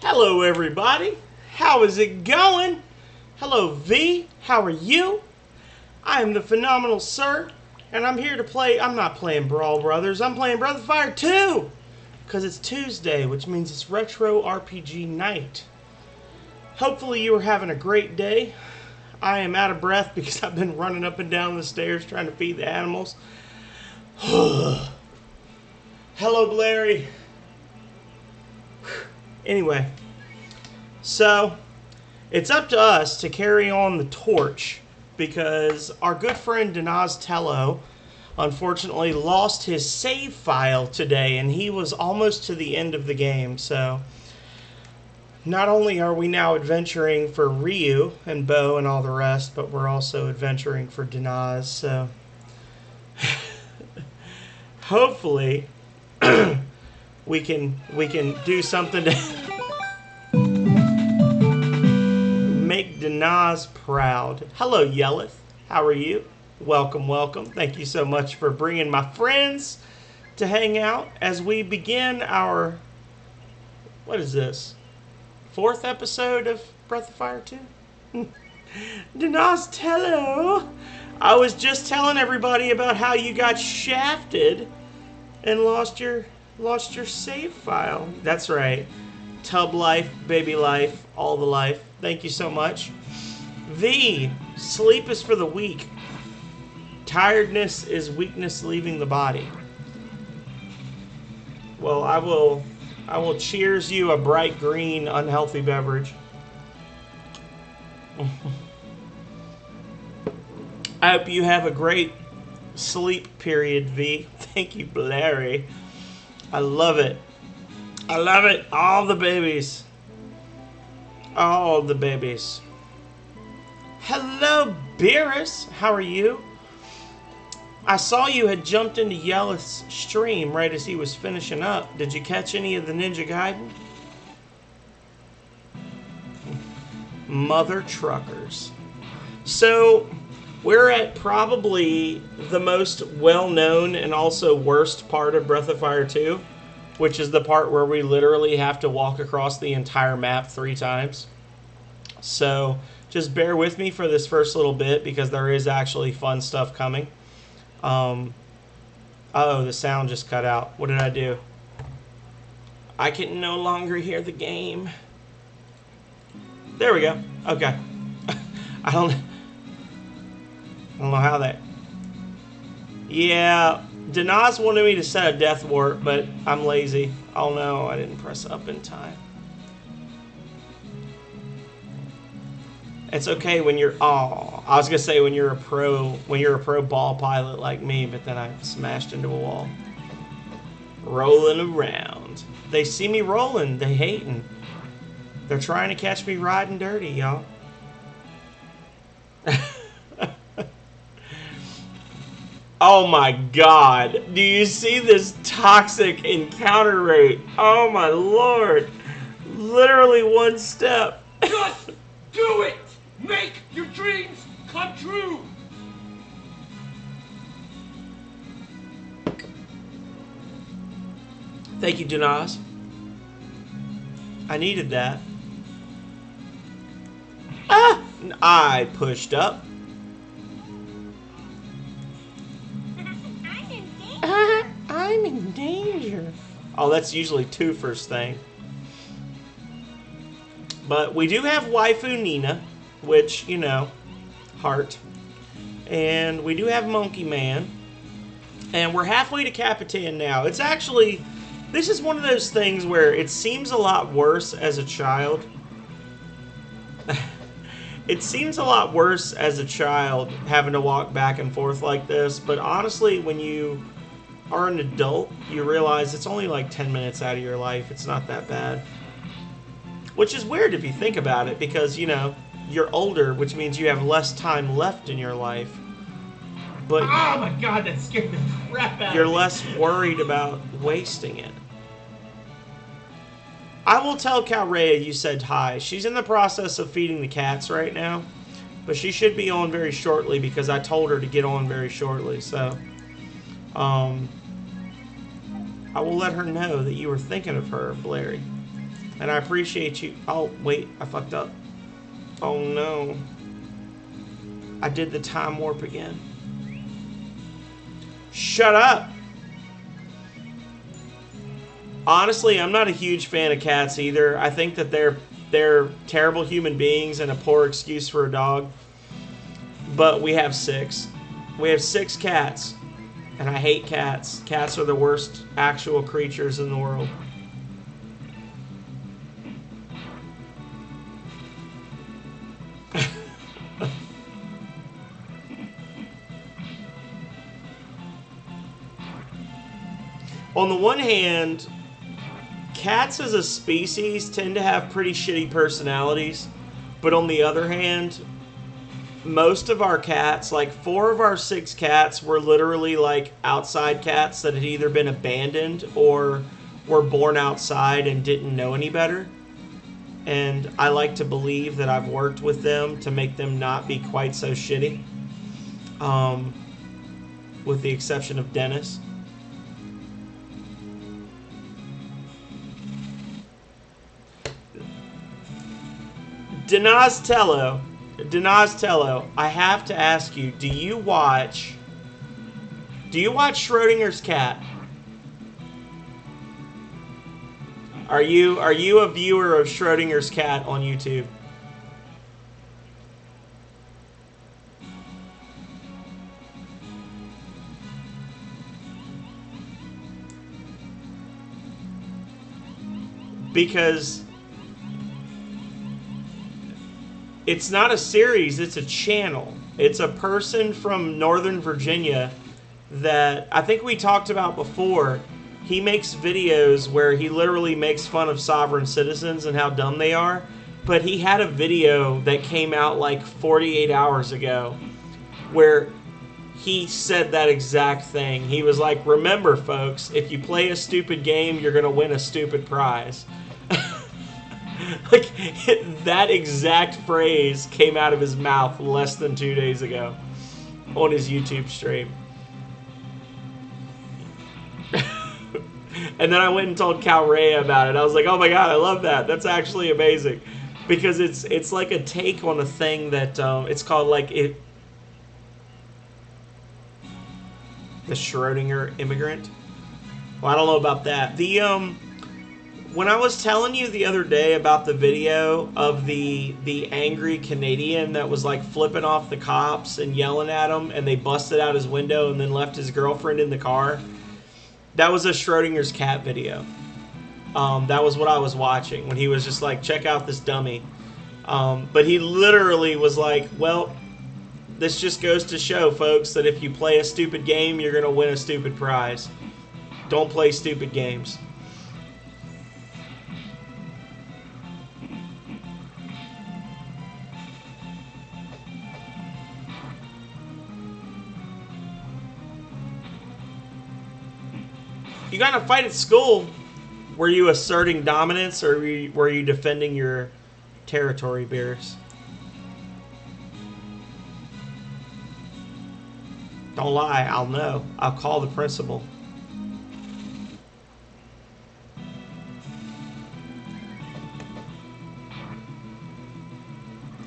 Hello, everybody. How is it going? Hello, V. How are you? I am the Phenomenal Sir, and I'm here to play. I'm not playing Brawl Brothers. I'm playing Breath of Fire 2 because it's Tuesday, which means it's Retro RPG Night. Hopefully, you are having a great day. I am out of breath because I've been running up and down the stairs trying to feed the animals. Hello, Blairy. Anyway, so it's up to us to carry on the torch because our good friend Denaz Tello unfortunately lost his save file today and he was almost to the end of the game. So not only are we now adventuring for Ryu and Bo and all the rest, but we're also adventuring for Denaz. So hopefully we can do something to make Denaz proud. Hello, Yelleth. How are you? Welcome, welcome. Thank you so much for bringing my friends to hang out as we begin our, what is this, 4th episode of Breath of Fire 2? Denaz Tello. I was just telling everybody about how you got shafted and lost your save file. That's right. Tub life, baby life, all the life. Thank you so much. V, sleep is for the weak. Tiredness is weakness leaving the body. Well, I will cheers you a bright green unhealthy beverage. I hope you have a great sleep period, V. Thank you, Blairy. I love it. I love it. All the babies. All the babies. Hello, Beerus. How are you? I saw you had jumped into Yelleth's stream right as he was finishing up. Did you catch any of the Ninja Gaiden? Mother truckers. So, we're at probably the most well-known and also worst part of Breath of Fire 2, which is the part where we literally have to walk across the entire map 3 times. So just bear with me for this first little bit because there is actually fun stuff coming. Oh, the sound just cut out. What did I do? I can no longer hear the game. There we go. Okay. I don't know how that... Yeah, Denaz wanted me to set a death warp, but I'm lazy. Oh no, I didn't press up in time. It's okay when you're... Oh, I was gonna say when you're a pro ball pilot like me, but then I smashed into a wall. Rolling around. They see me rolling. They hating. They're trying to catch me riding dirty, y'all. Oh my god. Do you see this toxic encounter rate? Oh my lord. Literally 1 step. Just do it! Make your dreams come true! Thank you, Denaz. I needed that. Ah! I pushed up. I'm in danger. Oh, that's usually 2 first thing. But we do have Waifu Nina, which, you know, heart. And we do have Monkey Man. And we're halfway to Capitan now. It's actually, this is one of those things where it seems a lot worse as a child. It seems a lot worse as a child having to walk back and forth like this. But honestly, when you are an adult, you realize it's only like 10 minutes out of your life. It's not that bad. Which is weird if you think about it, because, you know, you're older, which means you have less time left in your life. But oh my god, that scared the crap out of me. You're less worried about wasting it. I will tell Calrea you said hi. She's in the process of feeding the cats right now. But she should be on very shortly because I told her to get on very shortly, so... I will let her know that you were thinking of her, Blairy. And I appreciate you. Oh, wait, I fucked up. Oh no. I did the time warp again. Shut up! Honestly, I'm not a huge fan of cats either. I think that they're terrible human beings and a poor excuse for a dog. But we have 6. We have 6 cats. And I hate cats. Cats are the worst actual creatures in the world. On the one hand, cats as a species tend to have pretty shitty personalities. But on the other hand, most of our cats, like 4 of our 6 cats, were literally like outside cats that had either been abandoned or were born outside and didn't know any better. And I like to believe that I've worked with them to make them not be quite so shitty. With the exception of Dennis. Denaz Tello, I have to ask you, do you watch Schrodinger's cat? Are you a viewer of Schrodinger's cat on YouTube? Because it's not a series, it's a channel. It's a person from Northern Virginia that I think we talked about before. He makes videos where he literally makes fun of sovereign citizens and how dumb they are. But he had a video that came out like 48 hours ago where he said that exact thing. He was like, remember folks, if you play a stupid game, you're going to win a stupid prize. Like, that exact phrase came out of his mouth less than 2 days ago on his YouTube stream. And then I went and told Cal Ray about it. I was like, oh my god, I love that. That's actually amazing. Because it's like a take on a thing that, it's called like, the Schrodinger immigrant. Well, I don't know about that. When I was telling you the other day about the video of the angry Canadian that was like flipping off the cops and yelling at him, and they busted out his window and then left his girlfriend in the car, that was a Schrodinger's cat video. That was what I was watching when he was just like, check out this dummy. But he literally was like, well, this just goes to show, folks, that if you play a stupid game, you're going to win a stupid prize. Don't play stupid games. You got in a fight at school. Were you asserting dominance, or were you defending your territory, Beerus? Don't lie, I'll know. I'll call the principal.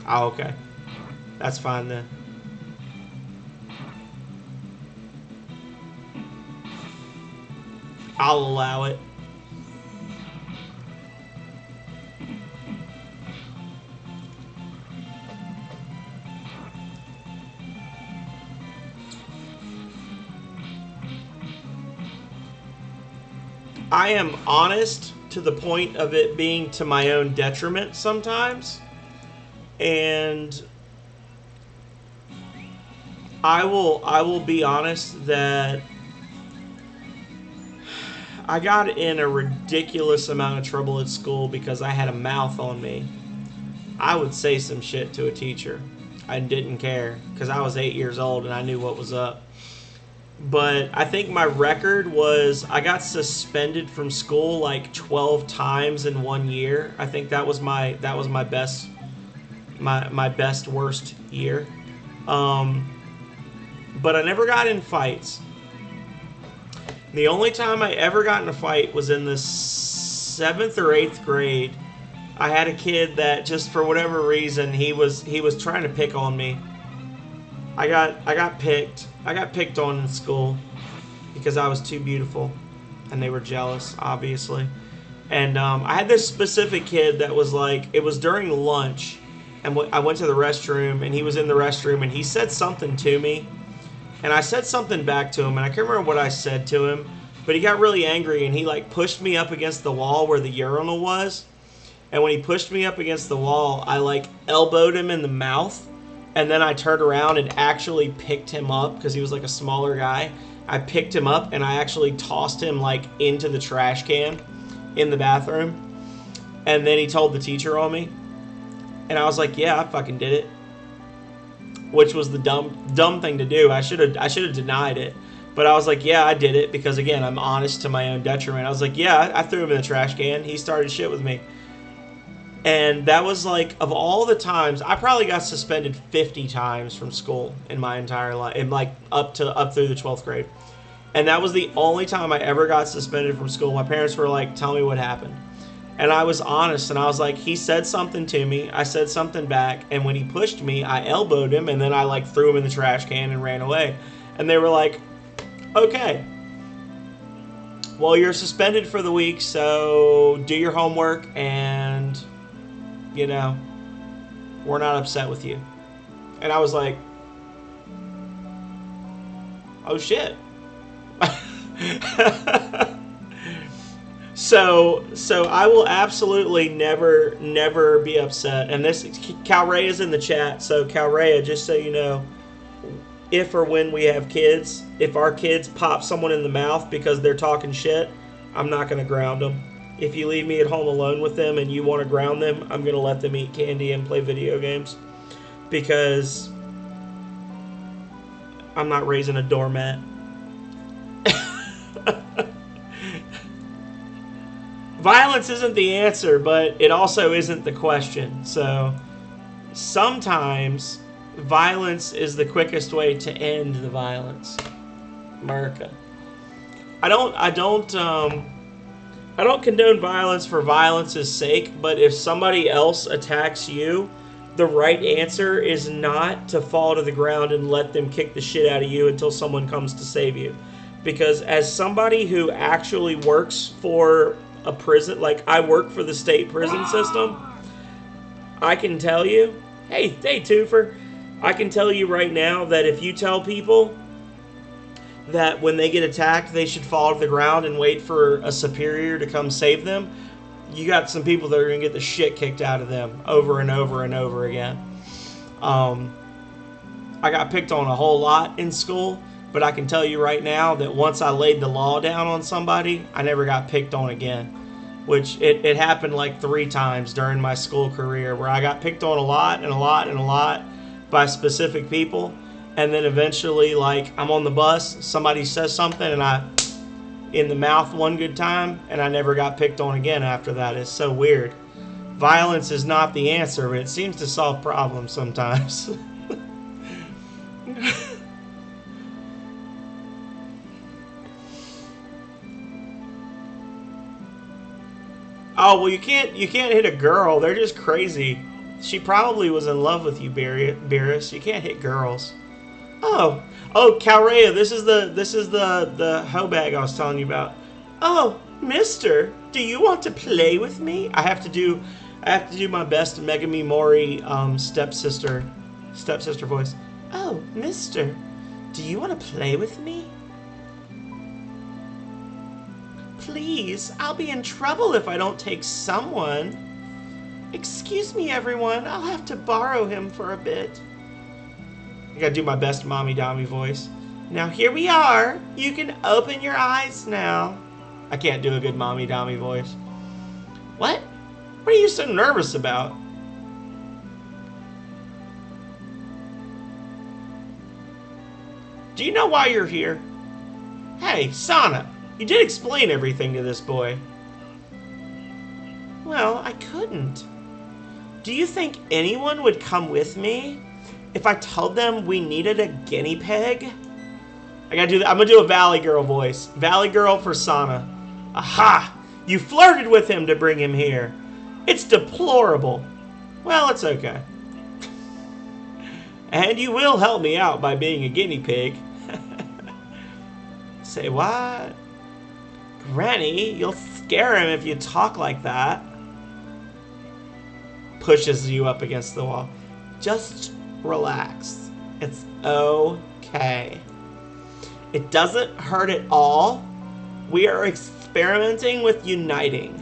Oh, okay. That's fine then. I'll allow it. I am honest to the point of it being to my own detriment sometimes. And I will be honest that I got in a ridiculous amount of trouble at school because I had a mouth on me. I would say some shit to a teacher. I didn't care because I was 8 years old and I knew what was up. But I think my record was I got suspended from school like 12 times in 1 year. I think that was my best worst year. But I never got in fights. The only time I ever got in a fight was in the 7th or 8th grade I had a kid that just for whatever reason he was trying to pick on me. I got picked. I got picked on in school because I was too beautiful, and they were jealous, obviously. And I had this specific kid that was like, it was during lunch, and I went to the restroom, and he was in the restroom, and he said something to me, and I said something back to him, and I can't remember what I said to him, but he got really angry, and he like pushed me up against the wall where the urinal was, and when he pushed me up against the wall, I like elbowed him in the mouth, and then I turned around and actually picked him up because he was like a smaller guy. I picked him up and I actually tossed him like into the trash can in the bathroom, and then he told the teacher on me, and I was like, yeah, I fucking did it, which was the dumb thing to do. I should have denied it, but I was like, yeah, I did it because again, I'm honest to my own detriment. I was like, yeah, I threw him in the trash can. He started shit with me. And that was like, of all the times, I probably got suspended 50 times from school in my entire life, and like up through the 12th grade. And that was the only time I ever got suspended from school. My parents were like, tell me what happened. And I was honest, and I was like, he said something to me, I said something back, and when he pushed me, I elbowed him, and then I like threw him in the trash can and ran away. And they were like, okay, well, you're suspended for the week, so do your homework, and you know, we're not upset with you. And I was like, oh shit. So I will absolutely never be upset. And this, Calrea is in the chat. So Calrea, just so you know, if or when we have kids, if our kids pop someone in the mouth because they're talking shit, I'm not going to ground them. If you leave me at home alone with them and you want to ground them, I'm going to let them eat candy and play video games. Because I'm not raising a doormat. Violence isn't the answer, but it also isn't the question. So sometimes violence is the quickest way to end the violence. America. I don't condone violence for violence's sake, but if somebody else attacks you, the right answer is not to fall to the ground and let them kick the shit out of you until someone comes to save you. Because as somebody who actually works for a prison, like I work for the state prison system, I can tell you, hey Twofer, I can tell you right now that if you tell people that when they get attacked, they should fall to the ground and wait for a superior to come save them, you got some people that are going to get the shit kicked out of them over and over and over again. I got picked on a whole lot in school, but I can tell you right now that once I laid the law down on somebody, I never got picked on again. Which it happened like 3 times during my school career where I got picked on a lot and a lot and a lot by specific people. And then eventually, like, I'm on the bus, somebody says something, and I in the mouth one good time, and I never got picked on again after that. It's so weird. Violence is not the answer, but it seems to solve problems sometimes. Oh, well, you can't hit a girl. They're just crazy. She probably was in love with you, Beerus. You can't hit girls. Oh, Calrea, this is the hoe bag I was telling you about. Oh, mister, do you want to play with me? I have to do my best Megami Mori stepsister voice. Oh, mister, do you want to play with me? Please, I'll be in trouble if I don't take someone. Excuse me, everyone. I'll have to borrow him for a bit. I gotta do my best Mommy Dommy voice. Now here we are. You can open your eyes now. I can't do a good Mommy Dommy voice. What? What are you so nervous about? Do you know why you're here? Hey, Sana, you did explain everything to this boy. Well, I couldn't. Do you think anyone would come with me if I told them we needed a guinea pig? I gotta do that. I'm gonna do a Valley Girl voice. Valley Girl for Sana. Aha! You flirted with him to bring him here. It's deplorable. Well, it's okay. And you will help me out by being a guinea pig. Say what? Granny, you'll scare him if you talk like that. Pushes you up against the wall. Just relax. It's okay. It doesn't hurt at all. We are experimenting with uniting.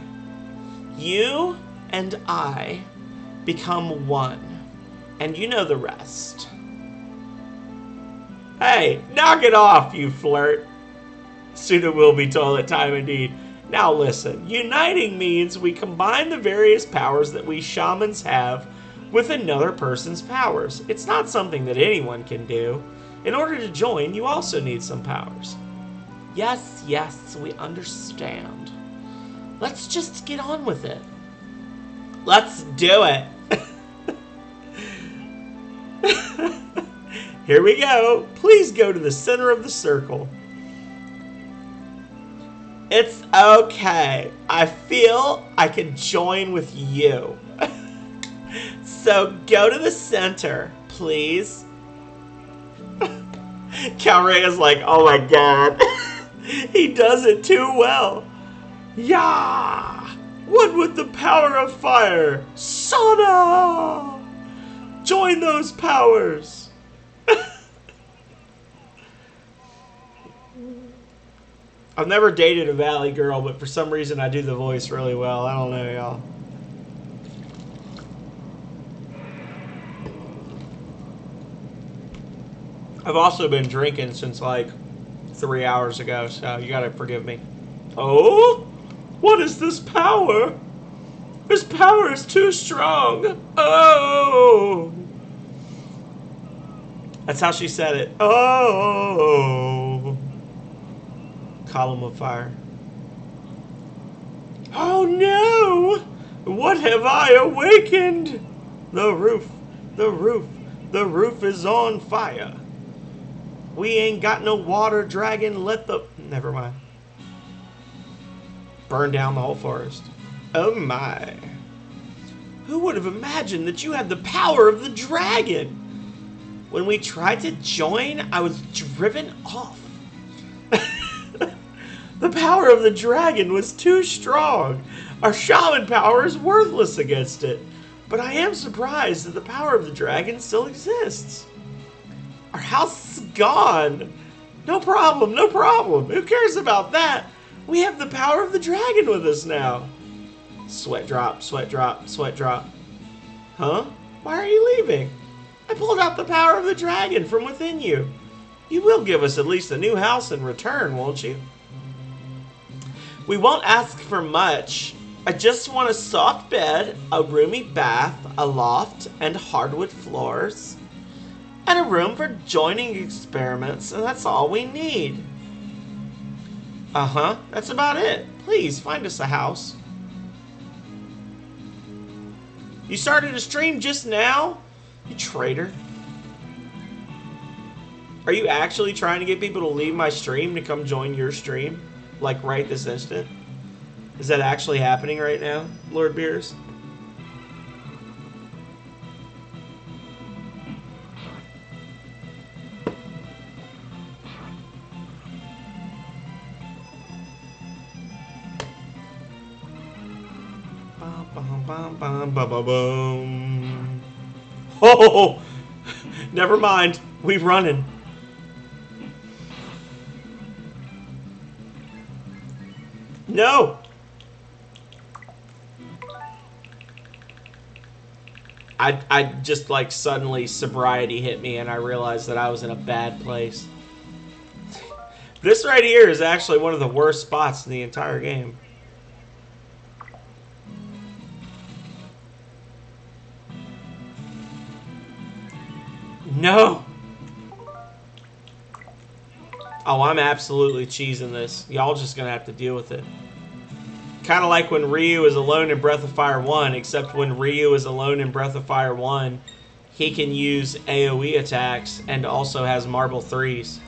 You and I become one. And you know the rest. Hey, knock it off, you flirt. Soon it will be toilet time indeed. Now listen, uniting means we combine the various powers that we shamans have with another person's powers. It's not something that anyone can do. In order to join, you also need some powers. Yes, yes, we understand. Let's just get on with it. Let's do it. Here we go. Please go to the center of the circle. It's okay. I feel I can join with you. So go to the center, please. Calrea's like, oh my god. He does it too well. Yeah! One with the power of fire. Sana! Join those powers. I've never dated a Valley girl, but for some reason I do the voice really well. I don't know, y'all. I've also been drinking since like 3 hours ago, so you gotta forgive me. Oh? What is this power? This power is too strong. Oh! That's how she said it. Oh! Column of fire. Oh no! What have I awakened? The roof, the roof, the roof is on fire. We ain't got no water, dragon. Let the... Never mind. Burn down the whole forest. Oh my. Who would have imagined that you had the power of the dragon? When we tried to join, I was driven off. The power of the dragon was too strong. Our shaman power is worthless against it. But I am surprised that the power of the dragon still exists. Our house is gone. No problem, no problem. Who cares about that? We have the power of the dragon with us now. Sweat drop, sweat drop, sweat drop. Huh? Why are you leaving? I pulled out the power of the dragon from within you. You will give us at least a new house in return, won't you? We won't ask for much. I just want a soft bed, a roomy bath, a loft, and hardwood floors. And a room for joining experiments, and that's all we need. Uh-huh, that's about it. Please, find us a house. You started a stream just now? You traitor. Are you actually trying to get people to leave my stream to come join your stream? Like right this instant? Is that actually happening right now, Lord Beers? Boom. Oh, never mind. We're running. No. I just like suddenly sobriety hit me and I realized that I was in a bad place. This right here is actually one of the worst spots in the entire game. No! Oh, I'm absolutely cheesing this. Y'all just gonna have to deal with it. Kind of like when Ryu is alone in Breath of Fire 1, except when Ryu is alone in Breath of Fire 1, he can use AoE attacks and also has Marble 3s.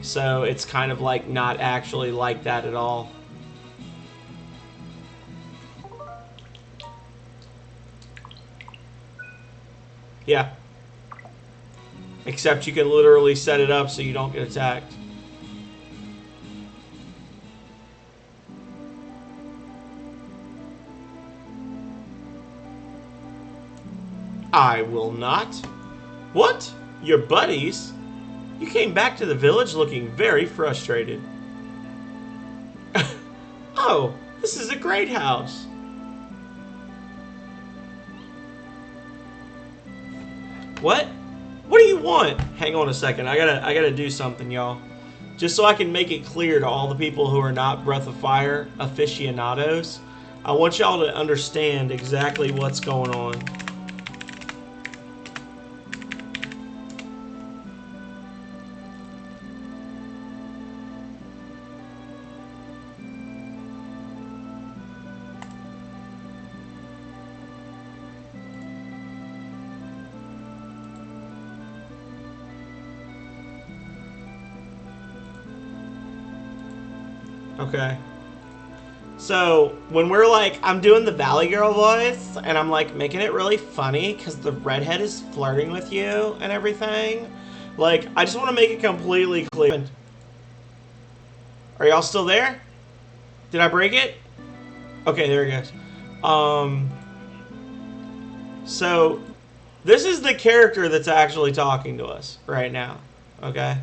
So it's kind of like not actually like that at all. Yeah. Except you can literally set it up so you don't get attacked. I will not. What? Your buddies? You came back to the village looking very frustrated. Oh, this is a great house. What? What do you want? Hang on a second. I gotta do something, y'all. Just so I can make it clear to all the people who are not Breath of Fire aficionados, I want y'all to understand exactly what's going on. Okay. So, when we're like, I'm doing the Valley Girl voice, and I'm like making it really funny because the redhead is flirting with you and everything, like, I just want to make it completely clear. Are y'all still there? Did I break it? Okay, there it goes. So, this is the character that's actually talking to us right now, okay?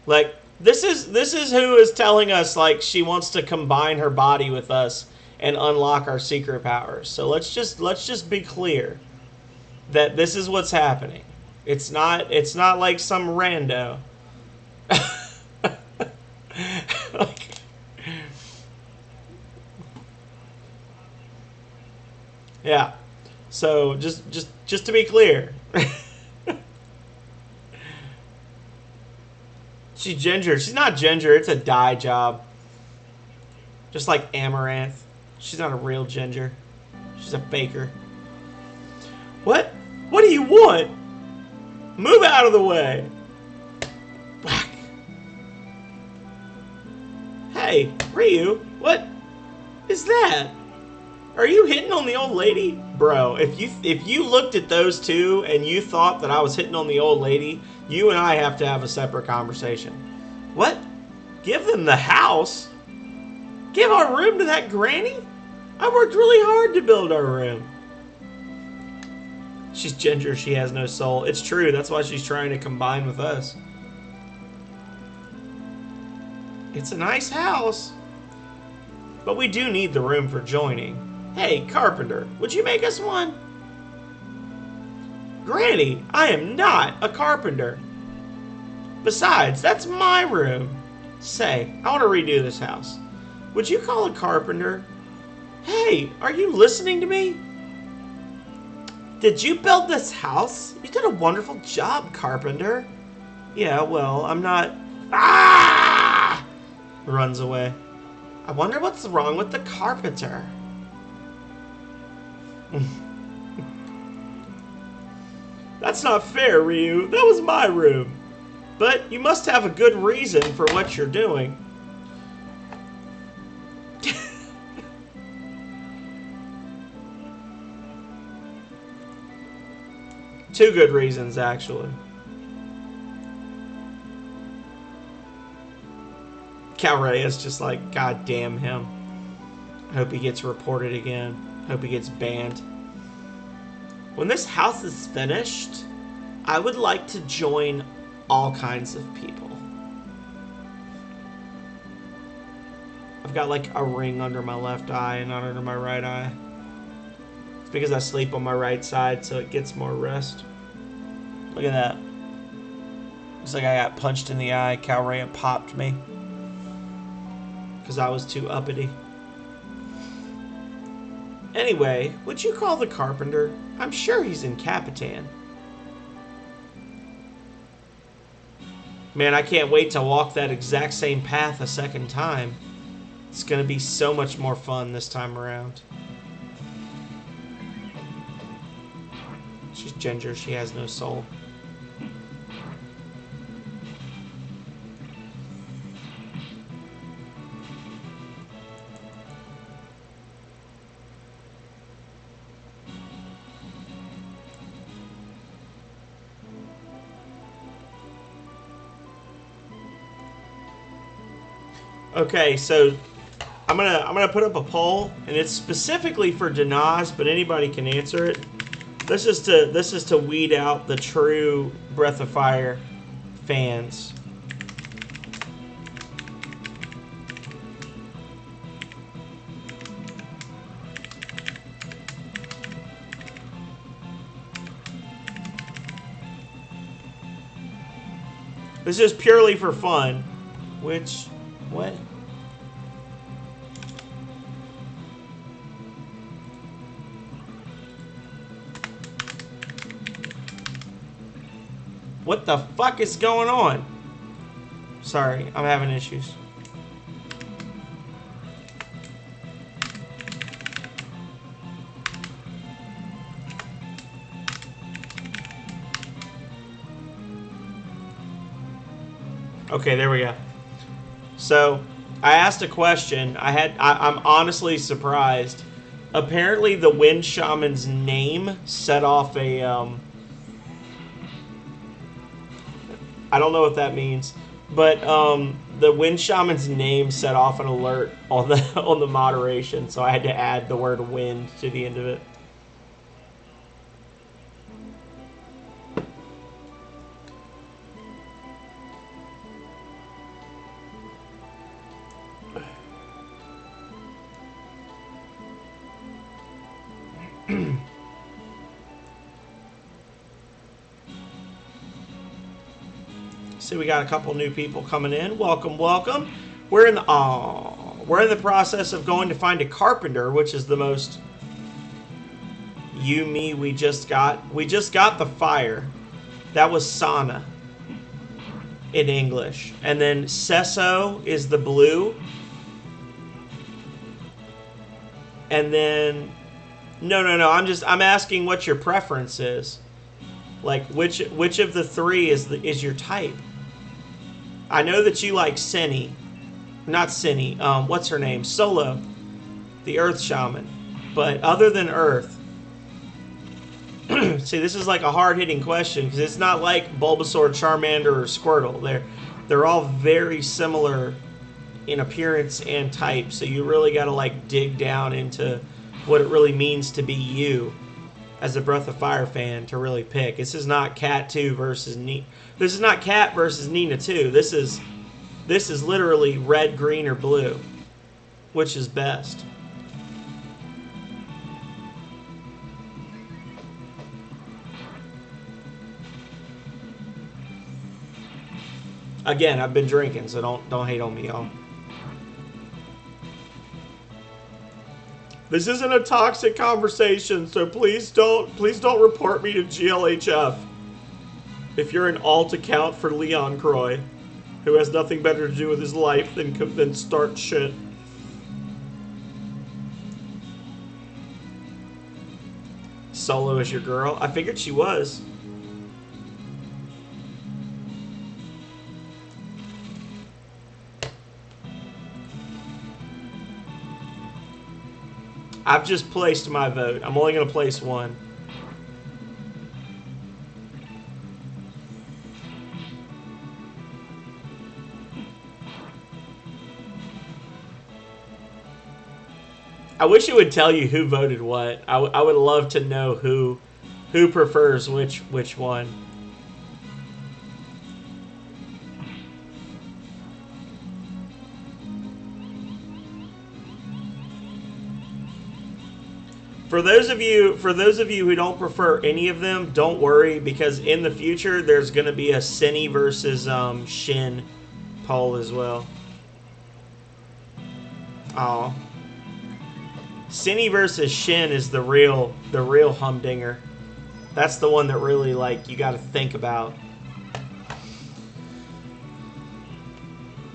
Like, this is who is telling us, like, she wants to combine her body with us and unlock our secret powers. So let's just be clear that this is what's happening. It's not like some rando. Like, yeah. So just to be clear. She's ginger. She's not ginger. It's a dye job. Just like Amaranth. She's not a real ginger. She's a faker. What? What do you want? Move out of the way. Whack. Hey, Ryu. What is that? Are you hitting on the old lady? Bro, if you looked at those two and you thought that I was hitting on the old lady, you and I have to have a separate conversation. What? Give them the house? Give our room to that granny? I worked really hard to build our room. She's ginger, she has no soul. It's true, that's why she's trying to combine with us. It's a nice house. But we do need the room for joining. Hey, Carpenter, would you make us one? Granny, I am not a carpenter. Besides, that's my room. Say, I want to redo this house. Would you call a carpenter? Hey, are you listening to me? Did you build this house? You did a wonderful job, carpenter. Yeah, well, I'm not... Ah! Runs away. I wonder what's wrong with the carpenter. That's not fair, Ryu. That was my room. But you must have a good reason for what you're doing. Two good reasons, actually. Calrea's just like, God damn him. I hope he gets reported again. I hope he gets banned. When this house is finished, I would like to join all kinds of people. I've got like a ring under my left eye and not under my right eye. It's because I sleep on my right side, so it gets more rest. Look at that. Looks like I got punched in the eye. Calrea popped me. Because I was too uppity. Anyway, would you call the carpenter? I'm sure he's in Capitan. Man, I can't wait to walk that exact same path a second time. It's going to be so much more fun this time around. She's ginger. She has no soul. Okay, so I'm gonna put up a poll, and it's specifically for Denaz, but anybody can answer it. This is to weed out the true Breath of Fire fans. This is purely for fun. Which, what? What the fuck is going on? Sorry, I'm having issues. Okay, there we go. So, I asked a question. I'm honestly surprised. Apparently, the Wind Shaman's name set off a I don't know what that means, but the Wind Shaman's name set off an alert on the on the moderation, so I had to add the word "wind" to the end of it. See, we got a couple new people coming in. Welcome, welcome. We're in the process of going to find a carpenter, which is the most we just got. We just got the fire. That was Sana in English. And then Sesso is the blue. And then no. I'm asking what your preference is. Like which of the three is your type? I know that you like Cinny. Not Cinny. What's her name? Solo. The Earth Shaman. But other than Earth... See, this is like a hard-hitting question, because it's not like Bulbasaur, Charmander, or Squirtle. They're all very similar in appearance and type, so you really got to like dig down into what it really means to be you as a Breath of Fire fan to really pick. This is not Cat 2 versus Nina. This is not Cat versus Nina 2. This is literally red, green, or blue. Which is best? Again, I've been drinking, so don't hate on me, y'all. This isn't a toxic conversation, so please don't report me to GLHF. If you're an alt account for Leon Croy, who has nothing better to do with his life than start shit. Solo is your girl? I figured she was. I've just placed my vote. I'm only going to place one. I wish it would tell you who voted what. I would love to know who prefers which one. For those of you who don't prefer any of them, don't worry, because in the future there's going to be a Cinny versus Shin poll as well. Oh, Cinny versus Shin is the real humdinger. That's the one that really like you got to think about.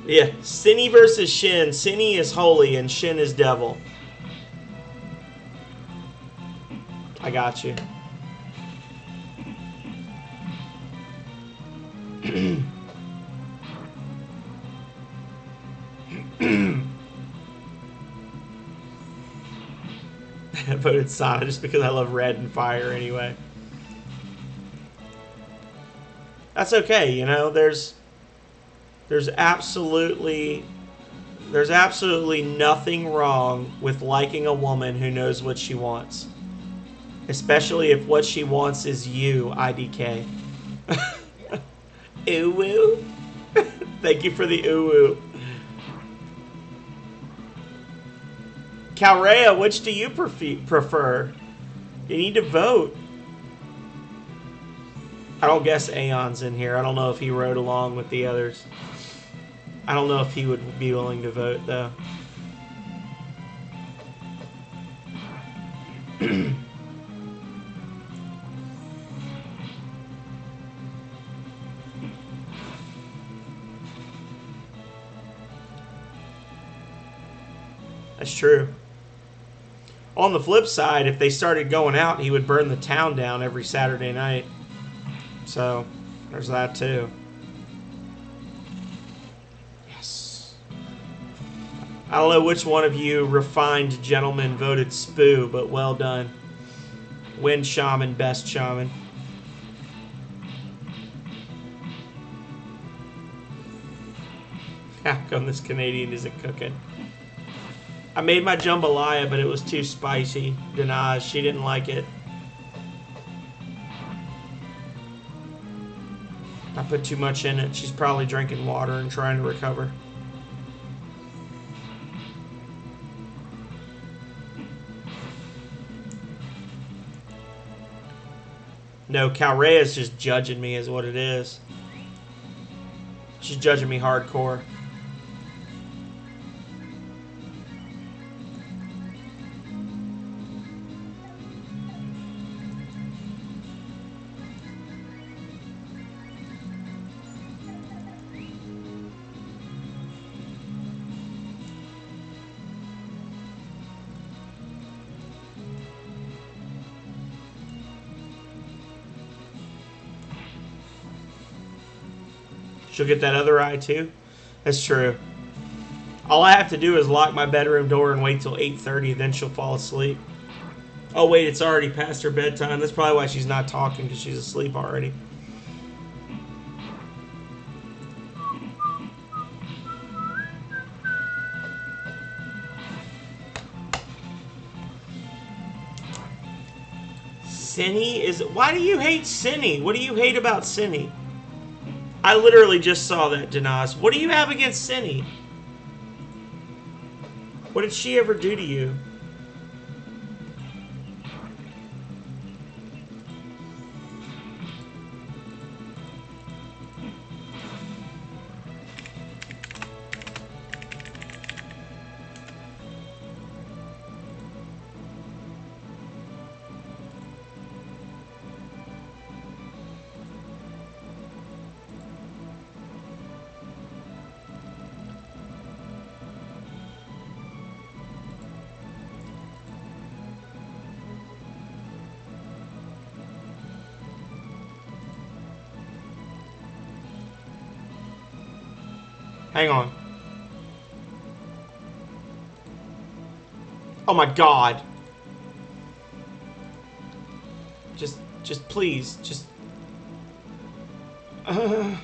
Yeah, Cinny versus Shin. Cinny is holy and Shin is devil. I got you. I voted Sana just because I love red and fire anyway. That's okay, you know, there's absolutely There's absolutely nothing wrong with liking a woman who knows what she wants. Especially if what she wants is you, IDK. Ooh woo. Thank you for the ooh woo. Calrea, which do you prefer? You need to vote. I don't guess Aeon's in here. I don't know if he rode along with the others. I don't know if he would be willing to vote, though. That's true. On the flip side, if they started going out, he would burn the town down every Saturday night. So, there's that too. Yes. I don't know which one of you refined gentlemen voted Spoo, but well done. Win Shaman, best Shaman. How come this Canadian isn't cooking? I made my jambalaya, but it was too spicy. Denaz, she didn't like it. I put too much in it. She's probably drinking water and trying to recover. No, Calrea's just judging me is what it is. She's judging me hardcore. She'll get that other eye too. That's true. All I have to do is lock my bedroom door and wait till 8:30, then she'll fall asleep. Oh wait, it's already past her bedtime. That's probably why she's not talking, because she's asleep already. Cinny is... Why do you hate Cinny? What do you hate about Cinny? I literally just saw that, Denaz. What do you have against Cinny? What did she ever do to you? Hang on. Oh my god. Just please, just... Oh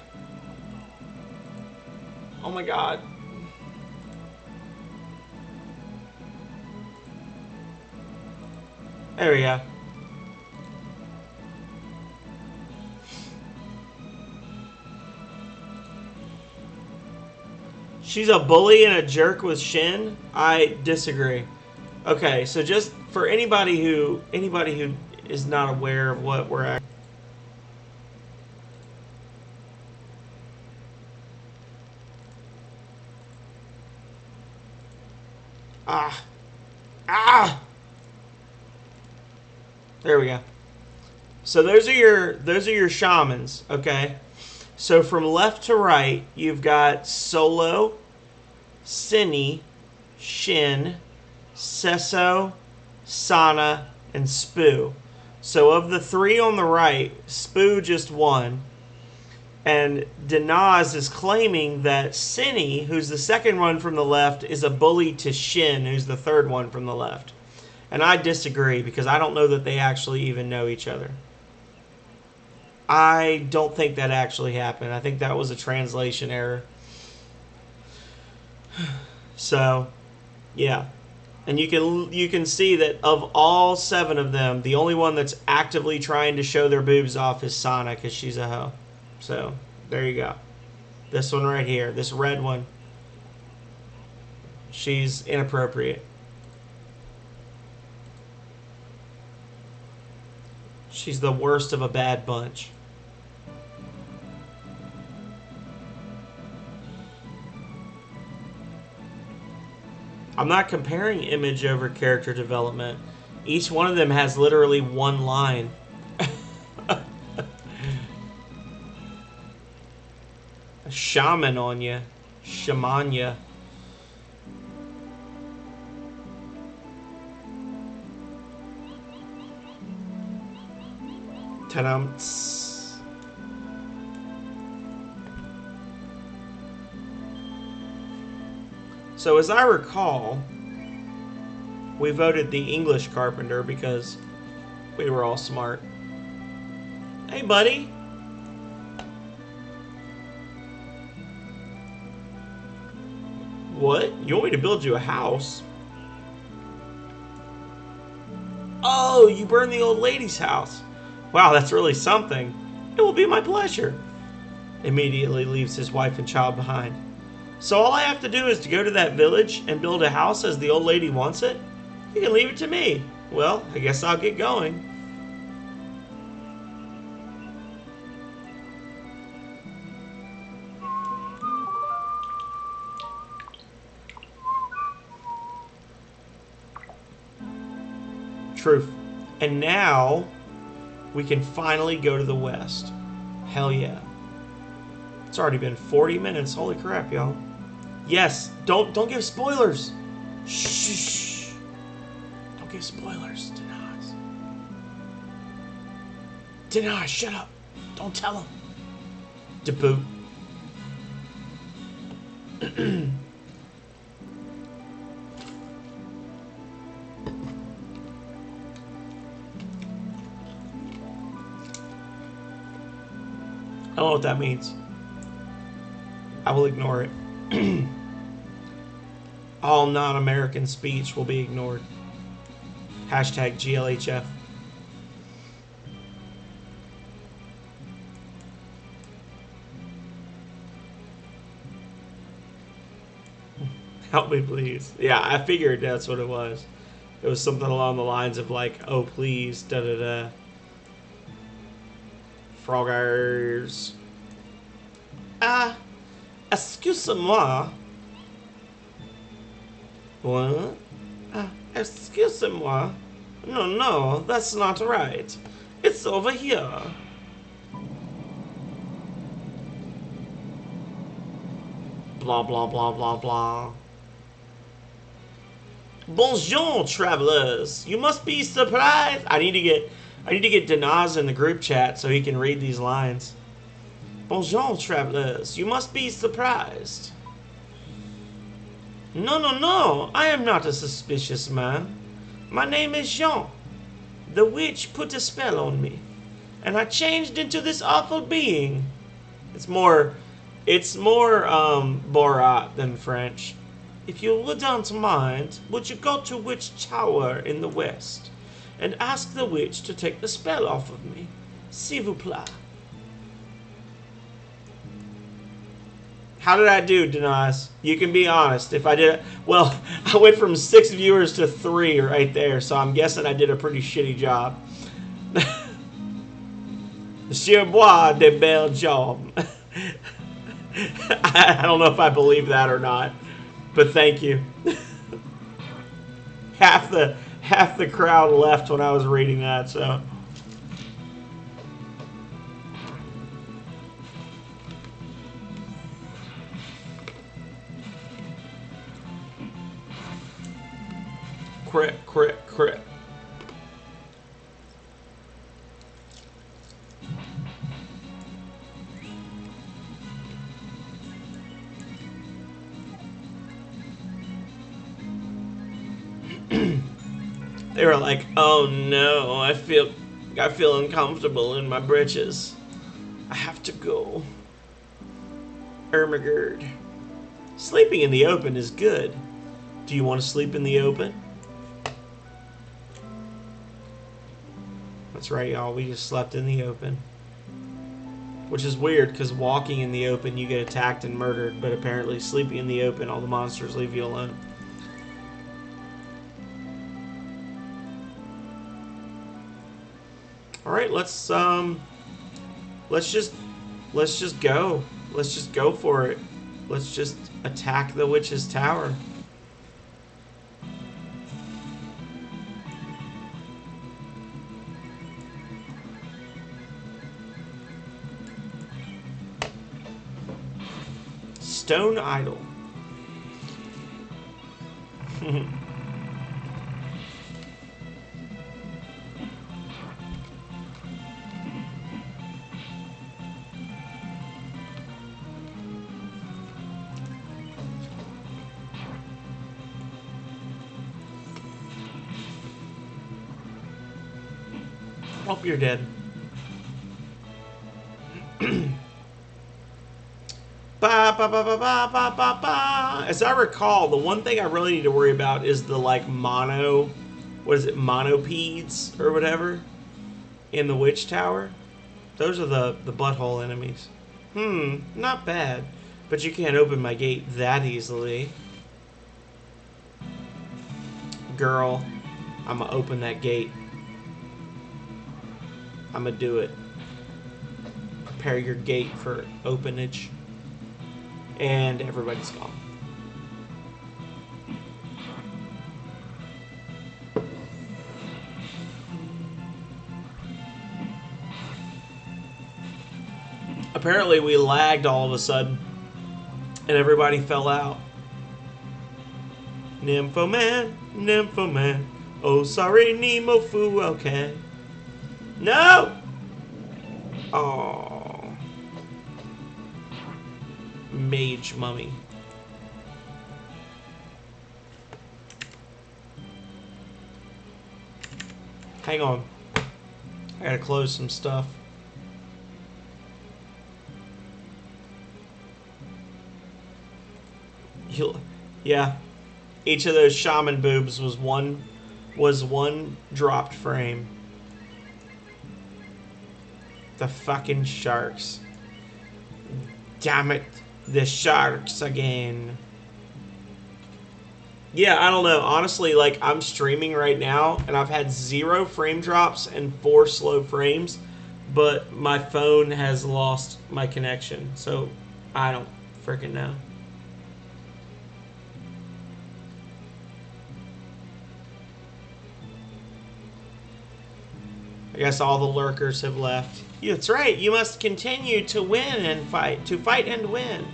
my god. There we go. She's a bully and a jerk with Shin? I disagree. Okay, so just for anybody who is not aware of what we're at. There we go. So those are your shamans, okay? So from left to right, you've got Solo, Cinny, Shin, Sesso, Sana, and Spoo. So of the three on the right, Spoo just won. And Denaz is claiming that Cinny, who's the second one from the left, is a bully to Shin, who's the third one from the left. And I disagree, because I don't know that they actually even know each other. I don't think that actually happened. I think that was a translation error. So, yeah. And you can see that of all 7 of them, the only one that's actively trying to show their boobs off is Sana, because she's a hoe. So, there you go. This one right here, this red one, she's inappropriate. She's the worst of a bad bunch. I'm not comparing image over character development. Each one of them has literally one line. A shaman on you. Shamanya. Ta-dum. So as I recall, we voted the English carpenter because we were all smart. Hey, buddy. What? You want me to build you a house? Oh, you burned the old lady's house. Wow, that's really something. It will be my pleasure. Immediately leaves his wife and child behind. So all I have to do is to go to that village and build a house as the old lady wants it? You can leave it to me. Well, I guess I'll get going. Truth. And now we can finally go to the west. Hell yeah. It's already been 40 minutes. Holy crap, y'all. Yes, don't give spoilers. Shh. Don't give spoilers, Denaz. Denaz, shut up. Don't tell him. To boot. I don't know what that means. I will ignore it. All non-American speech will be ignored. Hashtag GLHF. Help me, please. Yeah, I figured that's what it was. It was something along the lines of like, oh, please, da-da-da. Froggers. Excuse-moi. What? Excuse-moi. No, that's not right. It's over here. Blah, blah, blah, blah, blah. Bonjour, travelers. You must be surprised. I need to get Denaz in the group chat so he can read these lines. Bonjour, travelers. You must be surprised. No. I am not a suspicious man. My name is Jean. The witch put a spell on me, and I changed into this awful being. It's more Borat than French. If you wouldn't mind, would you go to Witch Tower in the west and ask the witch to take the spell off of me? S'il vous plaît. How did I do, Denaz? You can be honest. If I did, well, I went from 6 viewers to 3 right there, so I'm guessing I did a pretty shitty job. Je bois de bel job. I don't know if I believe that or not, but thank you. half the crowd left when I was reading that, so. Crit. They were like, oh no, I feel uncomfortable in my britches. I have to go. Ermagerd. Sleeping in the open is good. Do you want to sleep in the open? That's right, y'all. We just slept in the open. Which is weird, because walking in the open, you get attacked and murdered. But apparently, sleeping in the open, all the monsters leave you alone. All right, let's just go. Let's just go for it. Let's just attack the witch's tower. Stone idol. Hope you're dead. Ba, ba, ba, ba, ba, ba, ba, ba. As I recall, the one thing I really need to worry about is the monopedes or whatever in the witch tower. Those are the butthole enemies. Not bad. But you can't open my gate that easily. Girl, I'm gonna open that gate. I'm gonna do it. Prepare your gate for openage. And everybody's gone. Apparently we lagged all of a sudden. And everybody fell out. Nymphoman, Nymphoman. Oh, sorry, Nemo Fu, okay. No! Oh. Mage mummy. Hang on. I gotta close some stuff. Yeah. Each of those shaman boobs was one dropped frame. The fucking sharks. Damn it. The sharks again. Yeah, I don't know. Honestly, like, I'm streaming right now, and I've had 0 frame drops and 4 slow frames, but my phone has lost my connection, so I don't freaking know. I guess all the lurkers have left. That's right. You must continue to win and fight. To fight and win.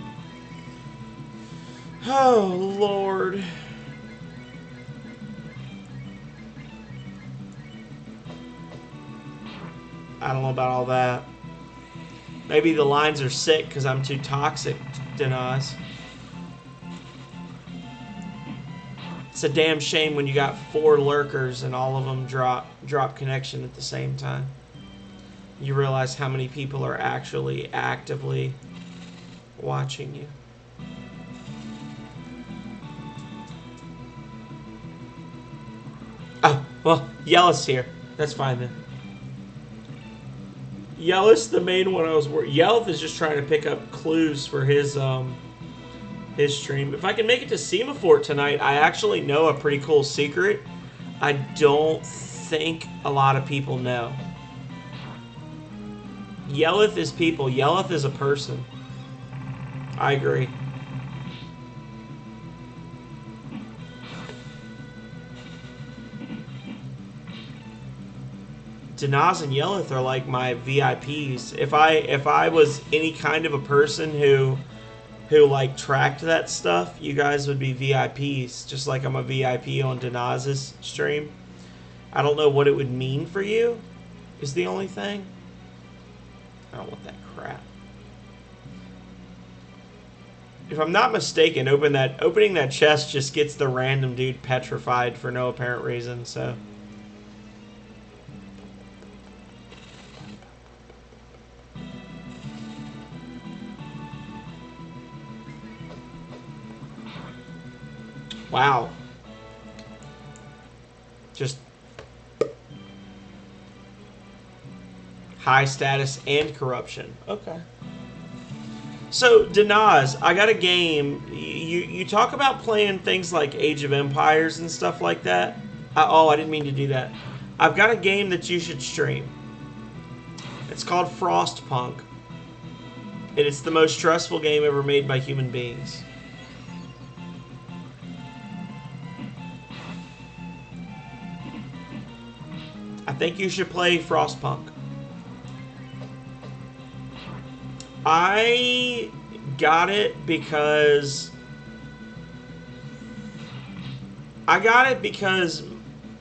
Oh, Lord. I don't know about all that. Maybe the lines are sick because I'm too toxic, Denaz. It's a damn shame when you got 4 lurkers and all of them drop connection at the same time. You realize how many people are actually actively watching you. Oh, well, Yellow's here. That's fine then. Yellow's the main one I was worried. Yellow is just trying to pick up clues for his stream. If I can make it to Semafort tonight, I actually know a pretty cool secret I don't think a lot of people know. Yelleth is people. Yelleth is a person. I agree. Denaz and Yelleth are like my VIPs. If I was any kind of a person who like tracked that stuff, you guys would be VIPs. Just like I'm a VIP on Denaz's stream. I don't know what it would mean for you, is the only thing. I don't want that crap. If I'm not mistaken, opening that chest just gets the random dude petrified for no apparent reason, so. Wow. high status, and corruption. Okay. So, Danaz, I got a game. You talk about playing things like Age of Empires and stuff like that. Oh, I didn't mean to do that. I've got a game that you should stream. It's called Frostpunk. And it's the most stressful game ever made by human beings. I think you should play Frostpunk. I got it because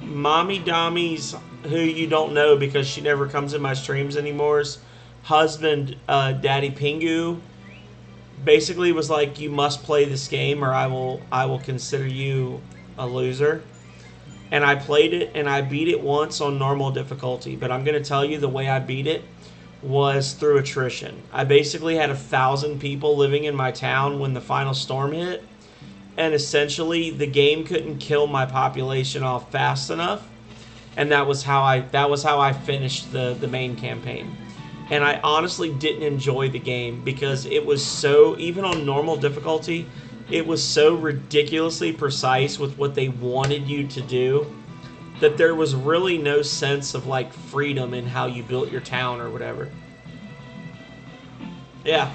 Mommy Dommy's, who you don't know because she never comes in my streams anyore's husband, Daddy Pingu, basically was like, you must play this game or I will consider you a loser. And I played it and I beat it once on normal difficulty, but I'm going to tell you the way I beat it was through attrition. I basically had 1,000 people living in my town when the final storm hit, and essentially the game couldn't kill my population off fast enough, and that was how I finished the main campaign. And I honestly didn't enjoy the game because it was so, even on normal difficulty, it was so ridiculously precise with what they wanted you to do that there was really no sense of like freedom in how you built your town or whatever. Yeah.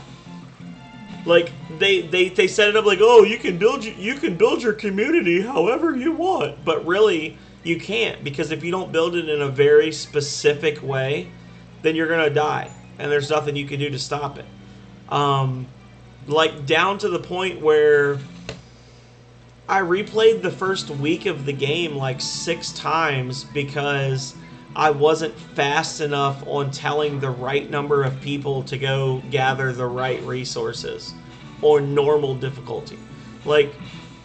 Like they set it up like, oh, you can build your community however you want, but really you can't, because if you don't build it in a very specific way, then you're gonna die, and there's nothing you can do to stop it. Like down to the point where I replayed the first week of the game like 6 times because I wasn't fast enough on telling the right number of people to go gather the right resources on normal difficulty. Like,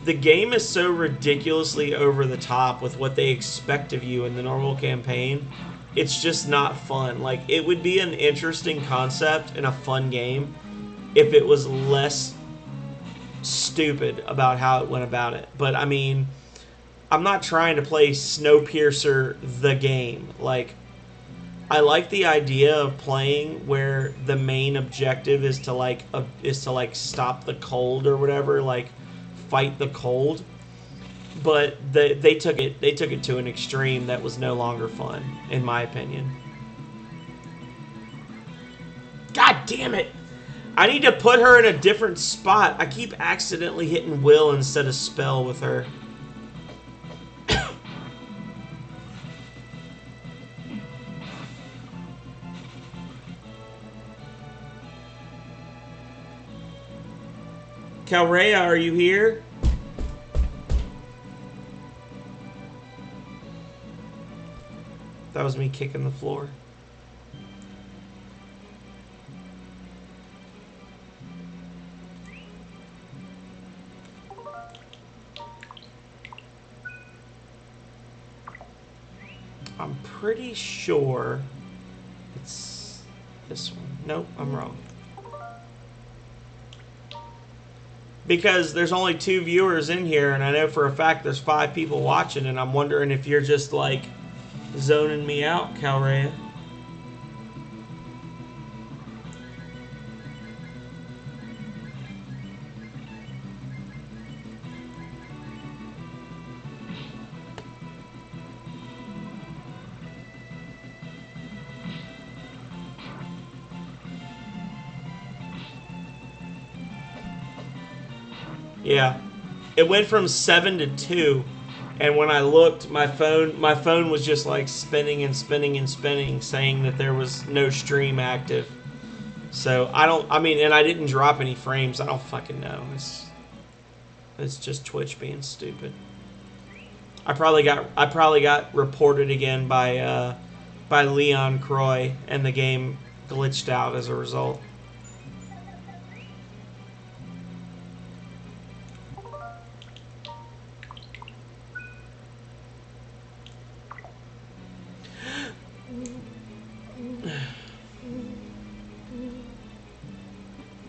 the game is so ridiculously over the top with what they expect of you in the normal campaign. It's just not fun. Like, it would be an interesting concept and a fun game if it was less stupid about how it went about it. But I mean, I'm not trying to play Snowpiercer the game. Like, I like the idea of playing where the main objective is to like stop the cold or whatever, like fight the cold. But they took it to an extreme that was no longer fun, in my opinion. God damn it! I need to put her in a different spot. I keep accidentally hitting will instead of spell with her. Calrea, are you here? That was me kicking the floor. I'm pretty sure it's this one. Nope, I'm wrong. Because there's only 2 viewers in here, and I know for a fact there's 5 people watching, and I'm wondering if you're just, like, zoning me out, Calrea. Yeah, it went from 7 to 2, and when I looked, my phone was just like spinning and spinning and spinning, saying that there was no stream active. So I mean, and I didn't drop any frames. I don't fucking know. It's just Twitch being stupid. I probably got reported again by Leon Croy, and the game glitched out as a result.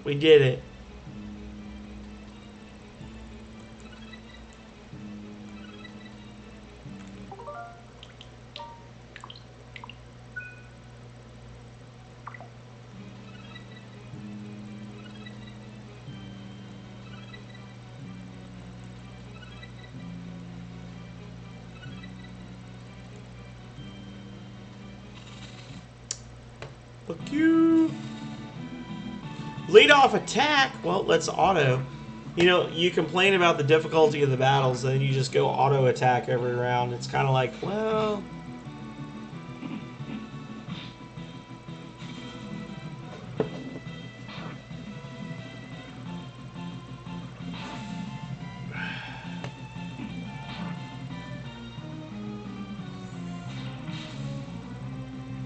We did it. Fuck you. Lead off attack? Well, let's auto. You know, you complain about the difficulty of the battles, and then you just go auto attack every round. It's kind of like, well...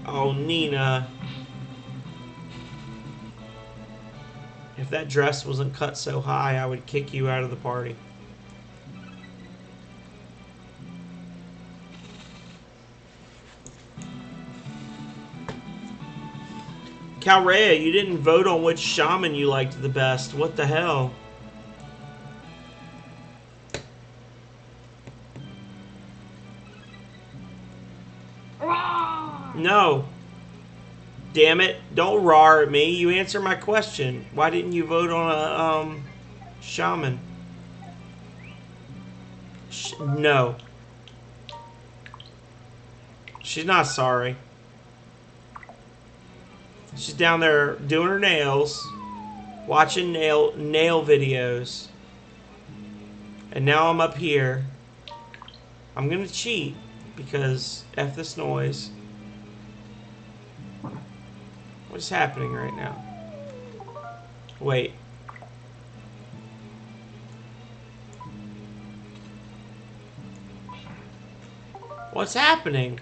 Oh, Nina. If that dress wasn't cut so high, I would kick you out of the party. Calrea, you didn't vote on which shaman you liked the best. What the hell? No. Damn it. Don't roar at me. You answer my question. Why didn't you vote on a shaman? No. She's not sorry. She's down there doing her nails, watching nail videos. And now I'm up here. I'm gonna cheat because F this noise. What is happening right now? Wait. What's happening?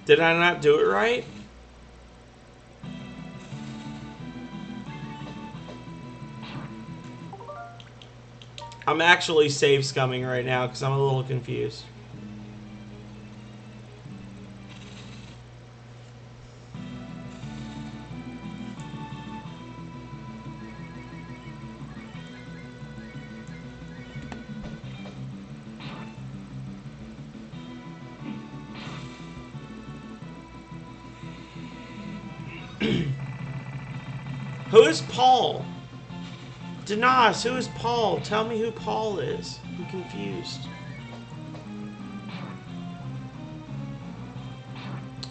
Did I not do it right? I'm actually save scumming right now because I'm a little confused. Who is Paul? Denas, who is Paul? Tell me who Paul is. I'm confused.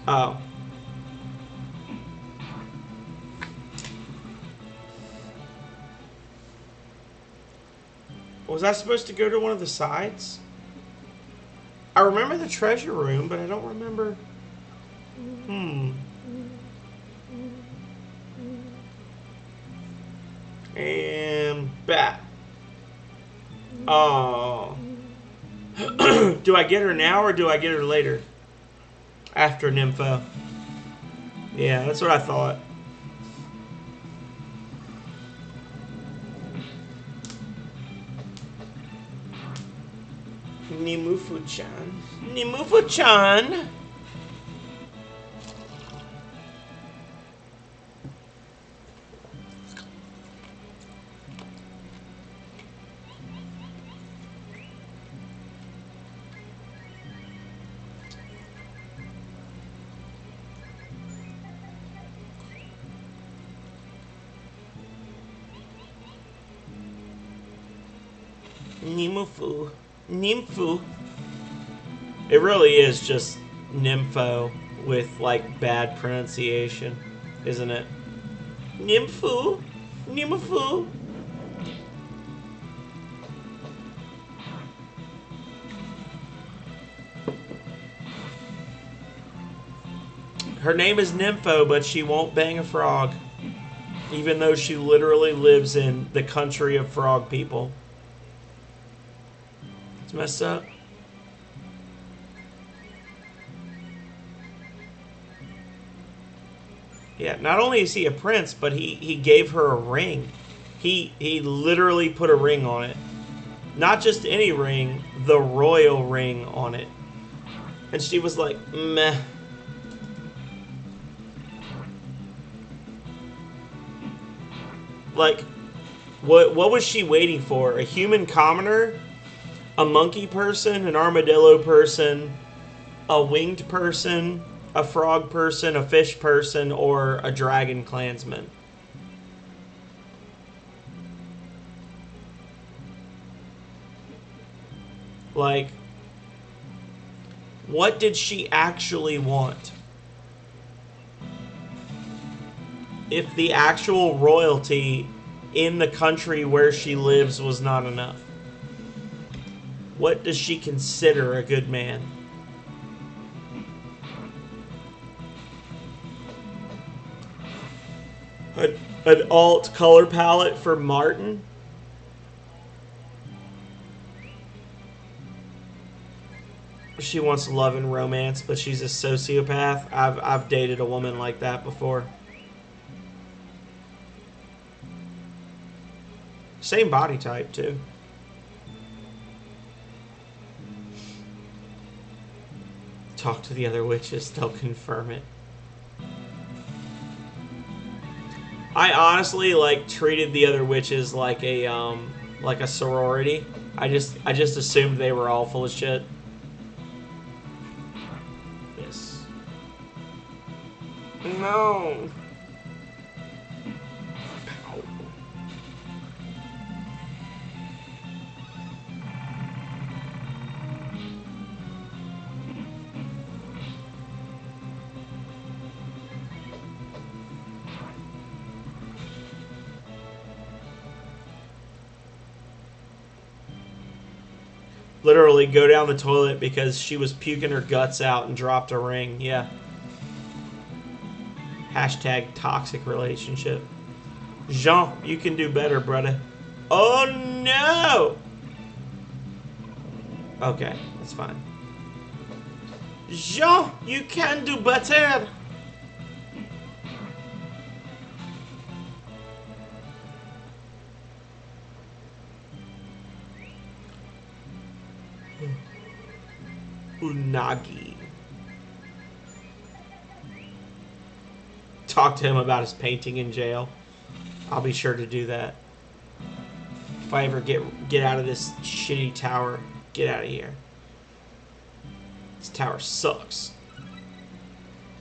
Oh. Was I supposed to go to one of the sides? I remember the treasure room, but I don't remember... And back. Oh. Do I get her now or do I get her later? After Nympho. Yeah, that's what I thought. Nimufu-chan. Nimufu-chan! Nimufu. Nympho. It really is just Nympho with, like, bad pronunciation, isn't it? Nympho. Nympho. Her name is Nympho, but she won't bang a frog. Even though she literally lives in the country of frog people. It's messed up. Yeah, not only is he a prince, but he gave her a ring. He literally put a ring on it. Not just any ring, the royal ring on it. And she was like, meh. Like, what was she waiting for? A human commoner? A monkey person? An armadillo person? A winged person? A frog person? A fish person? Or a dragon clansman? Like, What did she actually want? If the actual royalty in the country where she lives was not enough, what does she consider a good man? An alt color palette for Martin? She wants love and romance, but she's a sociopath. I've dated a woman like that before. Same body type, too. Talk to the other witches, they'll confirm it. I honestly treated the other witches like a sorority. I just assumed they were all full of shit. Yes. No. Literally go down the toilet because she was puking her guts out and dropped a ring. Yeah. Hashtag toxic relationship. Jean, you can do better, brother. Oh no! Okay, that's fine. Jean, you can do better! Unagi. Talk to him about his painting in jail. I'll be sure to do that. If I ever get out of this shitty tower, get out of here. This tower sucks.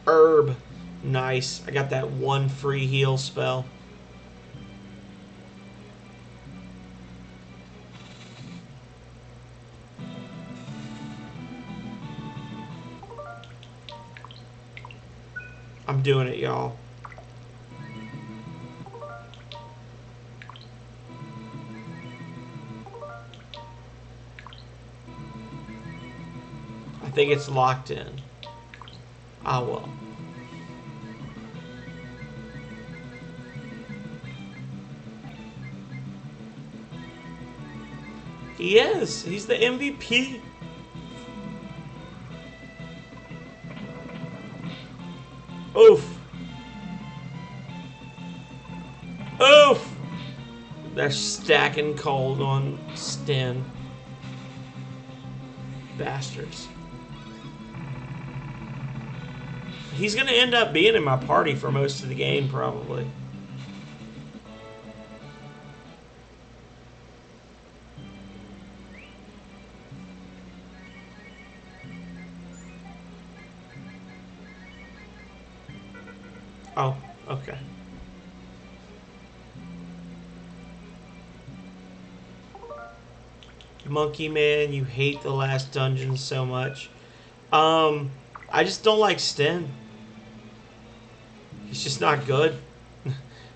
Herb. Nice. I got that one free heal spell. I'm doing it, y'all. I think it's locked in. Ah, well. He is. He's the MVP. Oof. Oof. They're stacking cold on Sten. Bastards. He's gonna end up being in my party for most of the game, probably. Oh, okay. Monkey Man, you hate the last dungeon so much. I just don't like Sten. He's just not good.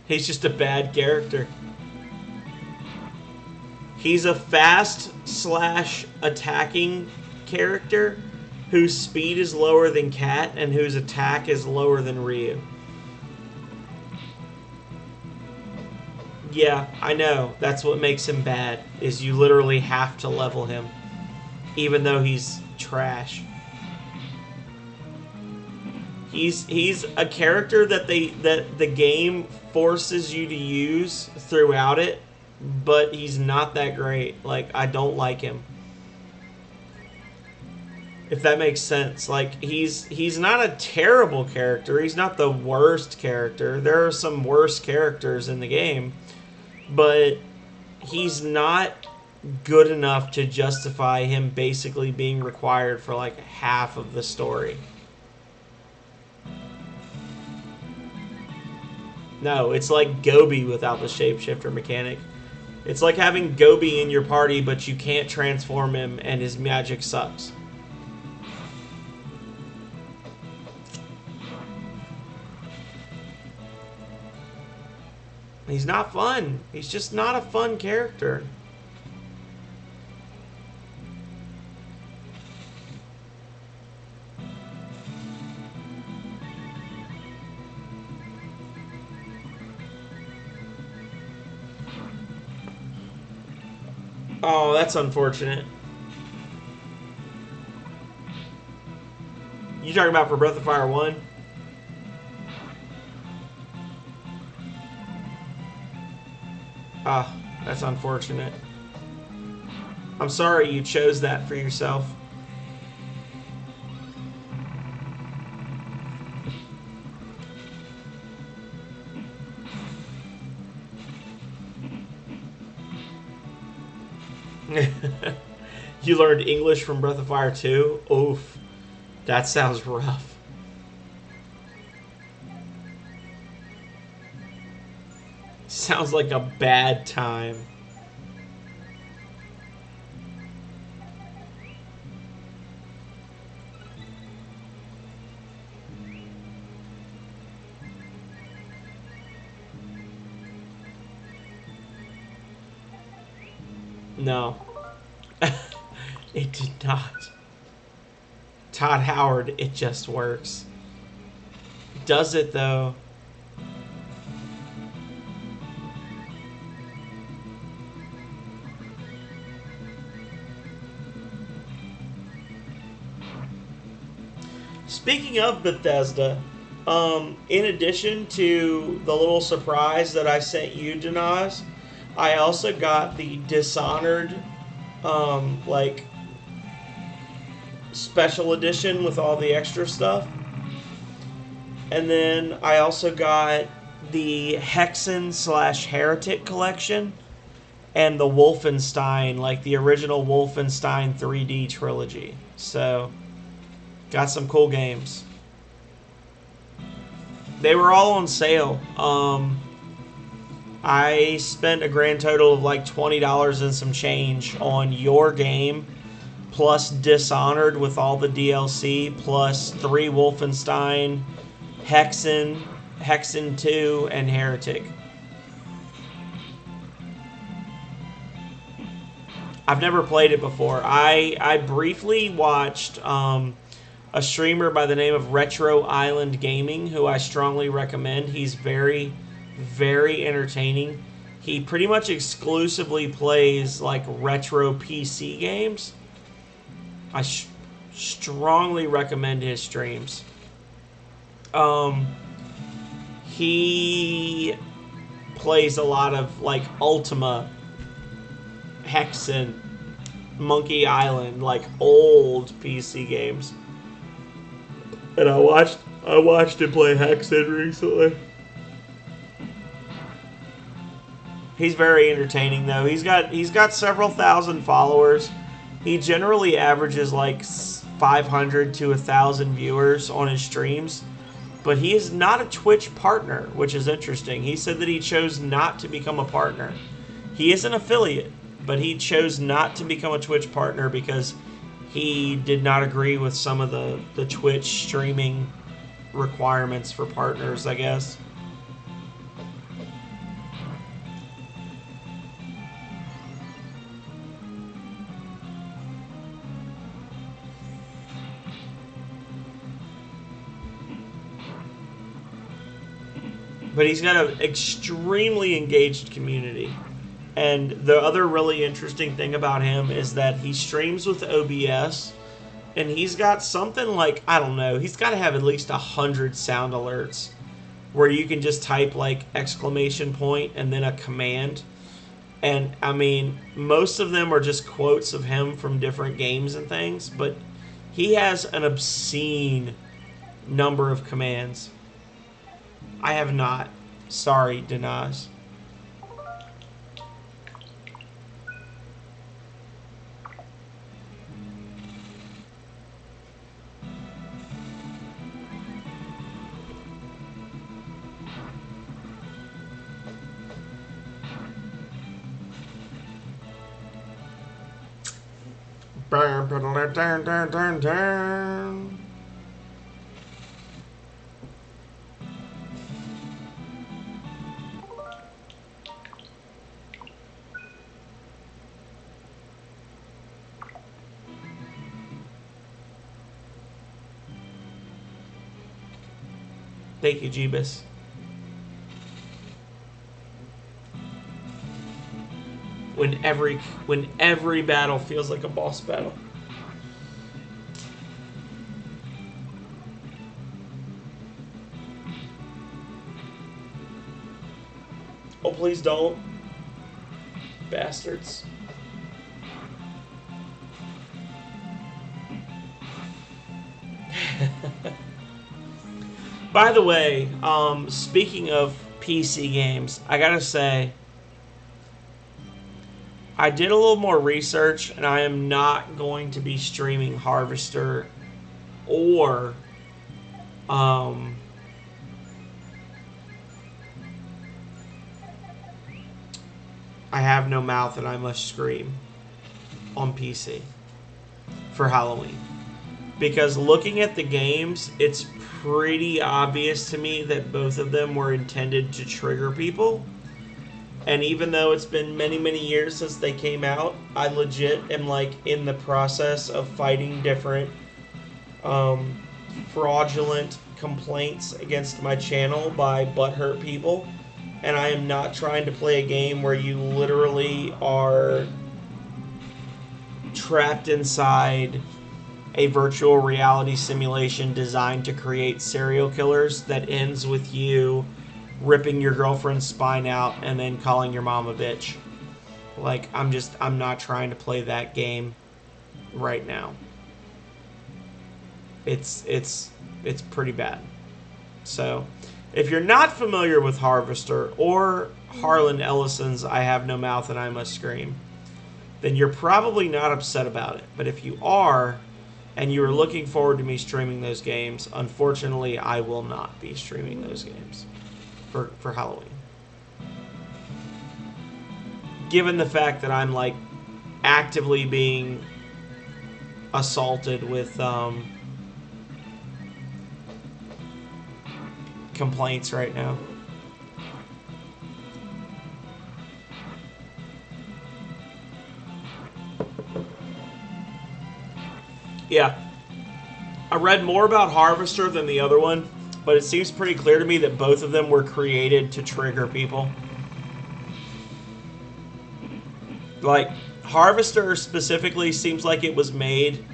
He's just a bad character. He's a fast / attacking character whose speed is lower than Cat and whose attack is lower than Ryu. Yeah, I know. That's what makes him bad, is you literally have to level him, even though he's trash. He's a character that the game forces you to use throughout it, but he's not that great. Like, I don't like him. If that makes sense. Like, he's not a terrible character. He's not the worst character. There are some worse characters in the game, but he's not good enough to justify him basically being required for like half of the story. No, it's like Gobi without the shapeshifter mechanic. It's like having Gobi in your party, but you can't transform him and his magic sucks. He's not fun. He's just not a fun character. Oh, that's unfortunate. You talking about for Breath of Fire 1? Ah, that's unfortunate. I'm sorry you chose that for yourself. You learned English from Breath of Fire 2? Oof. That sounds rough. Sounds like a bad time. No. It did not. Todd Howard, it just works. Does it though? Speaking of Bethesda, in addition to the little surprise that I sent you, Denaz, I also got the Dishonored, like, special edition with all the extra stuff. And then I also got the Hexen / Heretic collection and the Wolfenstein, like the original Wolfenstein 3D trilogy. So, got some cool games. They were all on sale. I spent a grand total of like $20 and some change on your game, plus Dishonored with all the DLC, plus 3 Wolfenstein, Hexen, Hexen 2, and Heretic. I've never played it before. I briefly watched a streamer by the name of Retro Island Gaming, who I strongly recommend. He's very, very entertaining. He pretty much exclusively plays like retro PC games. I strongly recommend his streams. He plays a lot of like Ultima, Hexen, Monkey Island, like old PC games. And I watched him play Hexen recently. He's very entertaining though. He's got several thousand followers. He generally averages like 500 to 1,000 viewers on his streams. But he is not a Twitch partner, which is interesting. He said that he chose not to become a partner. He is an affiliate, but he chose not to become a Twitch partner because he did not agree with some of the Twitch streaming requirements for partners, I guess. But he's got an extremely engaged community. And the other really interesting thing about him is that he streams with OBS, and he's got something like, I don't know, he's got to have at least 100 sound alerts where you can just type like exclamation point and then a command. And I mean, most of them are just quotes of him from different games and things, but he has an obscene number of commands. I have not. Sorry, Denaz. Thank you, Jeebus. When every battle feels like a boss battle. Oh, please don't. Bastards. By the way, speaking of PC games, I gotta say, I did a little more research, and I am not going to be streaming Harvester or I Have No Mouth and I Must Scream on PC for Halloween. Because looking at the games, it's pretty obvious to me that both of them were intended to trigger people. And even though it's been many, many years since they came out, I legit am like in the process of fighting different fraudulent complaints against my channel by butthurt people. And I am not trying to play a game where you literally are trapped inside a virtual reality simulation designed to create serial killers that ends with you ripping your girlfriend's spine out and then calling your mom a bitch. Like, I'm not trying to play that game right now. It's pretty bad. So, if you're not familiar with Harvester or Harlan Ellison's I Have No Mouth and I Must Scream, then you're probably not upset about it. But if you are, and you are looking forward to me streaming those games, unfortunately, I will not be streaming those games for Halloween. Given the fact that I'm, like, actively being assaulted with complaints right now. Yeah. I read more about Harvester than the other one, but it seems pretty clear to me that both of them were created to trigger people. Like, Harvester specifically seems like it was made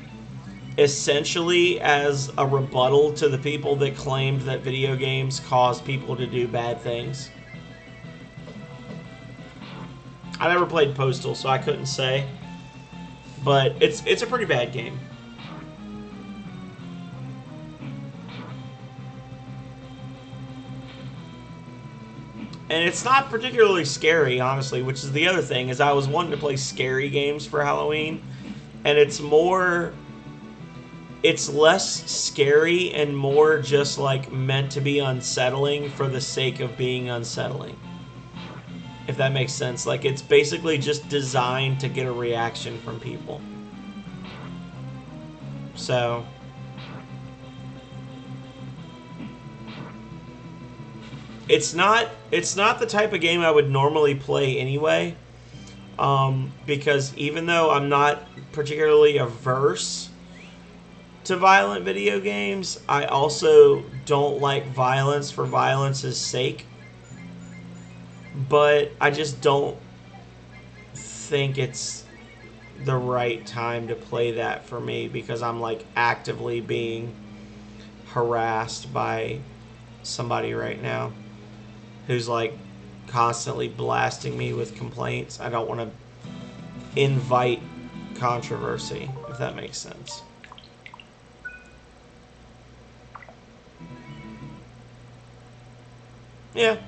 essentially as a rebuttal to the people that claimed that video games cause people to do bad things. I never played Postal, so I couldn't say, but it's a pretty bad game. And it's not particularly scary, honestly, which is the other thing, is I was wanting to play scary games for Halloween, and it's less scary and more just, like, meant to be unsettling for the sake of being unsettling. If that makes sense. Like, it's basically just designed to get a reaction from people. So... It's not the type of game I would normally play anyway, because even though I'm not particularly averse to violent video games, I also don't like violence for violence's sake. But I just don't think it's the right time to play that for me, because I'm, like, actively being harassed by somebody right now who's, like, constantly blasting me with complaints. I don't want to invite controversy, if that makes sense. Yeah.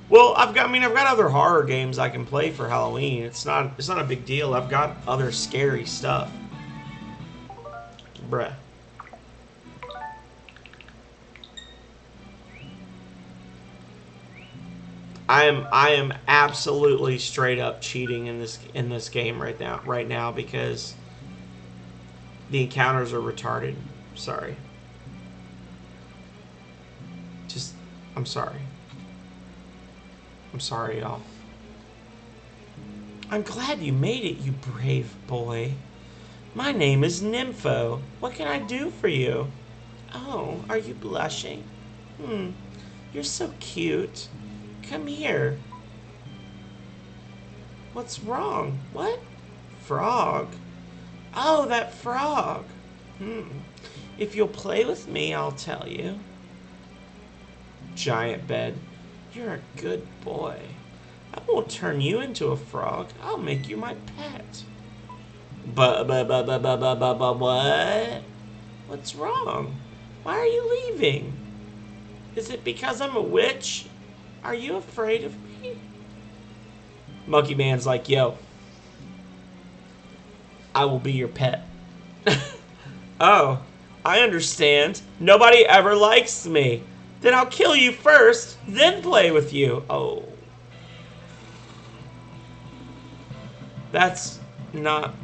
Well, I've got other horror games I can play for Halloween. It's not a big deal. I've got other scary stuff. Bruh. I am absolutely straight up cheating in this game right now because the encounters are retarded. Sorry. I'm sorry. I'm sorry, y'all. I'm glad you made it, you brave boy. My name is Nympho. What can I do for you? Oh, are you blushing? You're so cute. Come here. What's wrong? What? Frog. Oh, that frog. If you'll play with me, I'll tell you. Giant bed. You're a good boy. I won't turn you into a frog. I'll make you my pet. What? What's wrong? Why are you leaving? Is it because I'm a witch? Are you afraid of me? Monkey Man's like, yo, I will be your pet. Oh, I understand. Nobody ever likes me. Then I'll kill you first, then play with you. Oh. That's not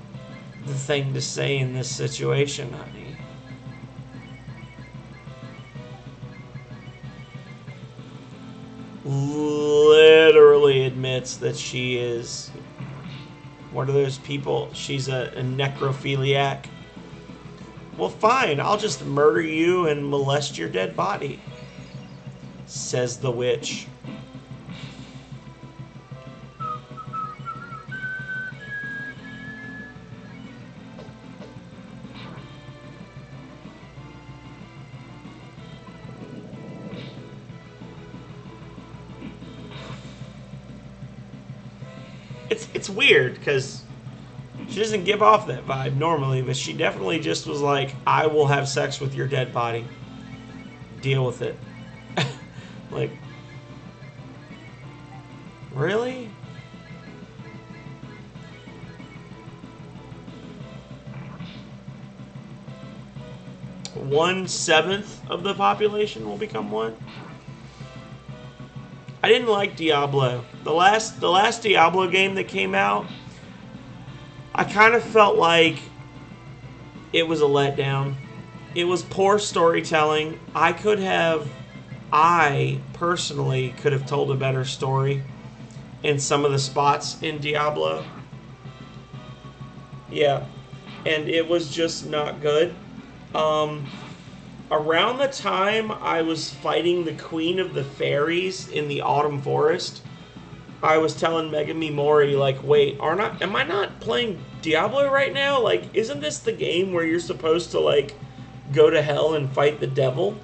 the thing to say in this situation, honey. Literally admits that she is one of those people. She's a necrophiliac. Well, fine. I'll just murder you and molest your dead body, says the witch. It's weird because she doesn't give off that vibe normally, but she definitely just was like, I will have sex with your dead body. Deal with it. Like, really? One-seventh of the population will become one? I didn't like Diablo. The last Diablo game that came out, I kind of felt like it was a letdown. It was poor storytelling. I personally could have told a better story in some of the spots in Diablo. Yeah. And it was just not good. Around the time I was fighting the Queen of the Fairies in the Autumn Forest, I was telling Megami Mori, like, wait, am I not playing Diablo right now? Like, isn't this the game where you're supposed to, like, go to hell and fight the devil?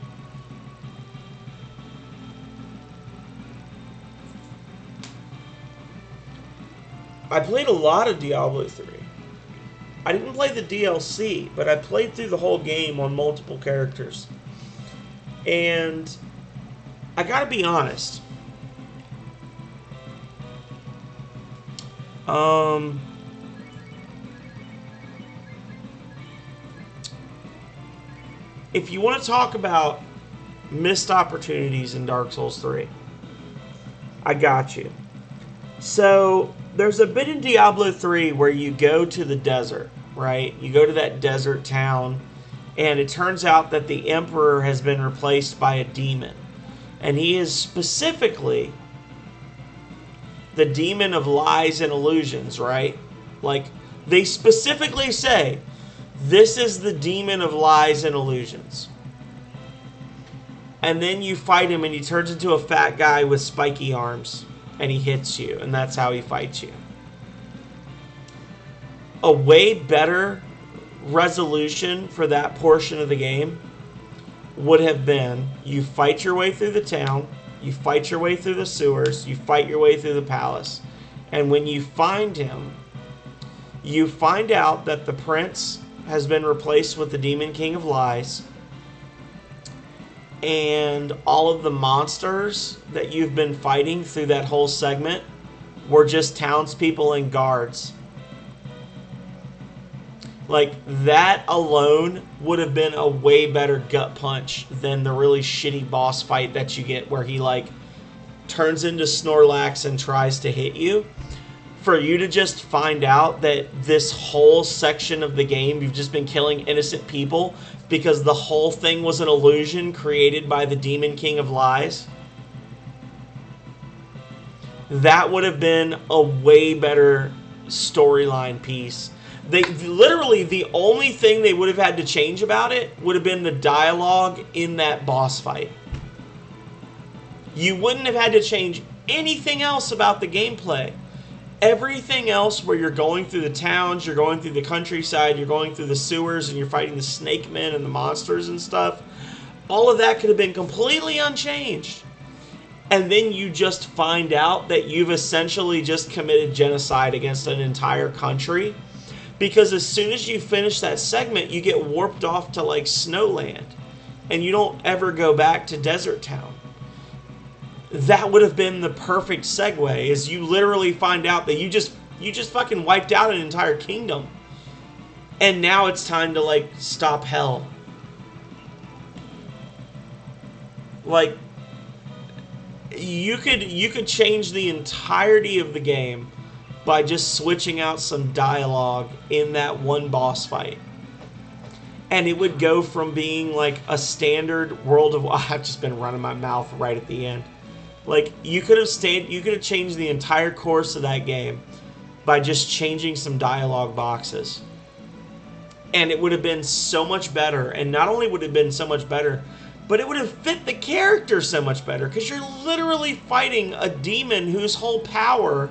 I played a lot of Diablo 3. I didn't play the DLC, but I played through the whole game on multiple characters. And I gotta be honest. If you want to talk about missed opportunities in Dark Souls 3, I got you. So, there's a bit in Diablo 3 where you go to the desert, right? You go to that desert town, and it turns out that the Emperor has been replaced by a demon. And he is specifically the demon of lies and illusions, right? Like, they specifically say, this is the demon of lies and illusions. And then you fight him, and he turns into a fat guy with spiky arms. And he hits you, and that's how he fights you. A way better resolution for that portion of the game would have been, you fight your way through the town, you fight your way through the sewers, you fight your way through the palace, and when you find him, you find out that the prince has been replaced with the Demon King of Lies, and all of the monsters that you've been fighting through that whole segment were just townspeople and guards. Like, that alone would have been a way better gut punch than the really shitty boss fight that you get where he, like, turns into Snorlax and tries to hit you. For you to just find out that this whole section of the game, you've just been killing innocent people because the whole thing was an illusion created by the Demon King of Lies. That would have been a way better storyline piece. They literally, the only thing they would have had to change about it would have been the dialogue in that boss fight. You wouldn't have had to change anything else about the gameplay. Everything else where you're going through the towns, you're going through the countryside, you're going through the sewers, and you're fighting the snake men and the monsters and stuff, all of that could have been completely unchanged. And then you just find out that you've essentially just committed genocide against an entire country. Because as soon as you finish that segment, you get warped off to like Snowland. And you don't ever go back to Desert Town. That would have been the perfect segue, is you literally find out that you just fucking wiped out an entire kingdom. And now it's time to like stop hell. Like, you could change the entirety of the game by just switching out some dialogue in that one boss fight. And it would go from being like a standard World of I've just been running my mouth right at the end. Like, you could have changed the entire course of that game by just changing some dialogue boxes. And it would have been so much better. And not only would it have been so much better, but it would have fit the character so much better. Because you're literally fighting a demon whose whole power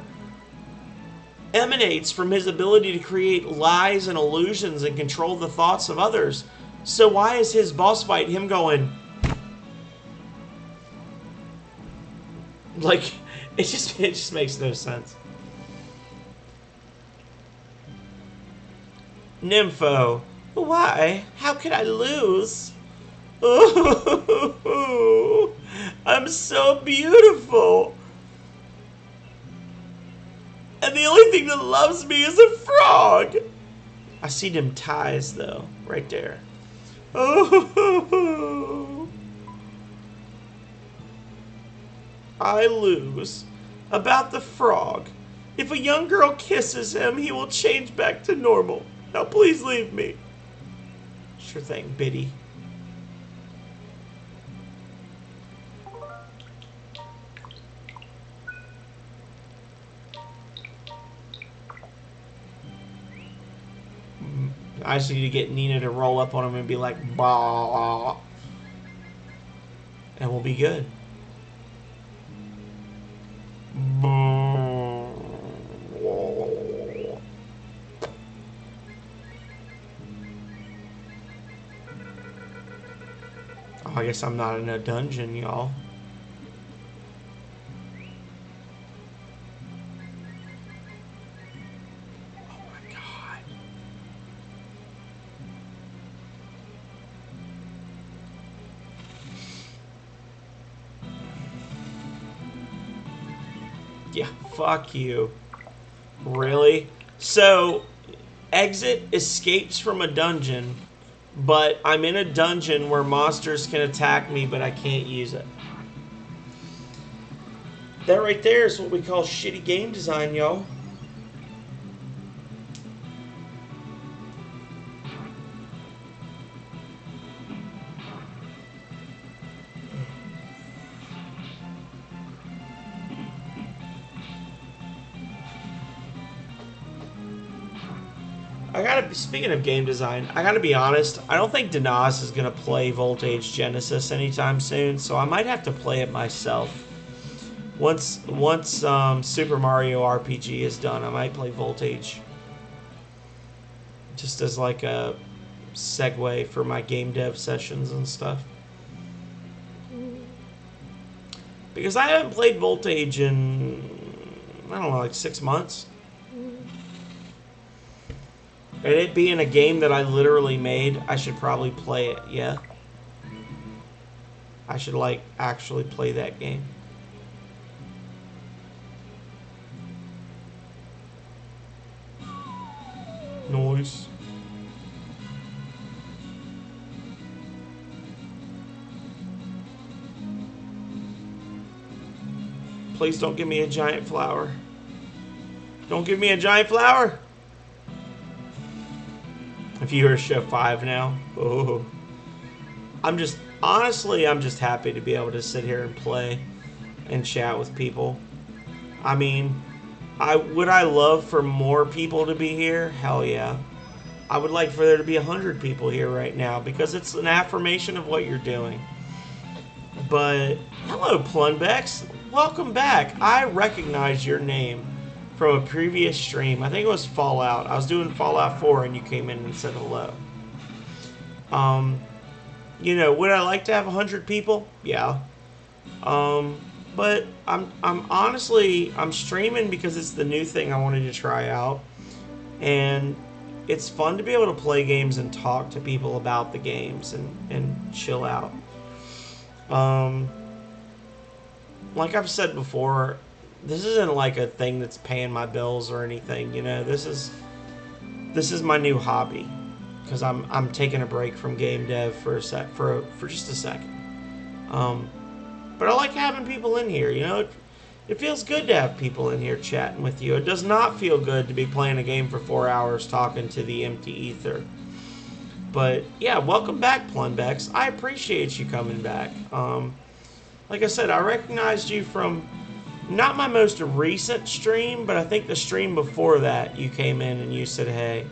emanates from his ability to create lies and illusions and control the thoughts of others. So why is his boss fight him going... Like, it just makes no sense. Nympho, why? How could I lose? Oh, I'm so beautiful. And the only thing that loves me is a frog. I see them ties, though, right there. Oh. I lose. About the frog. If a young girl kisses him, he will change back to normal. Now please leave me. Sure thing, Biddy. I just need to get Nina to roll up on him and be like, bah. And we'll be good. Oh, I guess I'm not in a dungeon, y'all. Oh my god. Yeah, fuck you. Really? So, exit escapes from a dungeon, but I'm in a dungeon where monsters can attack me, but I can't use it. That right there is what we call shitty game design, y'all. Speaking of game design, I gotta be honest, I don't think Danaaz is gonna play Voltage Genesis anytime soon, so I might have to play it myself. Once Super Mario RPG is done, I might play Voltage. Just as like a segue for my game dev sessions and stuff. Because I haven't played Voltage in, I don't know, like 6 months. And it being a game that I literally made, I should probably play it, yeah? I should, like, actually play that game. Noise. Please don't give me a giant flower. Don't give me a giant flower! Viewer show 5 now. Oh. Honestly, I'm just happy to be able to sit here and play and chat with people. I mean, would I love for more people to be here? Hell yeah. I would like for there to be 100 people here right now because it's an affirmation of what you're doing. But hello, Plunbex. Welcome back. I recognize your name from a previous stream. I think it was Fallout. I was doing Fallout 4 and you came in and said hello. You know, would I like to have 100 people? Yeah. But I'm honestly, I'm streaming because it's the new thing I wanted to try out. And it's fun to be able to play games and talk to people about the games and chill out. Like I've said before, this isn't like a thing that's paying my bills or anything, you know. This is my new hobby because I'm taking a break from game dev for just a second. But I like having people in here, you know. It feels good to have people in here chatting with you. It does not feel good to be playing a game for 4 hours talking to the empty ether. But yeah, welcome back, Plunbex. I appreciate you coming back. Like I said, I recognized you from not my most recent stream, but I think the stream before that you came in and you said hey.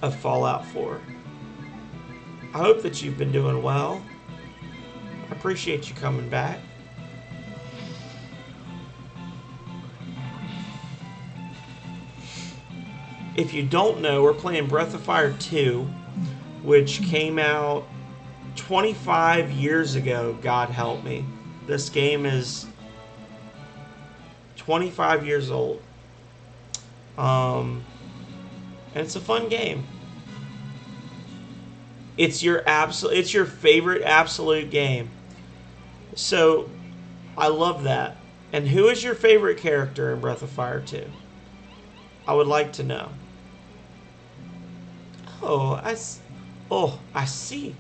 Of Fallout 4. I hope that you've been doing well. I appreciate you coming back. If you don't know, we're playing Breath of Fire 2, which came out 25 years ago, God help me. This game is 25 years old. And it's a fun game. It's your favorite absolute game. So, I love that. And who is your favorite character in Breath of Fire 2? I would like to know. Oh, I see.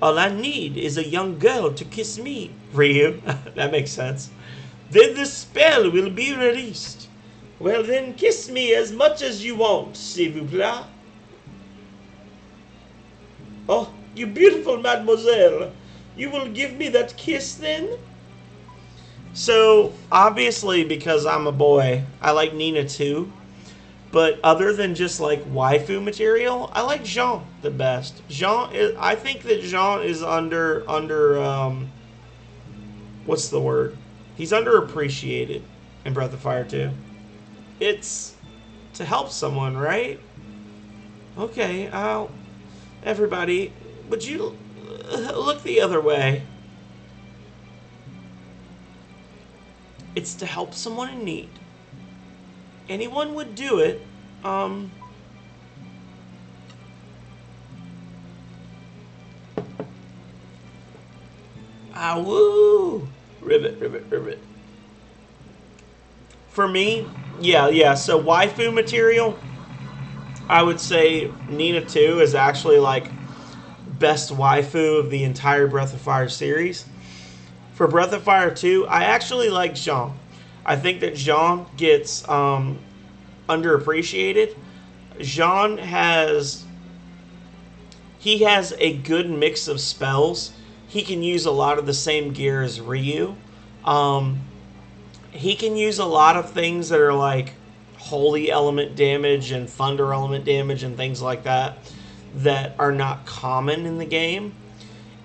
All I need is a young girl to kiss me. Ryu. That makes sense. Then the spell will be released. Well then, kiss me as much as you want, s'il vous plaît. Oh, you beautiful mademoiselle. You will give me that kiss then? So, obviously, because I'm a boy, I like Nina too. But other than just like waifu material, I like Jean the best. I think that Jean is under what's the word? He's underappreciated in Breath of Fire 2. It's to help someone, right? Okay, everybody, would you look the other way? It's to help someone in need. Anyone would do it. Woo! Ribbit, ribbit, ribbit. For me, yeah. So waifu material, I would say Nina 2 is actually like best waifu of the entire Breath of Fire series. For Breath of Fire 2, I actually like Jean. I think that Jean gets underappreciated. Jean has a good mix of spells. He can use a lot of the same gear as Ryu. He can use a lot of things that are like holy element damage and thunder element damage and things like that are not common in the game.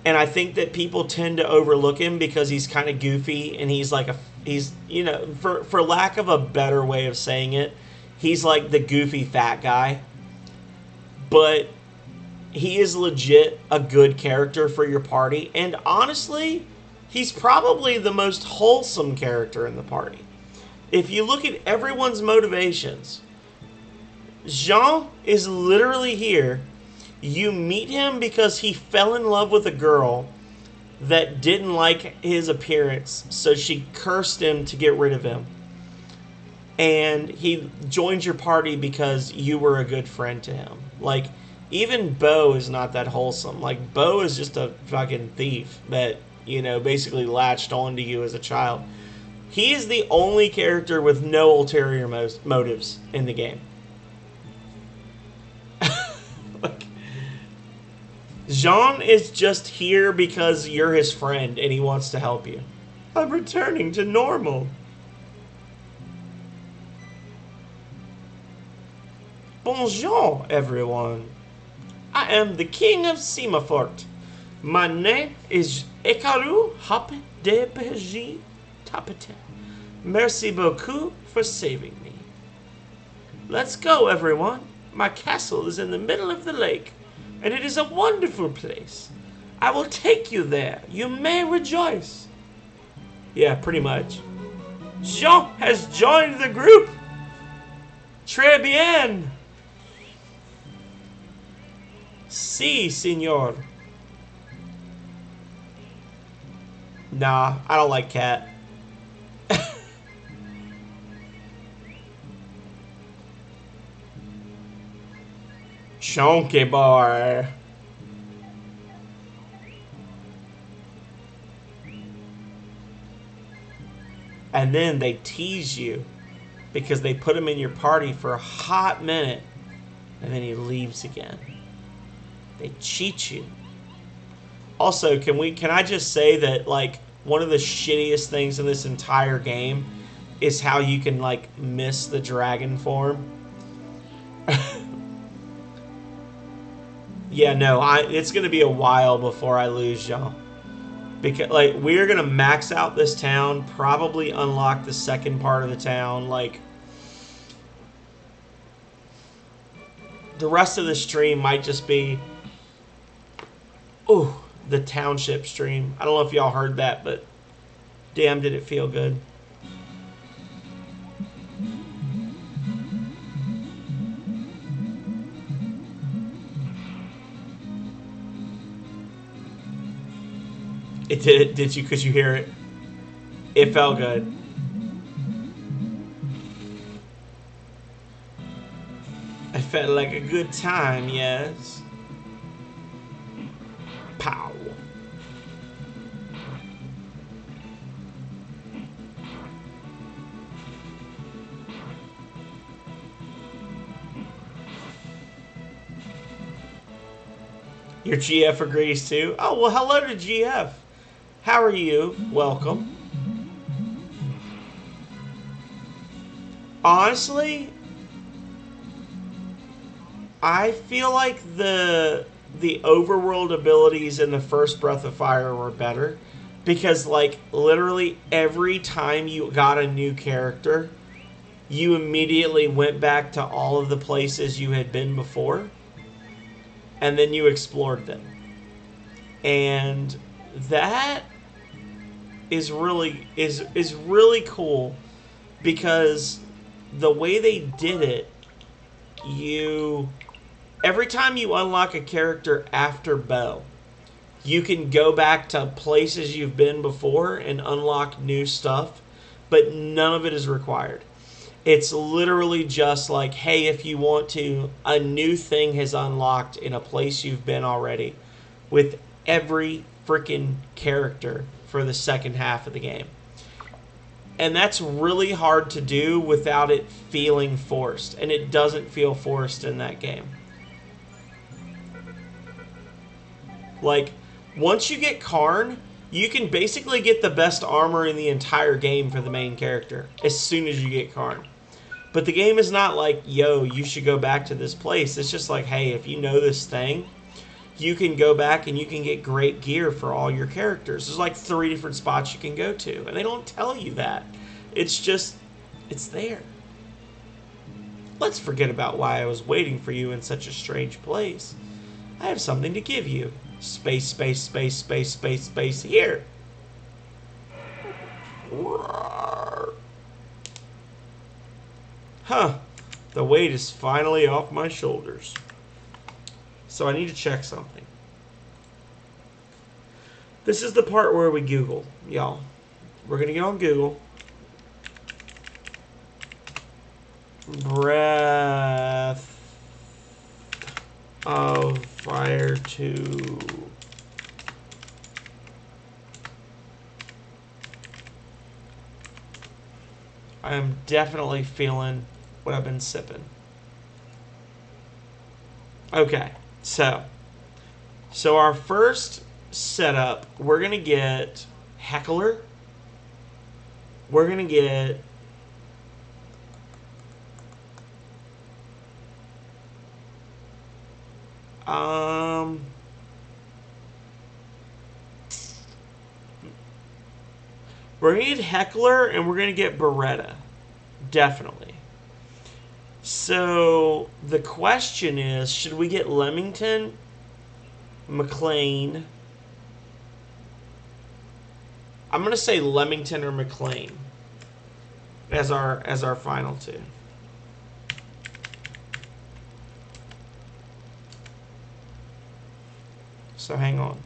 And I think that people tend to overlook him because he's kind of goofy and he's you know, for lack of a better way of saying it, he's like the goofy fat guy. But he is legit a good character for your party. And honestly, he's probably the most wholesome character in the party. If you look at everyone's motivations, Jean is literally here. You meet him because he fell in love with a girl that didn't like his appearance, so she cursed him to get rid of him. And he joins your party because you were a good friend to him. Like, even Bo is not that wholesome. Like, Bo is just a fucking thief that, you know, basically latched onto you as a child. He is the only character with no ulterior motives in the game. Like, Jean is just here because you're his friend and he wants to help you. I'm returning to normal. Bonjour, everyone. I am the king of Semafort. My name is Ekaru Hop de Bergy Tapete. Merci beaucoup for saving me. Let's go, everyone. My castle is in the middle of the lake, and it is a wonderful place. I will take you there. You may rejoice. Yeah, pretty much. Jean has joined the group. Très bien. Si, senor. Nah, I don't like cat. Chunky boy. And then they tease you because they put him in your party for a hot minute and then he leaves again. They cheat you. Also, can I just say that like one of the shittiest things in this entire game is how you can like miss the dragon form. Yeah, no, it's gonna be a while before I lose y'all. Because like we're gonna max out this town, probably unlock the second part of the town. Like the rest of the stream might just be, ooh, the township stream. I don't know if y'all heard that, but damn, did it feel good. It did you? Could you hear it? It felt good. It felt like a good time, yes. Pow. Your GF agrees too? Oh, well, hello to GF. How are you? Welcome. Honestly, I feel like the overworld abilities in the first Breath of Fire were better because like literally every time you got a new character, you immediately went back to all of the places you had been before and then you explored them. And that is really cool because the way they did it, every time you unlock a character after Bow, you can go back to places you've been before and unlock new stuff, but none of it is required. It's literally just like, hey, if you want to, a new thing has unlocked in a place you've been already with every freaking character for the second half of the game. And that's really hard to do without it feeling forced. And it doesn't feel forced in that game. Like, once you get Karn, you can basically get the best armor in the entire game for the main character as soon as you get Karn. But the game is not like, yo, you should go back to this place. It's just like, hey, if you know this thing, you can go back and you can get great gear for all your characters. There's like 3 different spots you can go to, and they don't tell you that. It's just, it's there. Let's forget about why I was waiting for you in such a strange place. I have something to give you. Space, space, space, space, space, space, here. Huh. The weight is finally off my shoulders. So I need to check something. This is the part where we Google, y'all. We're going to get on Google. Breath of Fire 2. I am definitely feeling what I've been sipping. Okay, so our first setup, we're going to get Heckler. We're going to get We're going to get Heckler and we're going to get Beretta. Definitely. So the question is, should we get Leamington, McLean? I'm going to say Leamington or McLean as our final two. So hang on.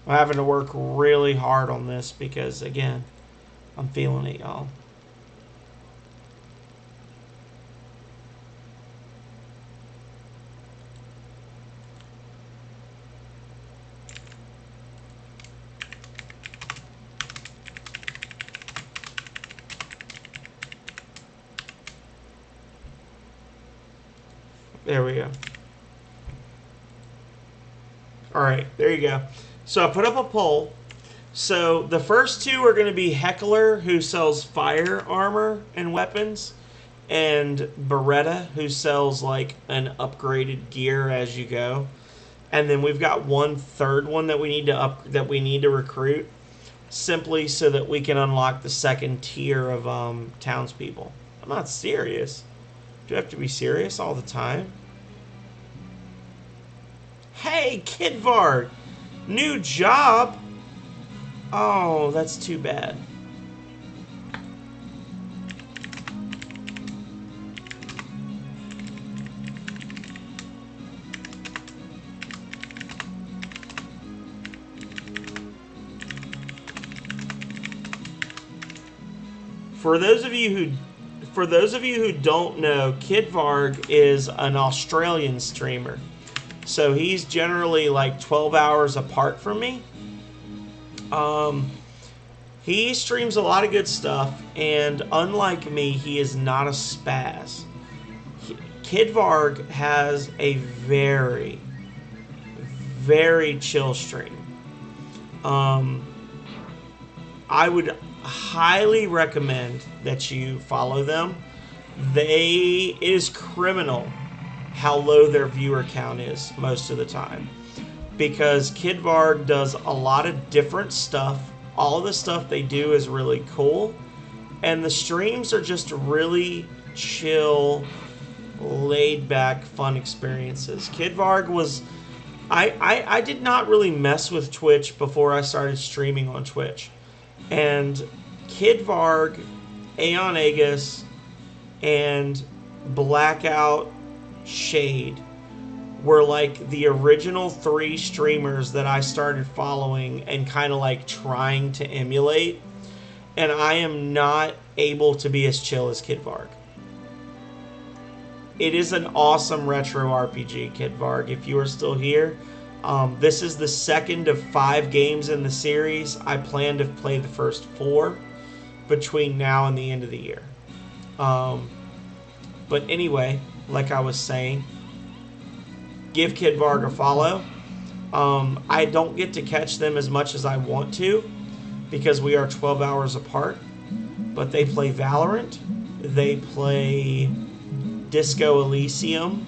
I'm having to work really hard on this because, again, I'm feeling it, y'all. There we go. All right, there you go. So I put up a poll. So the first two are going to be Heckler, who sells fire armor and weapons, and Beretta, who sells like an upgraded gear as you go. And then we've got one third one that we need to recruit, simply so that we can unlock the second tier of townspeople. I'm not serious. Do I have to be serious all the time? Hey, Kidvard! New job? Oh, that's too bad. For those of you who don't know, Kidvarg is an Australian streamer. So he's generally like 12 hours apart from me. He streams a lot of good stuff, and unlike me, he is not a spaz. Kidvarg has a very, very chill stream. I would highly recommend that you follow them. It is criminal how low their viewer count is most of the time, because Kidvarg does a lot of different stuff. All of the stuff they do is really cool, and the streams are just really chill, laid back, fun experiences. Kidvarg was... I did not really mess with Twitch before I started streaming on Twitch. And Kidvarg, Aeon Aegis, and Blackout Shade were like the original 3 streamers that I started following and kind of like trying to emulate. And I am not able to be as chill as Kidvarg. It is an awesome retro RPG, Kidvarg. If you are still here, this is the second of 5 games in the series. I plan to play the first 4 between now and the end of the year. But anyway, like I was saying, give Kidvarg a follow. I don't get to catch them as much as I want to because we are 12 hours apart. But they play Valorant. They play Disco Elysium.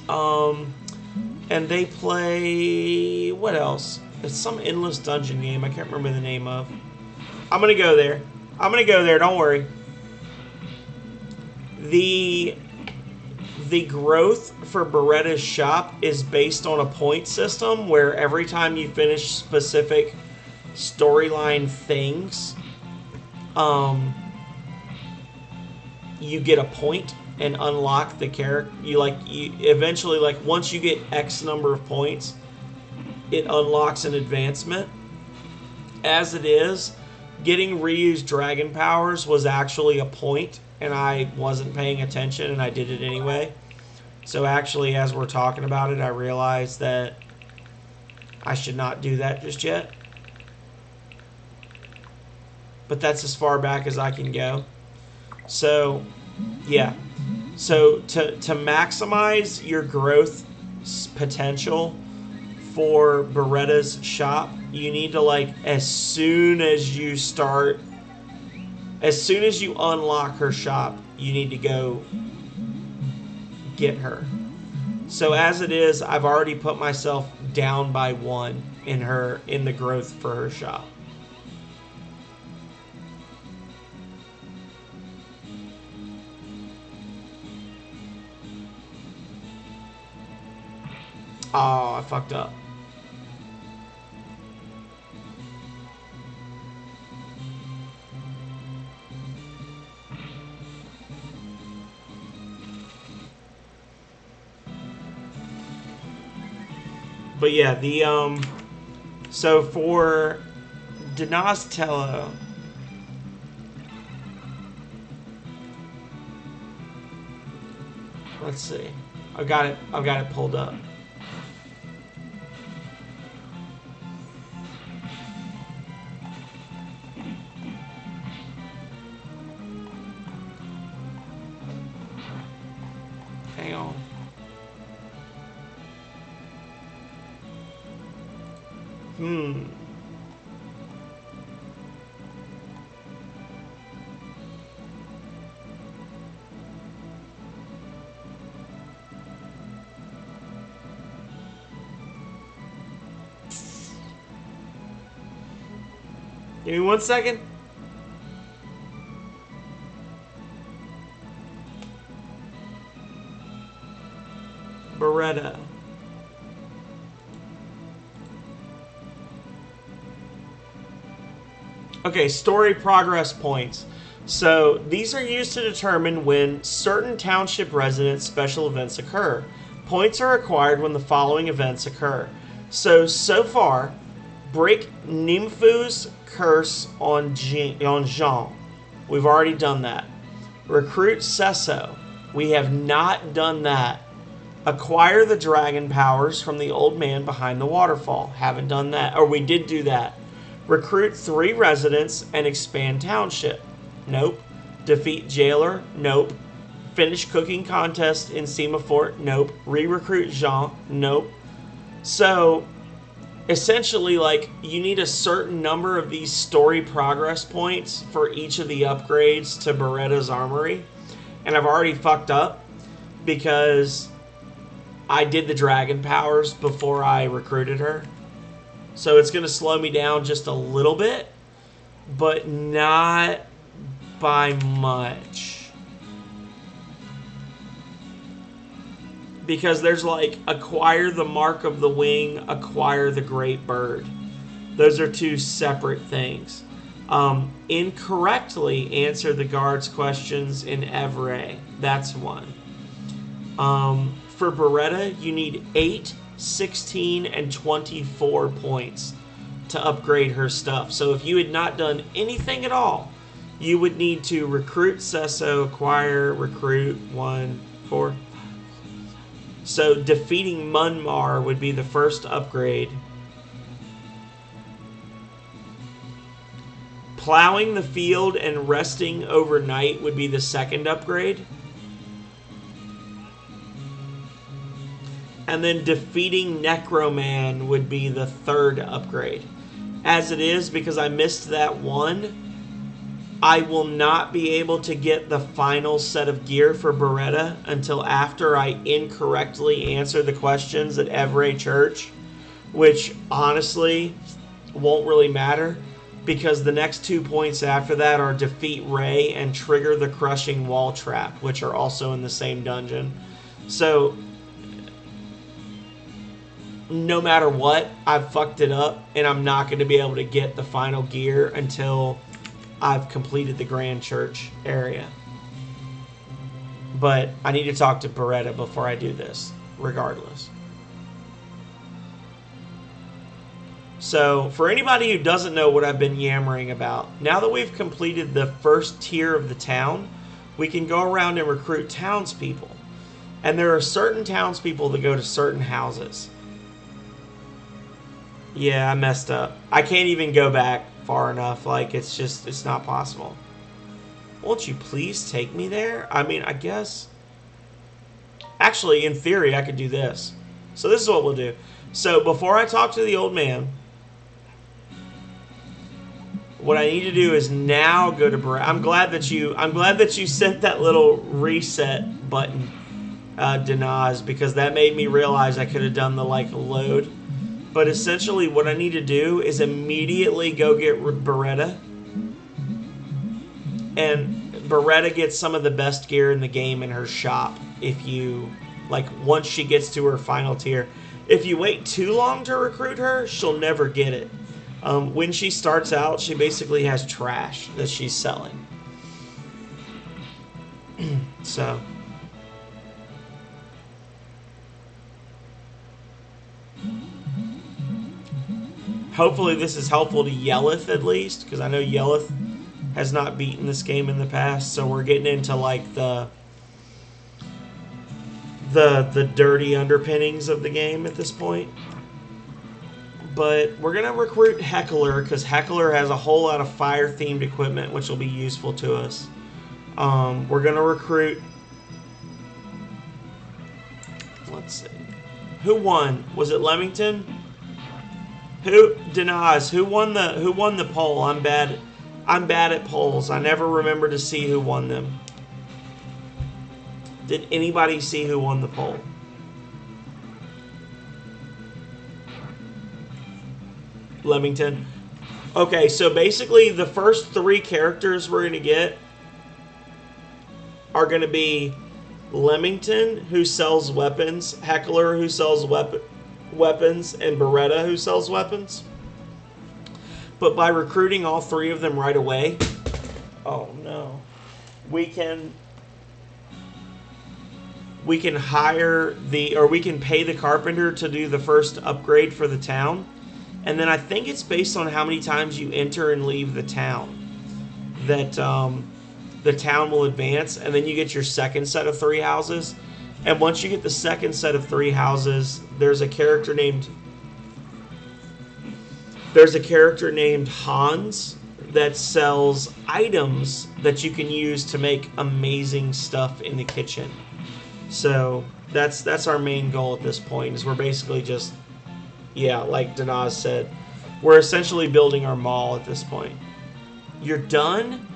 And they play... what else? It's some endless dungeon game I can't remember the name of. I'm going to go there. Don't worry. The growth for Beretta's shop is based on a point system where every time you finish specific storyline things, you get a point and unlock the character. You eventually, like, once you get X number of points, it unlocks an advancement. As it is, getting Ryu's dragon powers was actually a point, and I wasn't paying attention, and I did it anyway. So actually, as we're talking about it, I realized that I should not do that just yet. but that's as far back as I can go. So, yeah. So to maximize your growth potential for Beretta's shop, you need to, like, as soon as you unlock her shop, you need to go get her. So as it is, I've already put myself down by 1 in the growth for her shop. Oh, I fucked up. But yeah, so for Donatello, let's see. I've got it pulled up. Hang on. Give me 1 second. Beretta. Okay, story progress points. So these are used to determine when certain township residents' special events occur. Points are acquired when the following events occur. So far, break Nymphu's curse on Jean. We've already done that. Recruit Sesso. We have not done that. Acquire the dragon powers from the old man behind the waterfall. Haven't done that. Or we did do that. Recruit 3 residents and expand township. Nope. Defeat jailer. Nope. Finish cooking contest in Semafort. Nope. Re-recruit Jean. Nope. So, essentially, like, you need a certain number of these story progress points for each of the upgrades to Beretta's armory. And I've already fucked up because I did the dragon powers before I recruited her. So it's going to slow me down just a little bit, but not by much. Because there's like, acquire the mark of the wing, acquire the great bird. Those are 2 separate things. Incorrectly answer the guard's questions in Evray. That's 1. For Beretta, you need 8, 16, and 24 points to upgrade her stuff. So if you had not done anything at all, you would need to recruit Sesso, acquire, recruit 1, 4. So defeating Munmar would be the first upgrade. Plowing the field and resting overnight would be the second upgrade. And then defeating Necroman would be the third upgrade. As it is, because I missed that one, I will not be able to get the final set of gear for Beretta until after I incorrectly answer the questions at Evray Church, which honestly won't really matter because the next 2 points after that are defeat Ray and trigger the crushing wall trap, which are also in the same dungeon. So no matter what, I've fucked it up, and I'm not going to be able to get the final gear until I've completed the Grand Church area. But I need to talk to Beretta before I do this, regardless. So, for anybody who doesn't know what I've been yammering about, now that we've completed the first tier of the town, we can go around and recruit townspeople. And there are certain townspeople that go to certain houses. Yeah, I messed up. I can't even go back. far enough. Like, it's not possible. Won't you please take me there? I mean, I guess... Actually, in theory, I could do this. So this is what we'll do. So before I talk to the old man, what I need to do is now go to Beretta. I'm glad that you sent that little reset button, Danaz, because that made me realize I could have done the like load. But essentially, what I need to do is immediately go get Beretta, and Beretta gets some of the best gear in the game in her shop. If you once she gets to her final tier, if you wait too long to recruit her, she'll never get it. When she starts out, she basically has trash that she's selling. So. Hopefully this is helpful to Yelith at least, because I know Yelith has not beaten this game in the past, so we're getting into like the dirty underpinnings of the game at this point. But we're going to recruit Heckler, because Heckler has a whole lot of fire-themed equipment, which will be useful to us. We're going to recruit... Let's see. Who won? Was it Leamington? Danaz, who won the poll? I'm bad at polls. I never remember to see who won them. Did anybody see who won the poll? Leamington. Okay, so basically the first 3 characters we're going to get are going to be Leamington, who sells weapons, Heckler, who sells weapons, and Beretta, who sells weapons. But by recruiting all 3 of them right away, oh no, we can hire we can pay the carpenter to do the first upgrade for the town. And then I think it's based on how many times you enter and leave the town that the town will advance, and then you get your second set of 3 houses. And once you get the second set of 3 houses, there's a character named Hans that sells items that you can use to make amazing stuff in the kitchen. So that's our main goal at this point, is we're basically just, yeah, like Danaz said, we're essentially building our mall at this point. You're done?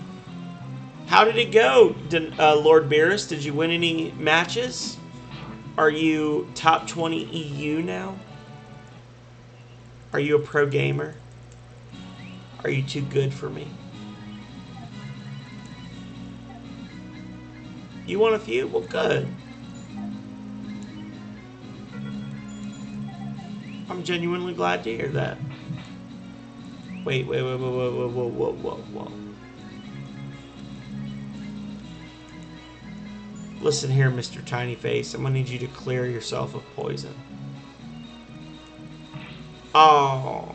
How did it go, Lord Beerus? Did you win any matches? Are you top 20 EU now? Are you a pro gamer? Are you too good for me? You won a few? Well, good. I'm genuinely glad to hear that. Wait. Whoa. Listen here, Mr. Tiny Face. I'm gonna need you to clear yourself of poison. Oh.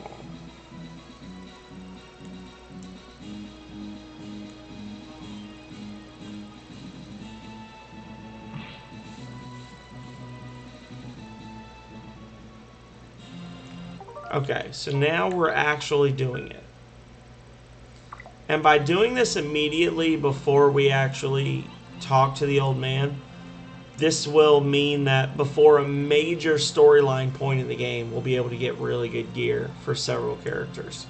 Okay, so now we're actually doing it. And by doing this immediately before we actually talk to the old man, this will mean that before a major storyline point in the game, we'll be able to get really good gear for several characters.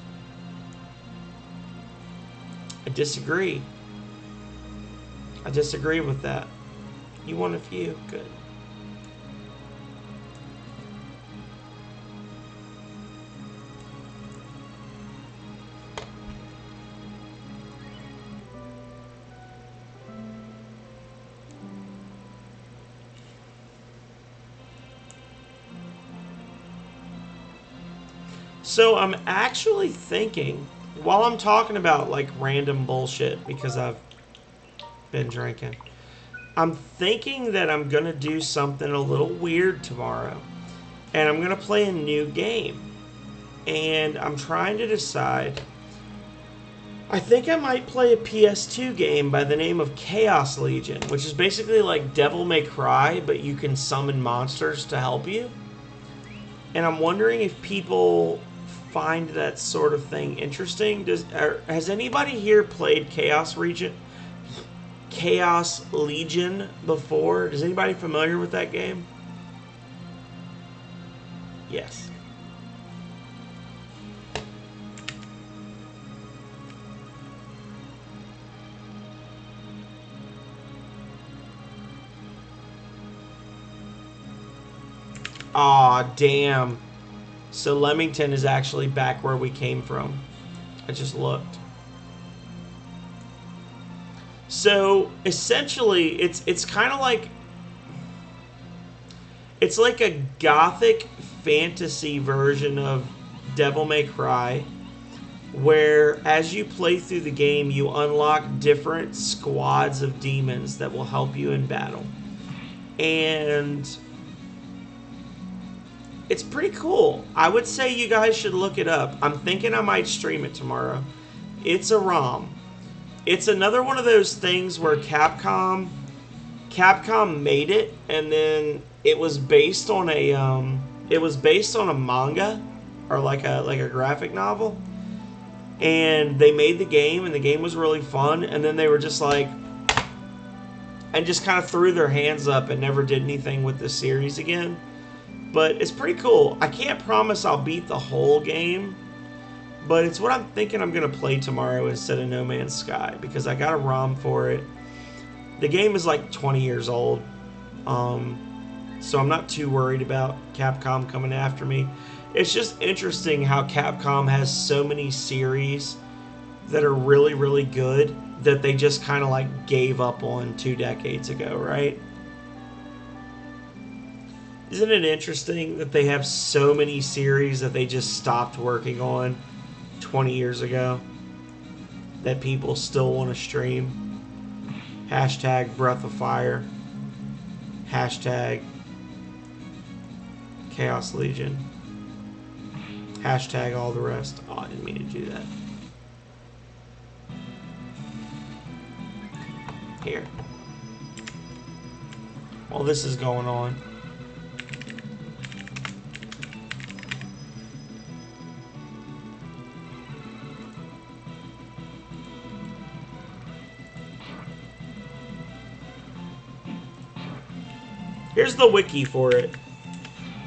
I disagree. I disagree with that. You won a few? Good. So I'm actually thinking, while I'm talking about like random bullshit because I've been drinking, I'm thinking that I'm going to do something a little weird tomorrow. And I'm going to play a new game. And I'm trying to decide. I think I might play a PS2 game by the name of Chaos Legion, which is basically like Devil May Cry, but you can summon monsters to help you. And I'm wondering if people find that sort of thing interesting. Has anybody here played Chaos Legion before? Is anybody familiar with that game? Yes. Aw, damn. So Leamington is actually back where we came from. I just looked. So essentially, it's kind of like, it's like a gothic fantasy version of Devil May Cry, where as you play through the game, you unlock different squads of demons that will help you in battle. And it's pretty cool. I would say you guys should look it up. I'm thinking I might stream it tomorrow. It's a ROM. It's another one of those things where Capcom made it, and then it was based on a manga or like a graphic novel. And they made the game, and the game was really fun, and then they were just like, and just kind of threw their hands up and never did anything with the series again. But it's pretty cool. I can't promise I'll beat the whole game, but it's what I'm thinking I'm going to play tomorrow instead of No Man's Sky, because I got a ROM for it. The game is like 20 years old, so I'm not too worried about Capcom coming after me. It's just interesting how Capcom has so many series that are really, really good that they just kind of like gave up on 2 decades ago, right? Isn't it interesting that they have so many series that they just stopped working on 20 years ago that people still want to stream? Hashtag Breath of Fire. Hashtag Chaos Legion. Hashtag all the rest. Oh, I didn't mean to do that. Here. While this is going on, here's the wiki for it.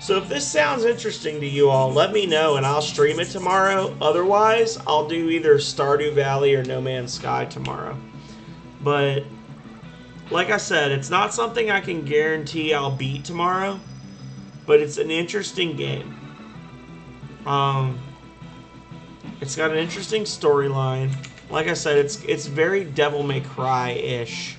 So if this sounds interesting to you all, let me know and I'll stream it tomorrow. Otherwise, I'll do either Stardew Valley or No Man's Sky tomorrow. But like I said, it's not something I can guarantee I'll beat tomorrow, but it's an interesting game. It's got an interesting storyline. Like I said, it's very Devil May Cry-ish.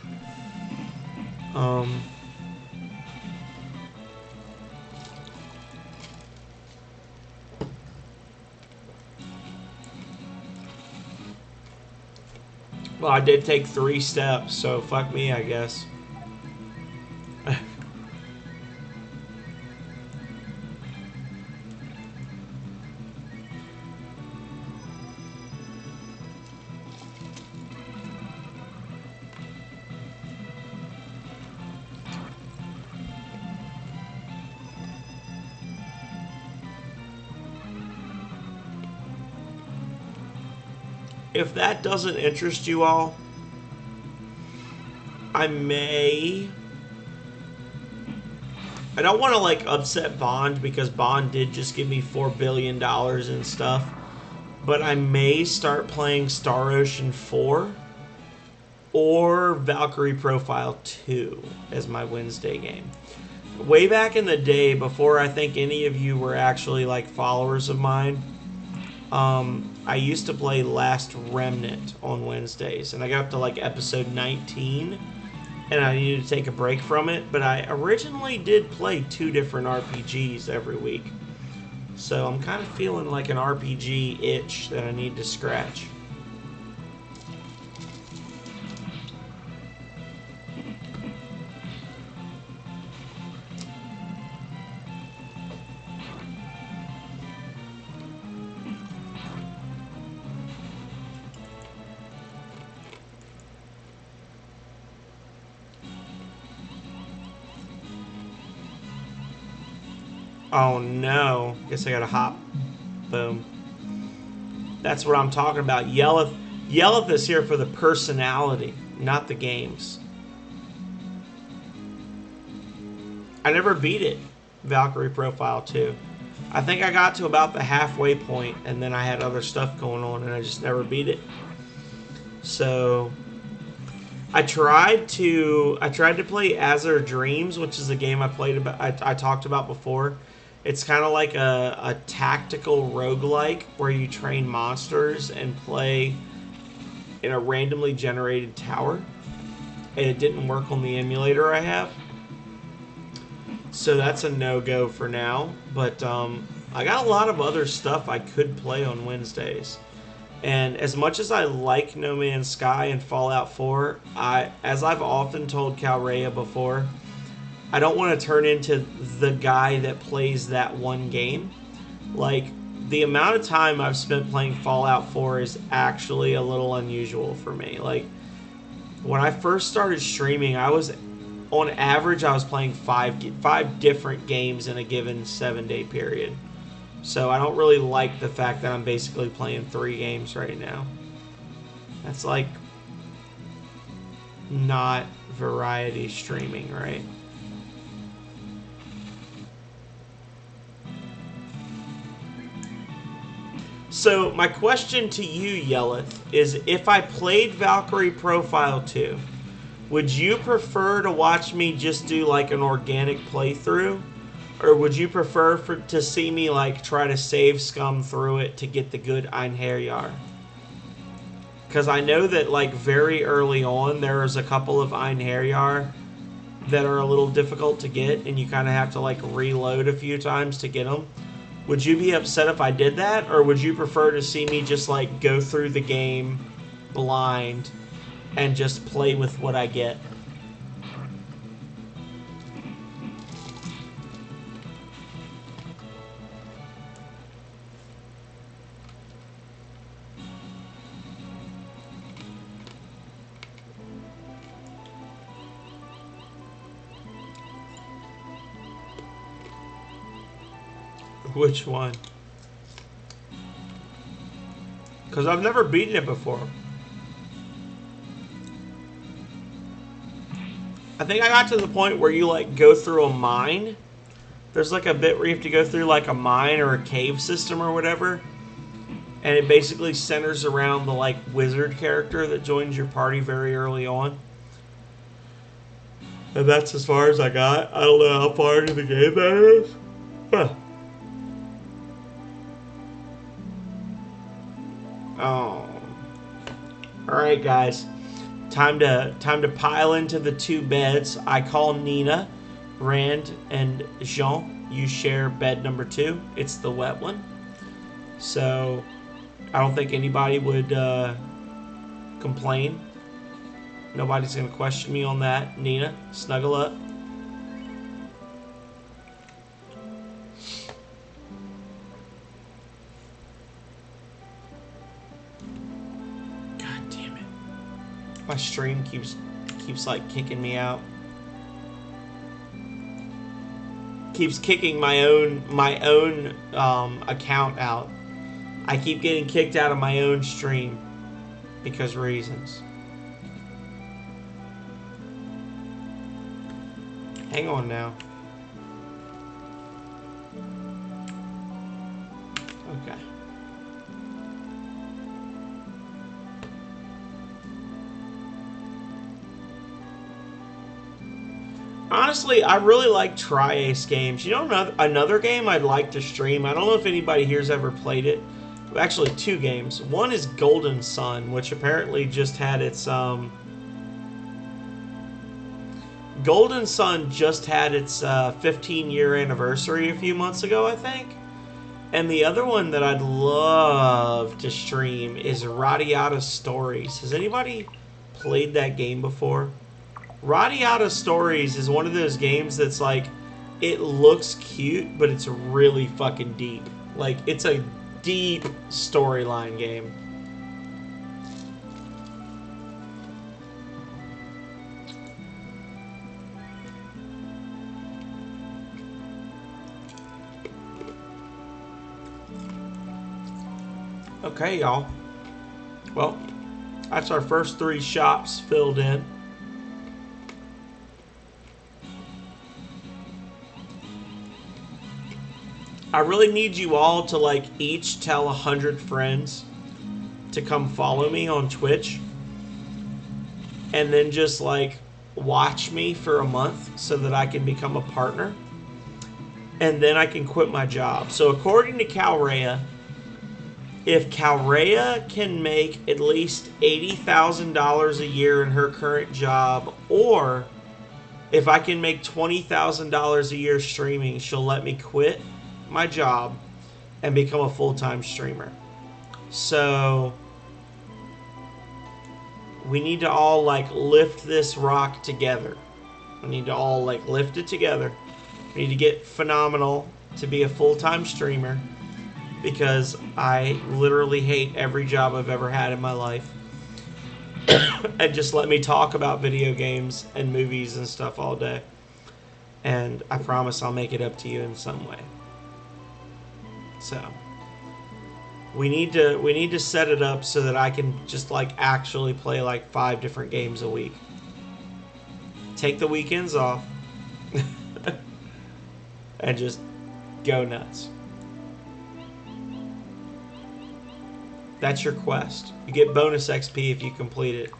Well, I did take 3 steps, so fuck me, I guess. If that doesn't interest you all, I don't want to like upset Bond, because Bond did just give me $4 billion and stuff, but I may start playing Star Ocean 4 or Valkyrie Profile 2 as my Wednesday game. Way back in the day, before I think any of you were actually like followers of mine, I used to play Last Remnant on Wednesdays, and I got up to like episode 19, and I needed to take a break from it, but I originally did play 2 different RPGs every week. So I'm kind of feeling like an RPG itch that I need to scratch. Oh no. Guess I gotta hop. Boom. That's what I'm talking about. Yelleth is here for the personality, not the games. I never beat it, Valkyrie Profile 2. I think I got to about the halfway point, and then I had other stuff going on, and I just never beat it. So I tried to play Azure Dreams, which is a game I talked about before. It's kind of like a tactical roguelike where you train monsters and play in a randomly generated tower. And it didn't work on the emulator I have. So that's a no-go for now. But I got a lot of other stuff I could play on Wednesdays. And as much as I like No Man's Sky and Fallout 4, as I've often told Calrea before, I don't want to turn into the guy that plays that one game. Like, the amount of time I've spent playing Fallout 4 is actually a little unusual for me. Like, when I first started streaming, on average, I was playing five different games in a given 7-day period. So I don't really like the fact that I'm basically playing 3 games right now. That's like not variety streaming, right? So my question to you, Yelleth, is if I played Valkyrie Profile 2, would you prefer to watch me just do like an organic playthrough? Or would you prefer to see me like try to save scum through it to get the good Einherjar? Because I know that like very early on there's a couple of Einherjar that are a little difficult to get, and you kind of have to like reload a few times to get them. Would you be upset if I did that, or would you prefer to see me just like go through the game blind and just play with what I get? Which one? Because I've never beaten it before. I think I got to the point where you like go through a mine. There's like a bit where you have to go through like a mine or a cave system or whatever. And it basically centers around the like wizard character that joins your party very early on. And that's as far as I got. I don't know how far into the game that is. Huh. Oh. Alright, guys. Time to pile into the 2 beds. I call Nina, Rand, and Jean. You share bed number 2. It's the wet one. So I don't think anybody would complain. Nobody's gonna question me on that. Nina, snuggle up. My stream keeps like kicking me out. Keeps kicking my own account out. I keep getting kicked out of my own stream because reasons. Hang on now. Okay. Honestly, I really like Tri-Ace games. You know another game I'd like to stream? I don't know if anybody here's ever played it. Actually, 2 games. One is Golden Sun, which apparently just had its... Golden Sun just had its 15-year anniversary a few months ago, I think. And the other one that I'd love to stream is Radiata Stories. Has anybody played that game before? Radiata Stories is one of those games that's like, it looks cute, but it's really fucking deep. Like, it's a deep storyline game. Okay, y'all. Well, that's our first 3 shops filled in. I really need you all to like each tell 100 friends to come follow me on Twitch. And then just like watch me for a month so that I can become a partner. And then I can quit my job. So according to Calrea, if Calrea can make at least $80,000 a year in her current job, or if I can make $20,000 a year streaming, she'll let me quit my job and become a full-time streamer. So we need to all like lift this rock together. We need to all like lift it together. We need to get phenomenal to be a full-time streamer, because I literally hate every job I've ever had in my life. And just let me talk about video games and movies and stuff all day. And I promise I'll make it up to you in some way. So we need to set it up so that I can just like actually play like 5 different games a week. Take the weekends off. And just go nuts. That's your quest. You get bonus XP if you complete it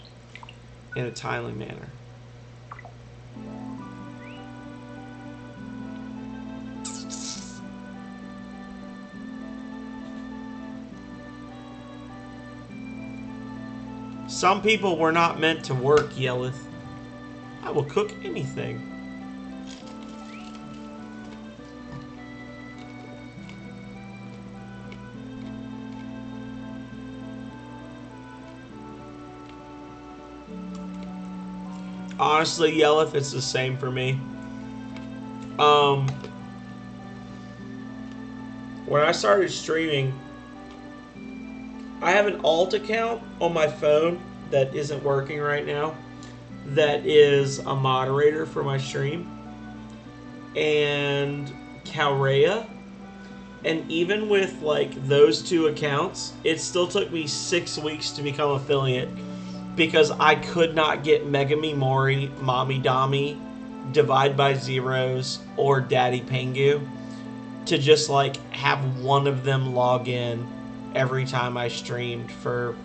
in a timely manner. Some people were not meant to work, Yelleth. I will cook anything. Honestly, Yelleth, it's the same for me. When I started streaming, I have an alt account on my phone that isn't working right now, that is a moderator for my stream, and Calrea. And even with like those 2 accounts, it still took me 6 weeks to become affiliate, because I could not get Megami Mori, Mommy Dami, Divide by Zeros, or Daddy Pengu to just like have one of them log in every time I streamed for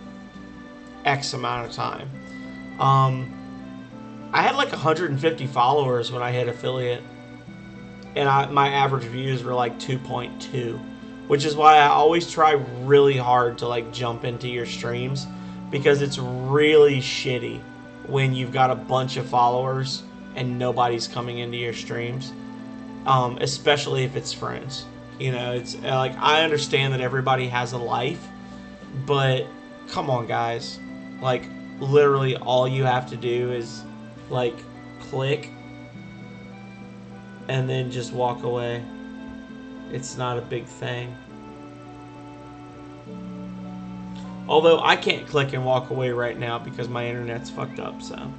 X amount of time. I had like 150 followers when I hit affiliate, and my average views were like 2.2, which is why I always try really hard to like jump into your streams, because it's really shitty when you've got a bunch of followers and nobody's coming into your streams, especially if it's friends. You know, it's like, I understand that everybody has a life, but come on, guys. Like, literally all you have to do is like click and then just walk away. It's not a big thing. Although I can't click and walk away right now because my internet's fucked up, so.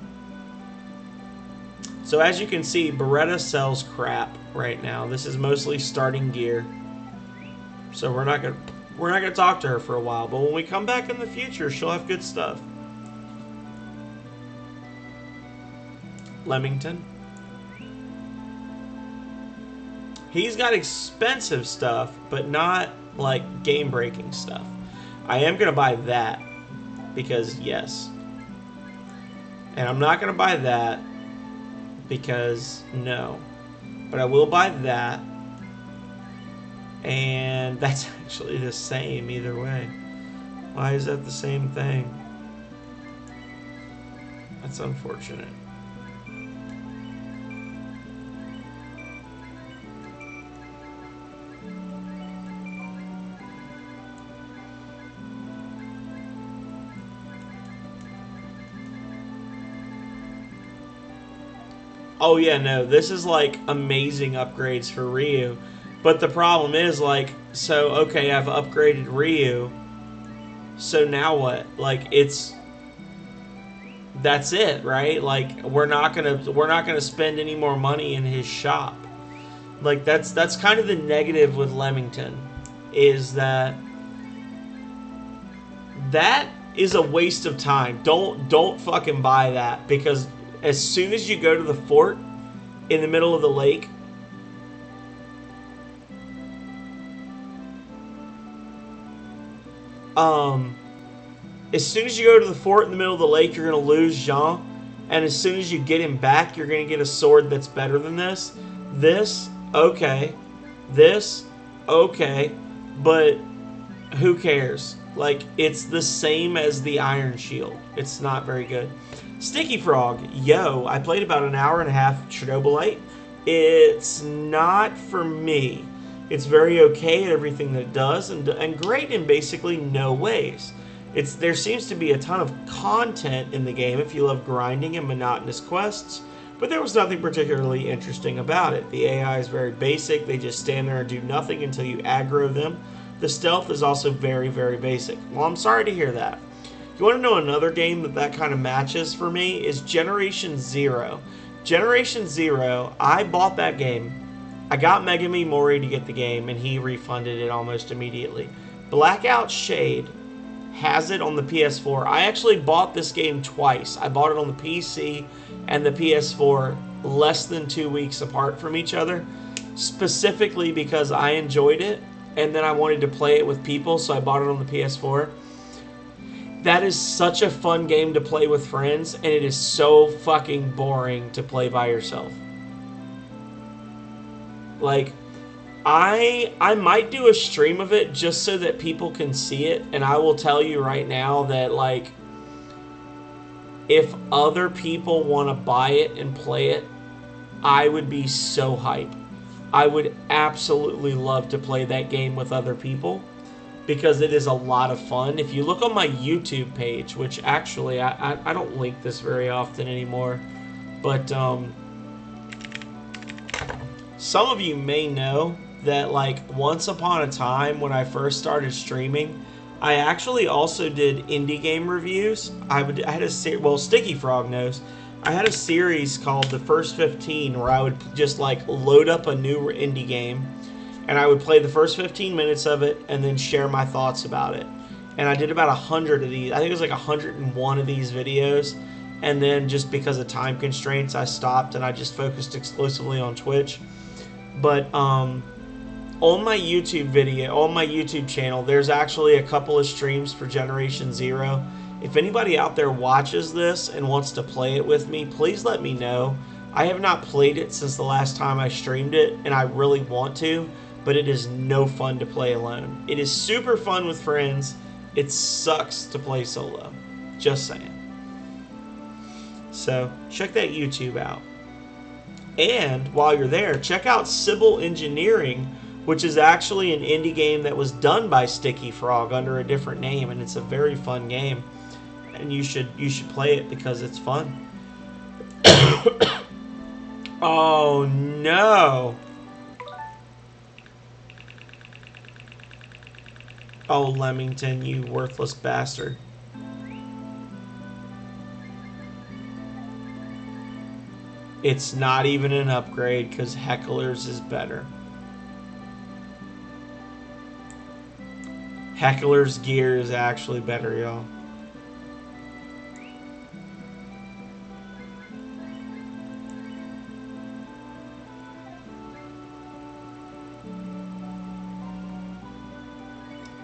So as you can see, Beretta sells crap right now. This is mostly starting gear. So we're not gonna talk to her for a while, but when we come back in the future, she'll have good stuff. Leamington. He's got expensive stuff, but not like game-breaking stuff. I am going to buy that, because yes. And I'm not going to buy that, because no. But I will buy that. And that's actually the same either way. Why is that the same thing? That's unfortunate. Oh yeah, no, this is like amazing upgrades for Ryu. But the problem is like, so okay, I've upgraded Ryu. So now what? Like that's it, right? Like we're not gonna spend any more money in his shop. Like that's kind of the negative with Leamington, is that that is a waste of time. Don't fucking buy that, because as soon as you go to the fort in the middle of the lake, as soon as you go to the fort in the middle of the lake, you're going to lose Jean. And as soon as you get him back, you're going to get a sword that's better than this. This, okay. This, okay. But who cares? Like, it's the same as the Iron Shield. It's not very good. Sticky Frog, yo, I played about an hour and a half of Chernobylite. It's not for me. It's very okay at everything that it does, and great in basically no ways. There seems to be a ton of content in the game if you love grinding and monotonous quests, but there was nothing particularly interesting about it. The AI is very basic. They just stand there and do nothing until you aggro them. The stealth is also very, very basic. Well, I'm sorry to hear that. You want to know another game that kind of matches for me is Generation Zero. Generation Zero, I bought that game. I got Megami Mori to get the game, and he refunded it almost immediately. Blackout Shade has it on the PS4. I actually bought this game twice. I bought it on the PC and the PS4 less than 2 weeks apart from each other, specifically because I enjoyed it, and then I wanted to play it with people, so I bought it on the PS4. That is such a fun game to play with friends, and it is so fucking boring to play by yourself. Like, I might do a stream of it just so that people can see it, and I will tell you right now that, like, if other people want to buy it and play it, I would be so hype. I would absolutely love to play that game with other people, because it is a lot of fun. If you look on my YouTube page, which actually I don't link this very often anymore, but some of you may know that, like, once upon a time when I first started streaming, I actually also did indie game reviews. I had a well, Sticky Frog knows. I had a series called The First 15 where I would just, like, load up a new indie game, and I would play the first 15 minutes of it and then share my thoughts about it. And I did about 100 of these. I think it was like 101 of these videos. And then just because of time constraints, I stopped and I just focused exclusively on Twitch. But on my YouTube channel, there's actually a couple of streams for Generation Zero. If anybody out there watches this and wants to play it with me, please let me know. I have not played it since the last time I streamed it, and I really want to, but it is no fun to play alone. It is super fun with friends. It sucks to play solo. Just saying. So, check that YouTube out. And, while you're there, check out Sybil Engineering, which is actually an indie game that was done by Sticky Frog under a different name, and it's a very fun game. And you should play it because it's fun. Oh, no. Oh, Leamington, you worthless bastard. It's not even an upgrade because Heckler's is better. Heckler's gear is actually better, y'all.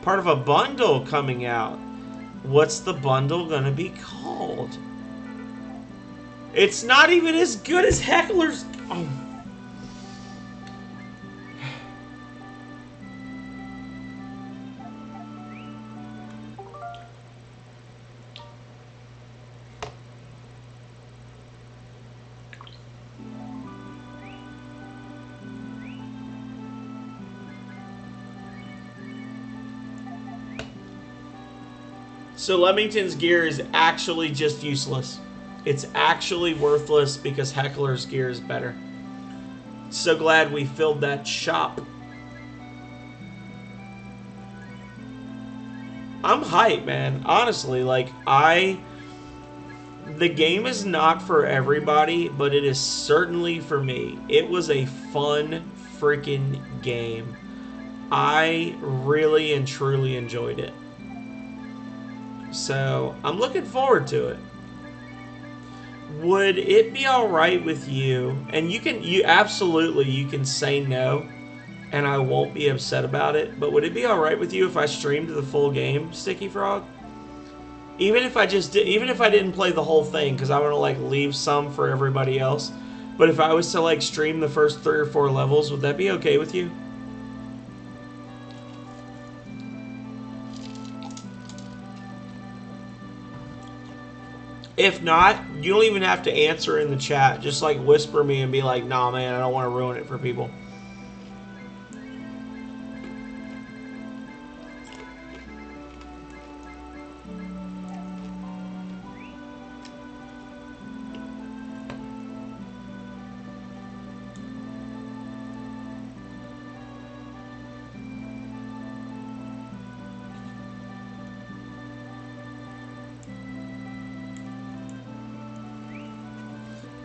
Part of a bundle coming out. What's the bundle gonna be called? It's not even as good as Heckler's. Oh. So Leamington's gear is actually just useless. It's actually worthless because Heckler's gear is better. So glad we filled that shop. I'm hyped, man. Honestly, like, the game is not for everybody, but it is certainly for me. It was a fun freaking game. I really and truly enjoyed it. So I'm looking forward to it. Would it be all right with you? And you can say no, and I won't be upset about it. But would it be all right with you if I streamed the full game, Sticky Frog? Even if I didn't play the whole thing, because I want to like leave some for everybody else. But if I was to like stream the first 3 or 4 levels, would that be okay with you? If not, you don't even have to answer in the chat. Just like whisper me and be like, nah, man, I don't want to ruin it for people.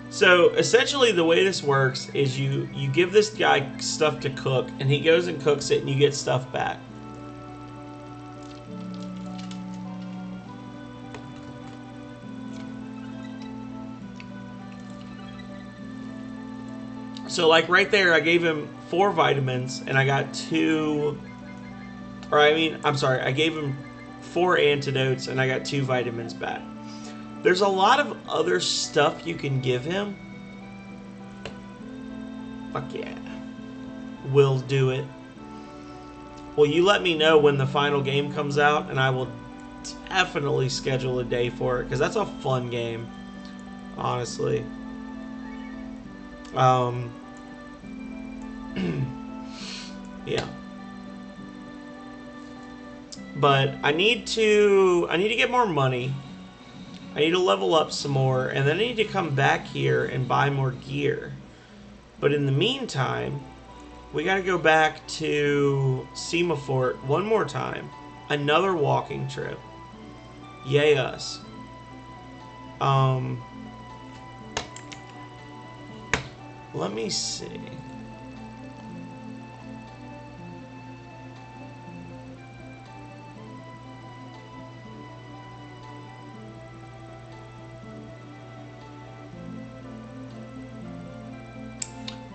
So essentially the way this works is you give this guy stuff to cook and he goes and cooks it and you get stuff back. So like right there I gave him 4 vitamins and I got 2, or I gave him 4 antidotes and I got 2 vitamins back. There's a lot of other stuff you can give him. Fuck yeah. We'll do it. Well, you let me know when the final game comes out, and I will definitely schedule a day for it, because that's a fun game, honestly. Yeah. But I need to get more money. I need to level up some more, and then I need to come back here and buy more gear. But in the meantime, we gotta go back to Semafort one more time. Another walking trip. Yay us. Let me see.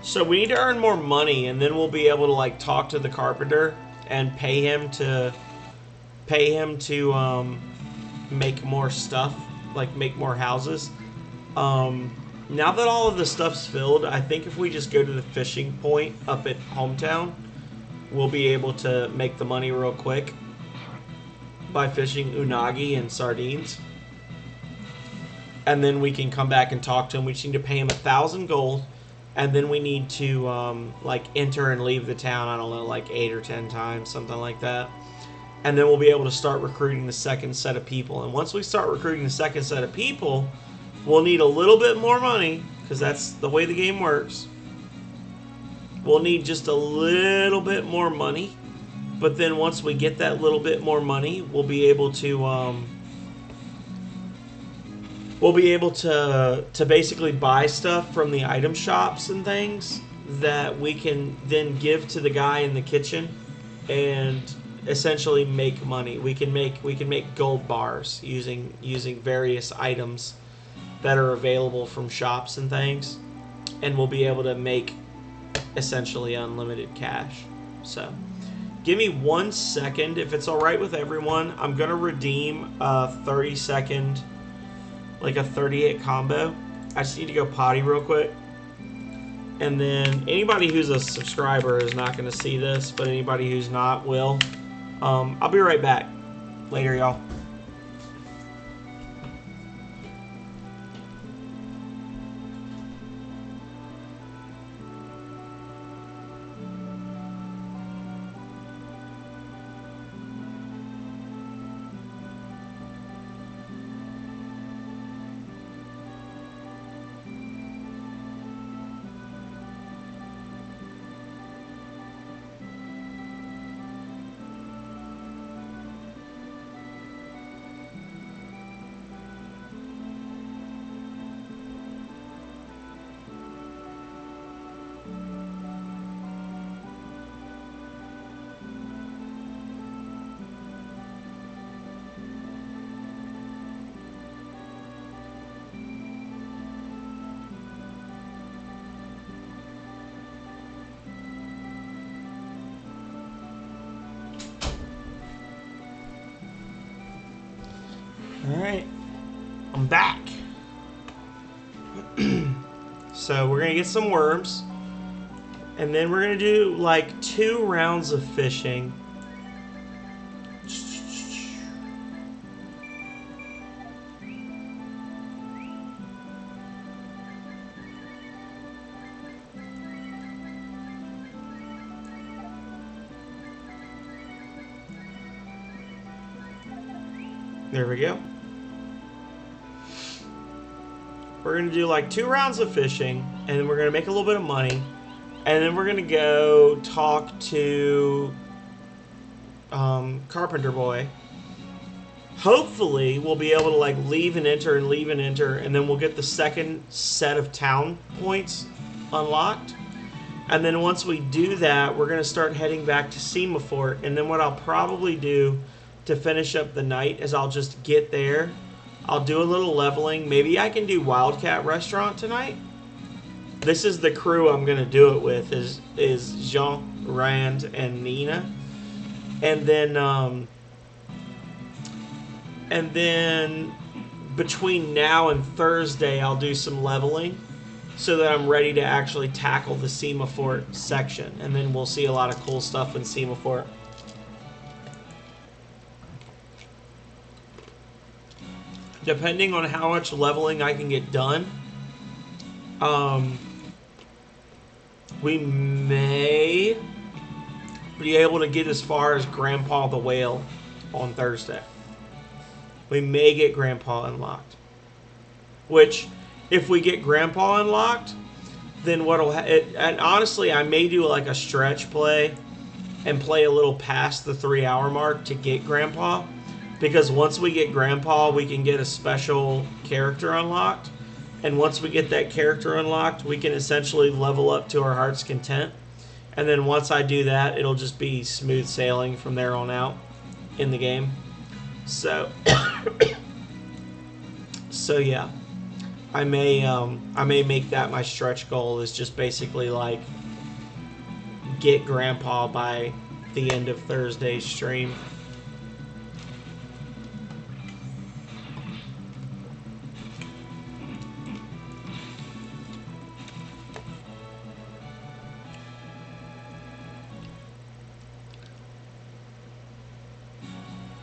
So we need to earn more money, and then we'll be able to like talk to the carpenter and pay him to make more stuff, like make more houses. Now that all of the stuff's filled, I think if we just go to the fishing point up at Hometown, we'll be able to make the money real quick by fishing unagi and sardines. And then we can come back and talk to him. We just need to pay him 1,000 gold. And then we need to, like, enter and leave the town, I don't know, like 8 or 10 times, something like that. And then we'll be able to start recruiting the second set of people. And once we start recruiting the second set of people, we'll need a little bit more money, because that's the way the game works. We'll need just a little bit more money. But then once we get that little bit more money, we'll be able to... we'll be able to basically buy stuff from the item shops and things that we can then give to the guy in the kitchen and essentially make money. We can make gold bars using various items that are available from shops and things, and we'll be able to make essentially unlimited cash. So give me 1 second if it's all right with everyone. I'm gonna redeem a 30-second, like a 30-hit combo. I just need to go potty real quick. And then anybody who's a subscriber is not going to see this, but anybody who's not will. I'll be right back. Later, y'all. Alright. I'm back. So we're gonna get some worms. And then we're gonna do like 2 rounds of fishing. There we go. We're going to do like 2 rounds of fishing, and then we're going to make a little bit of money, and then we're going to go talk to Carpenter Boy. Hopefully, we'll be able to like leave and enter, and then we'll get the second set of town points unlocked. And then once we do that, we're going to start heading back to Semaphore, and then what I'll probably do to finish up the night is I'll just get there. I'll do a little leveling. Maybe I can do Wildcat Restaurant tonight. This is the crew I'm gonna do it with. Is Jean, Rand, and Nina, and then between now and Thursday I'll do some leveling so that I'm ready to actually tackle the Semaphore section, and then we'll see a lot of cool stuff in Semaphore. Depending on how much leveling I can get done, we may be able to get as far as Grandpa the Whale on Thursday. We may get Grandpa unlocked. Which, if we get Grandpa unlocked, then what'll and honestly, I may do like a stretch play and play a little past the 3-hour mark to get Grandpa. Because once we get Grandpa, we can get a special character unlocked. And once we get that character unlocked, we can essentially level up to our heart's content. And then once I do that, it'll just be smooth sailing from there on out in the game. So, so yeah, I may make that my stretch goal, is just basically like get Grandpa by the end of Thursday's stream.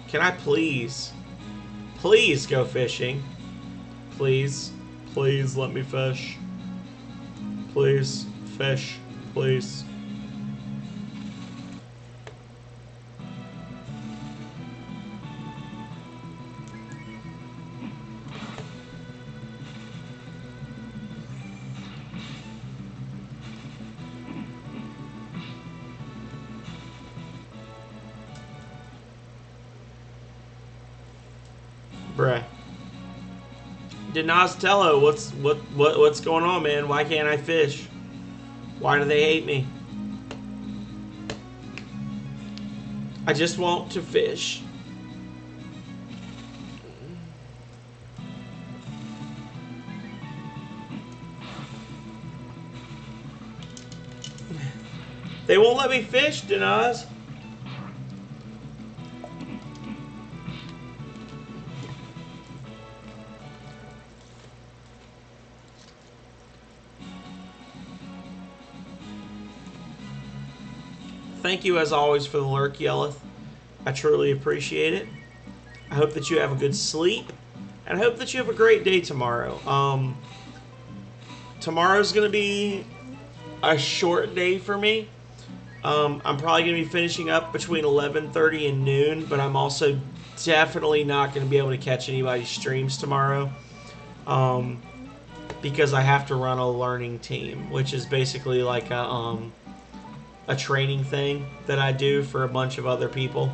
Can I please go fishing? Please let me fish. Please, fish, please. Bruh. Donatello, what's going on, man? Why can't I fish? Why do they hate me? I just want to fish. They won't let me fish, Denaz. Thank you, as always, for the lurk, Yelleth. I truly appreciate it. I hope that you have a good sleep, and I hope that you have a great day tomorrow. Tomorrow's going to be a short day for me. I'm probably going to be finishing up between 11:30 and noon, but I'm also definitely not going to be able to catch anybody's streams tomorrow because I have to run a learning team, which is basically like a training thing that I do for a bunch of other people,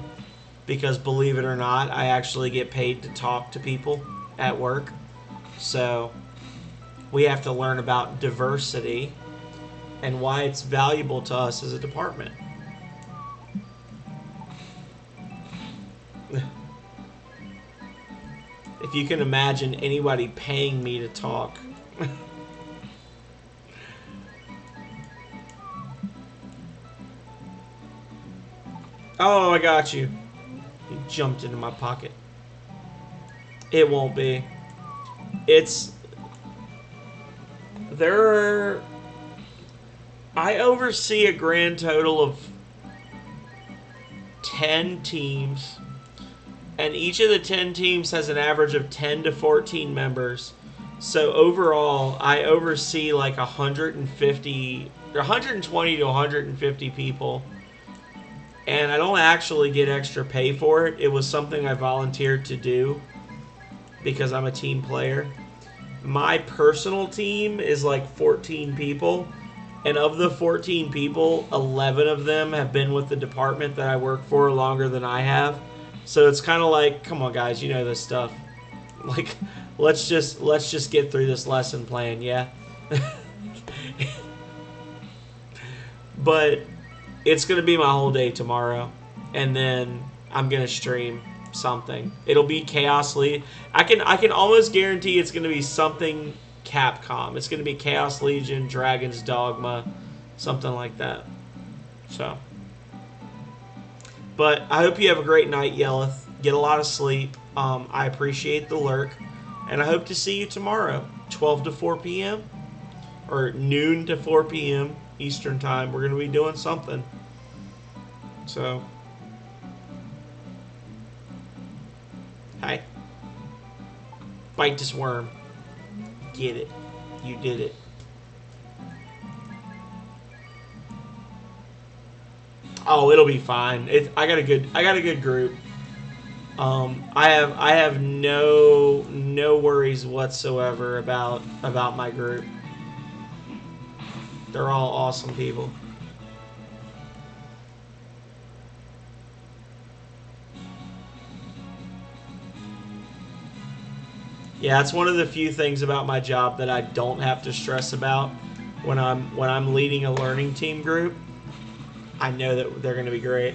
because believe it or not, I actually get paid to talk to people at work. So we have to learn about diversity and why it's valuable to us as a department. If you can imagine anybody paying me to talk. Oh, I got you. He jumped into my pocket. It won't be. It's... There are... I oversee a grand total of 10 teams, and each of the 10 teams has an average of 10 to 14 members. So overall, I oversee like 120 to 150 people, and I don't actually get extra pay for it. It was something I volunteered to do because I'm a team player. My personal team is like 14 people. And of the 14 people, 11 of them have been with the department that I work for longer than I have. So it's kind of like, come on, guys, you know this stuff. Like, let's just get through this lesson plan, yeah. But it's gonna be my whole day tomorrow, and then I'm gonna stream something. It'll be Chaos League. I can almost guarantee it's gonna be something Capcom. It's going to be Chaos Legion, Dragon's Dogma, something like that. So, but I hope you have a great night, Yelleth. Get a lot of sleep. I appreciate the lurk, and I hope to see you tomorrow, 12 to 4 p.m. or noon to 4 p.m. Eastern Time. We're going to be doing something. So, hi. Bite this worm. Get it. You did it. Oh, it'll be fine. I got a good group. I have no worries whatsoever about my group. They're all awesome people. Yeah, it's one of the few things about my job that I don't have to stress about when I'm leading a learning team group. I know that they're going to be great.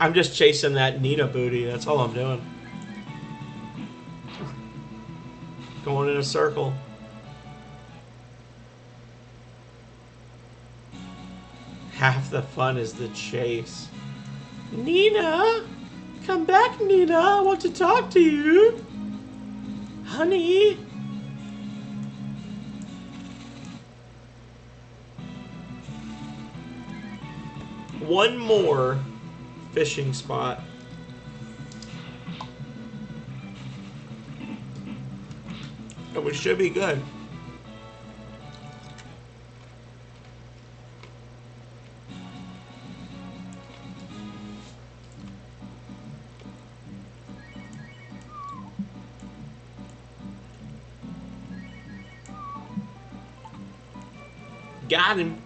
I'm just chasing that Nina booty. That's all I'm doing. Going in a circle. Half the fun is the chase. Nina! Come back, Nina! I want to talk to you! Honey! One more fishing spot. And we should be good. Got him.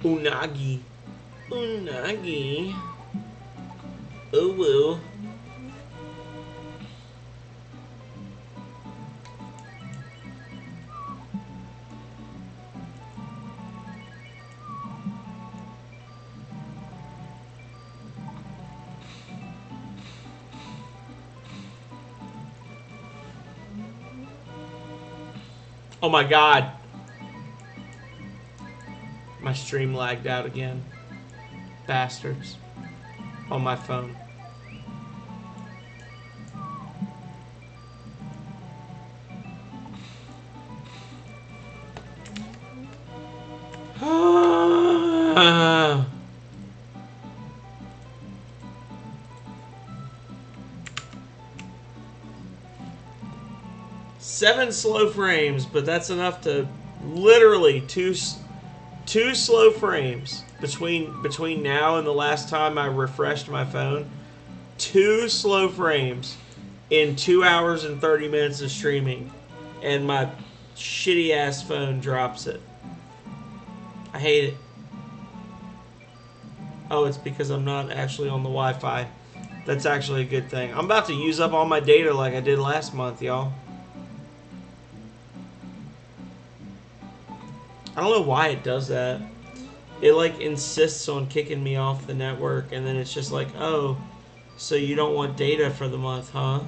Unagi. Unagi. Ooh woo. Oh my god. My stream lagged out again. Bastards. On my phone. Seven slow frames, but that's enough to literally two slow frames between now and the last time I refreshed my phone. 2 slow frames in 2 hours and 30 minutes of streaming, and my shitty ass phone drops it. I hate it. Oh, it's because I'm not actually on the Wi-Fi. That's actually a good thing. I'm about to use up all my data like I did last month, y'all. I don't know why it does that. It like insists on kicking me off the network, and then it's just like, oh, so you don't want data for the month, huh?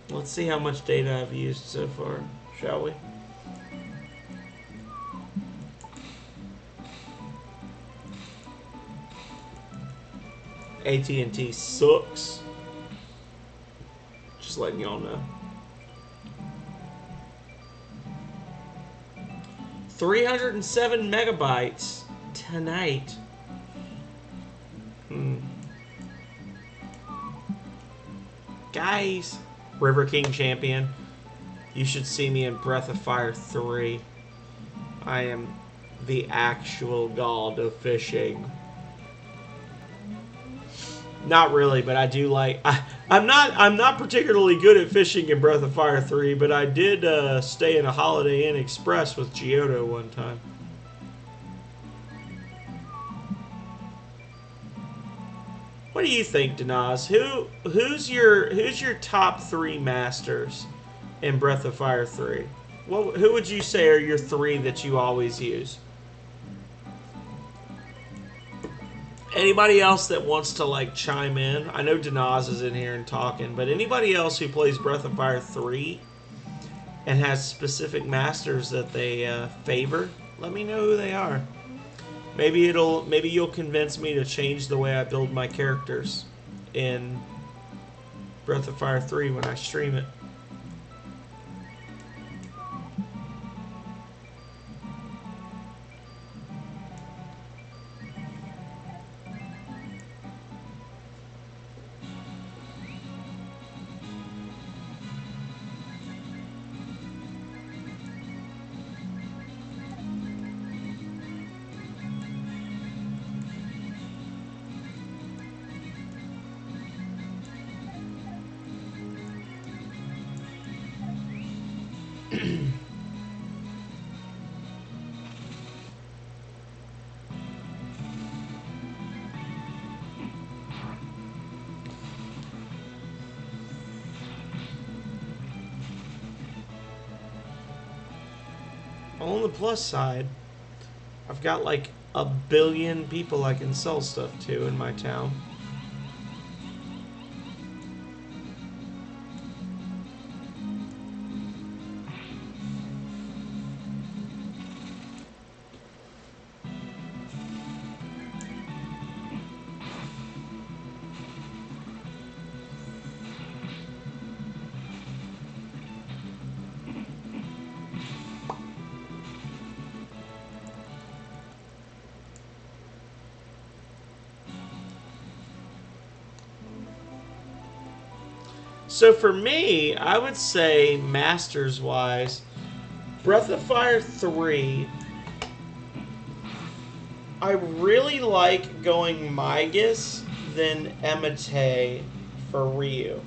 Let's see how much data I've used so far, shall we? AT&T sucks. Just letting y'all know. 307 megabytes tonight. Guys, River King champion, you should see me in Breath of Fire 3. I am the actual god of fishing. Not really, but I do like. I'm not particularly good at fishing in Breath of Fire 3, but I did stay in a Holiday Inn Express with Giotto one time. What do you think, Denaz? Who's your top 3 masters in Breath of Fire 3? Who would you say are your 3 that you always use? Anybody else that wants to like chime in? I know Denaz is in here and talking, but anybody else who plays Breath of Fire 3 and has specific masters that they favor, let me know who they are. Maybe you'll convince me to change the way I build my characters in Breath of Fire 3 when I stream it. On the plus side, I've got like 1 billion people I can sell stuff to in my town. So for me, I would say Masters-wise, Breath of Fire 3, I really like going Migas than Emate for Ryu.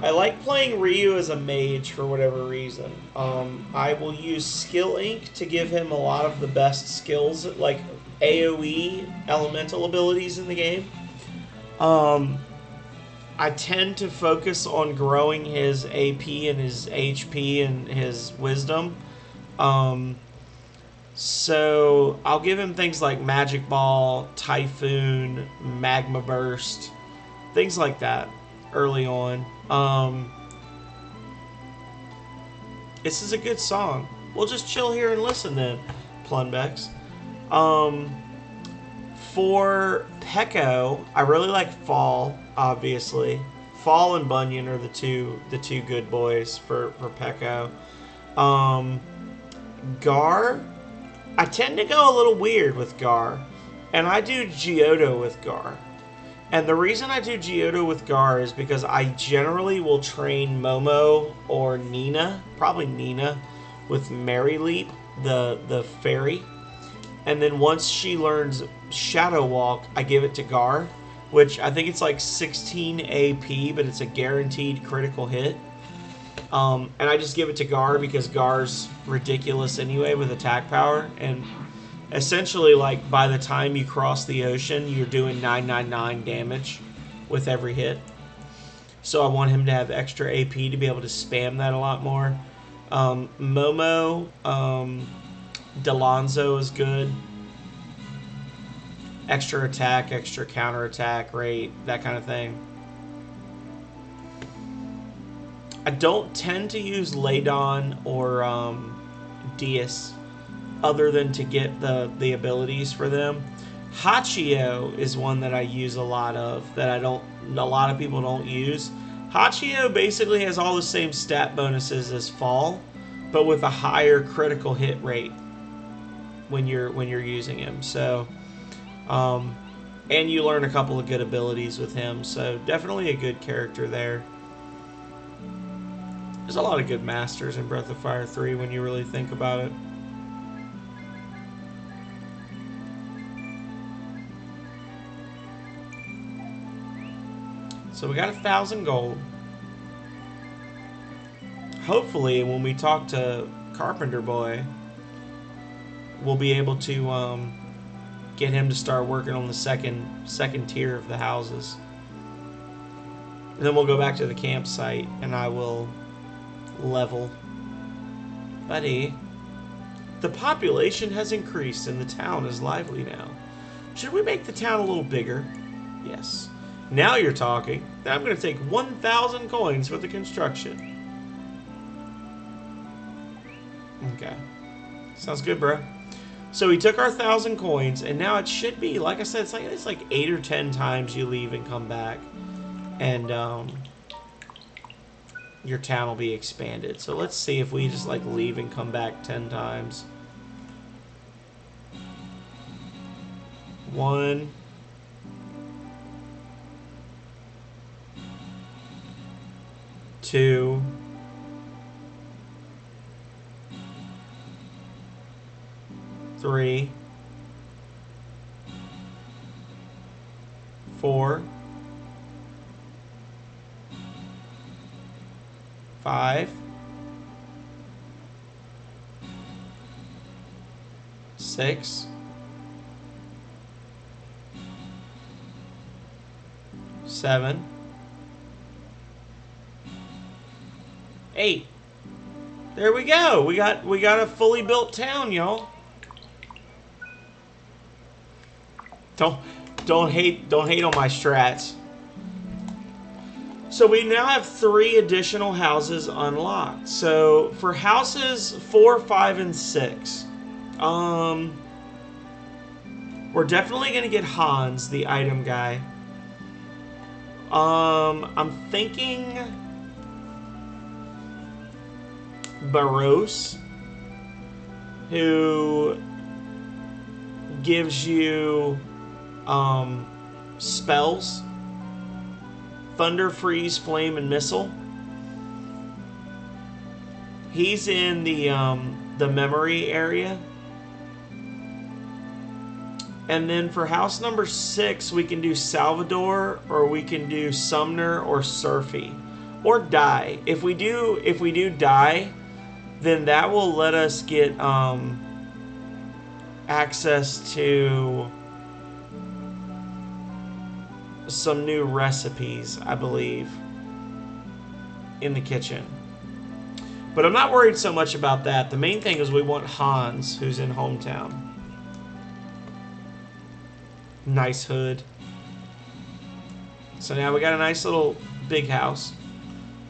I like playing Ryu as a mage for whatever reason. I will use Skill Ink to give him a lot of the best skills, like AoE elemental abilities in the game. I tend to focus on growing his AP and his HP and his wisdom. So I'll give him things like Magic Ball, Typhoon, Magma Burst, things like that early on. This is a good song. We'll just chill here and listen then, Plunbex. For Peko, I really like Fall, obviously. Fall and Bunyan are the two good boys for Peko. Gar, I tend to go a little weird with Gar, and I do Giotto with Gar. And the reason I do Giotto with Gar is because I generally will train Momo or Nina, probably Nina, with Mary Leap, the fairy. And then once she learns Shadow Walk, I give it to Gar, which I think it's like 16 AP, but it's a guaranteed critical hit. And I just give it to Gar because Gar's ridiculous anyway with attack power. And essentially, like, by the time you cross the ocean, you're doing 999 damage with every hit. So I want him to have extra AP to be able to spam that a lot more. Momo, Delonzo is good. Extra attack, extra counter attack rate, that kind of thing. I don't tend to use Ladon or Dias other than to get the abilities for them. Hachio is one that I use a lot of that a lot of people don't use. Hachio basically has all the same stat bonuses as Fall, but with a higher critical hit rate when you're using him. So, and you learn a couple of good abilities with him. So definitely a good character there. There's a lot of good masters in Breath of Fire 3 when you really think about it. So we got 1,000 gold. Hopefully, when we talk to Carpenter Boy, we'll be able to get him to start working on the second tier of the houses. And then we'll go back to the campsite, and I will level. Buddy, the population has increased, and the town is lively now. Should we make the town a little bigger? Yes. Now you're talking. Now I'm going to take 1,000 coins for the construction. Okay. Sounds good, bro. So we took our 1,000 coins, and now it should be, like I said, it's like 8 or 10 times you leave and come back. And your town will be expanded. So let's see if we just like leave and come back 10 times. 1, 2, 3, 4, 5, 6, 7, 8. There we go. We got a fully built town, y'all. Don't hate on my strats. So we now have 3 additional houses unlocked. So for houses 4, 5, and 6, we're definitely gonna get Hans, the item guy. I'm thinking Baros, who gives you spells. Thunder, Freeze, Flame, and Missile. He's in the memory area. And then for house number 6, we can do Salvador, or we can do Sumner or Surfy, or Die. If we do Die, then that will let us get access to some new recipes, I believe, in the kitchen. But I'm not worried so much about that. The main thing is we want Hans, who's in Hometown. Nice hood. So now we got a nice little big house.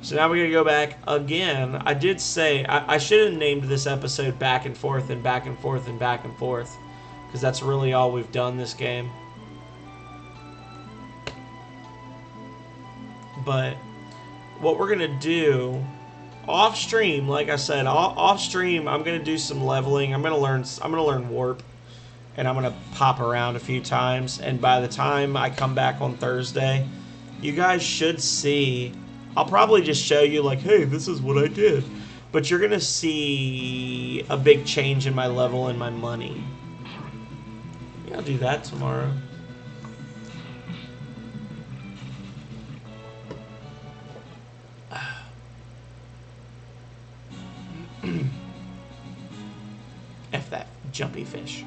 So now we're going to go back again. I did say, I should have named this episode Back and Forth and Back and Forth and Back and Forth, because that's really all we've done this game. But what we're going to do off stream, like I said, off stream, I'm going to do some leveling. I'm going to learn Warp, and I'm going to pop around a few times. And by the time I come back on Thursday, you guys should see, I'll probably just show you like, hey, this is what I did. But you're going to see a big change in my level and my money. Yeah, I'll do that tomorrow. F that jumpy fish.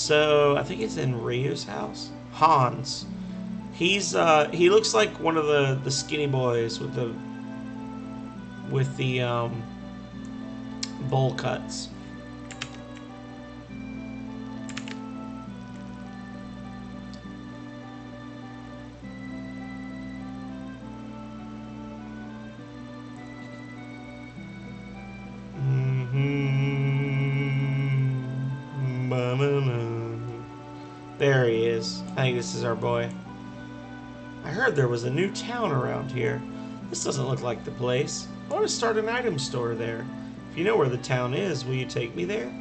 So I think it's in Ryu's house. Hans. He looks like one of the skinny boys with the bowl cuts. There he is. I think this is our boy. I heard there was a new town around here. This doesn't look like the place. I want to start an item store there. If you know where the town is, will you take me there?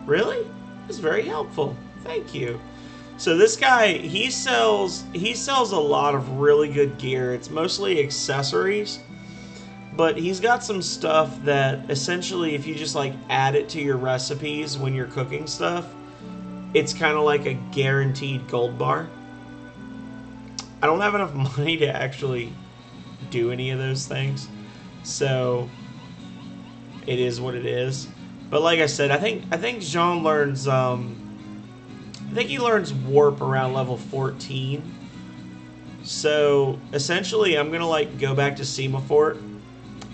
Really? That's very helpful. Thank you. So this guy, he sells a lot of really good gear. It's mostly accessories, but he's got some stuff that essentially, if you just like add it to your recipes when you're cooking stuff, it's kind of like a guaranteed gold bar. I don't have enough money to actually do any of those things, so it is what it is. But like I said, I think Jean learns I think he learns warp around level 14. So essentially, I'm gonna like go back to Semafort.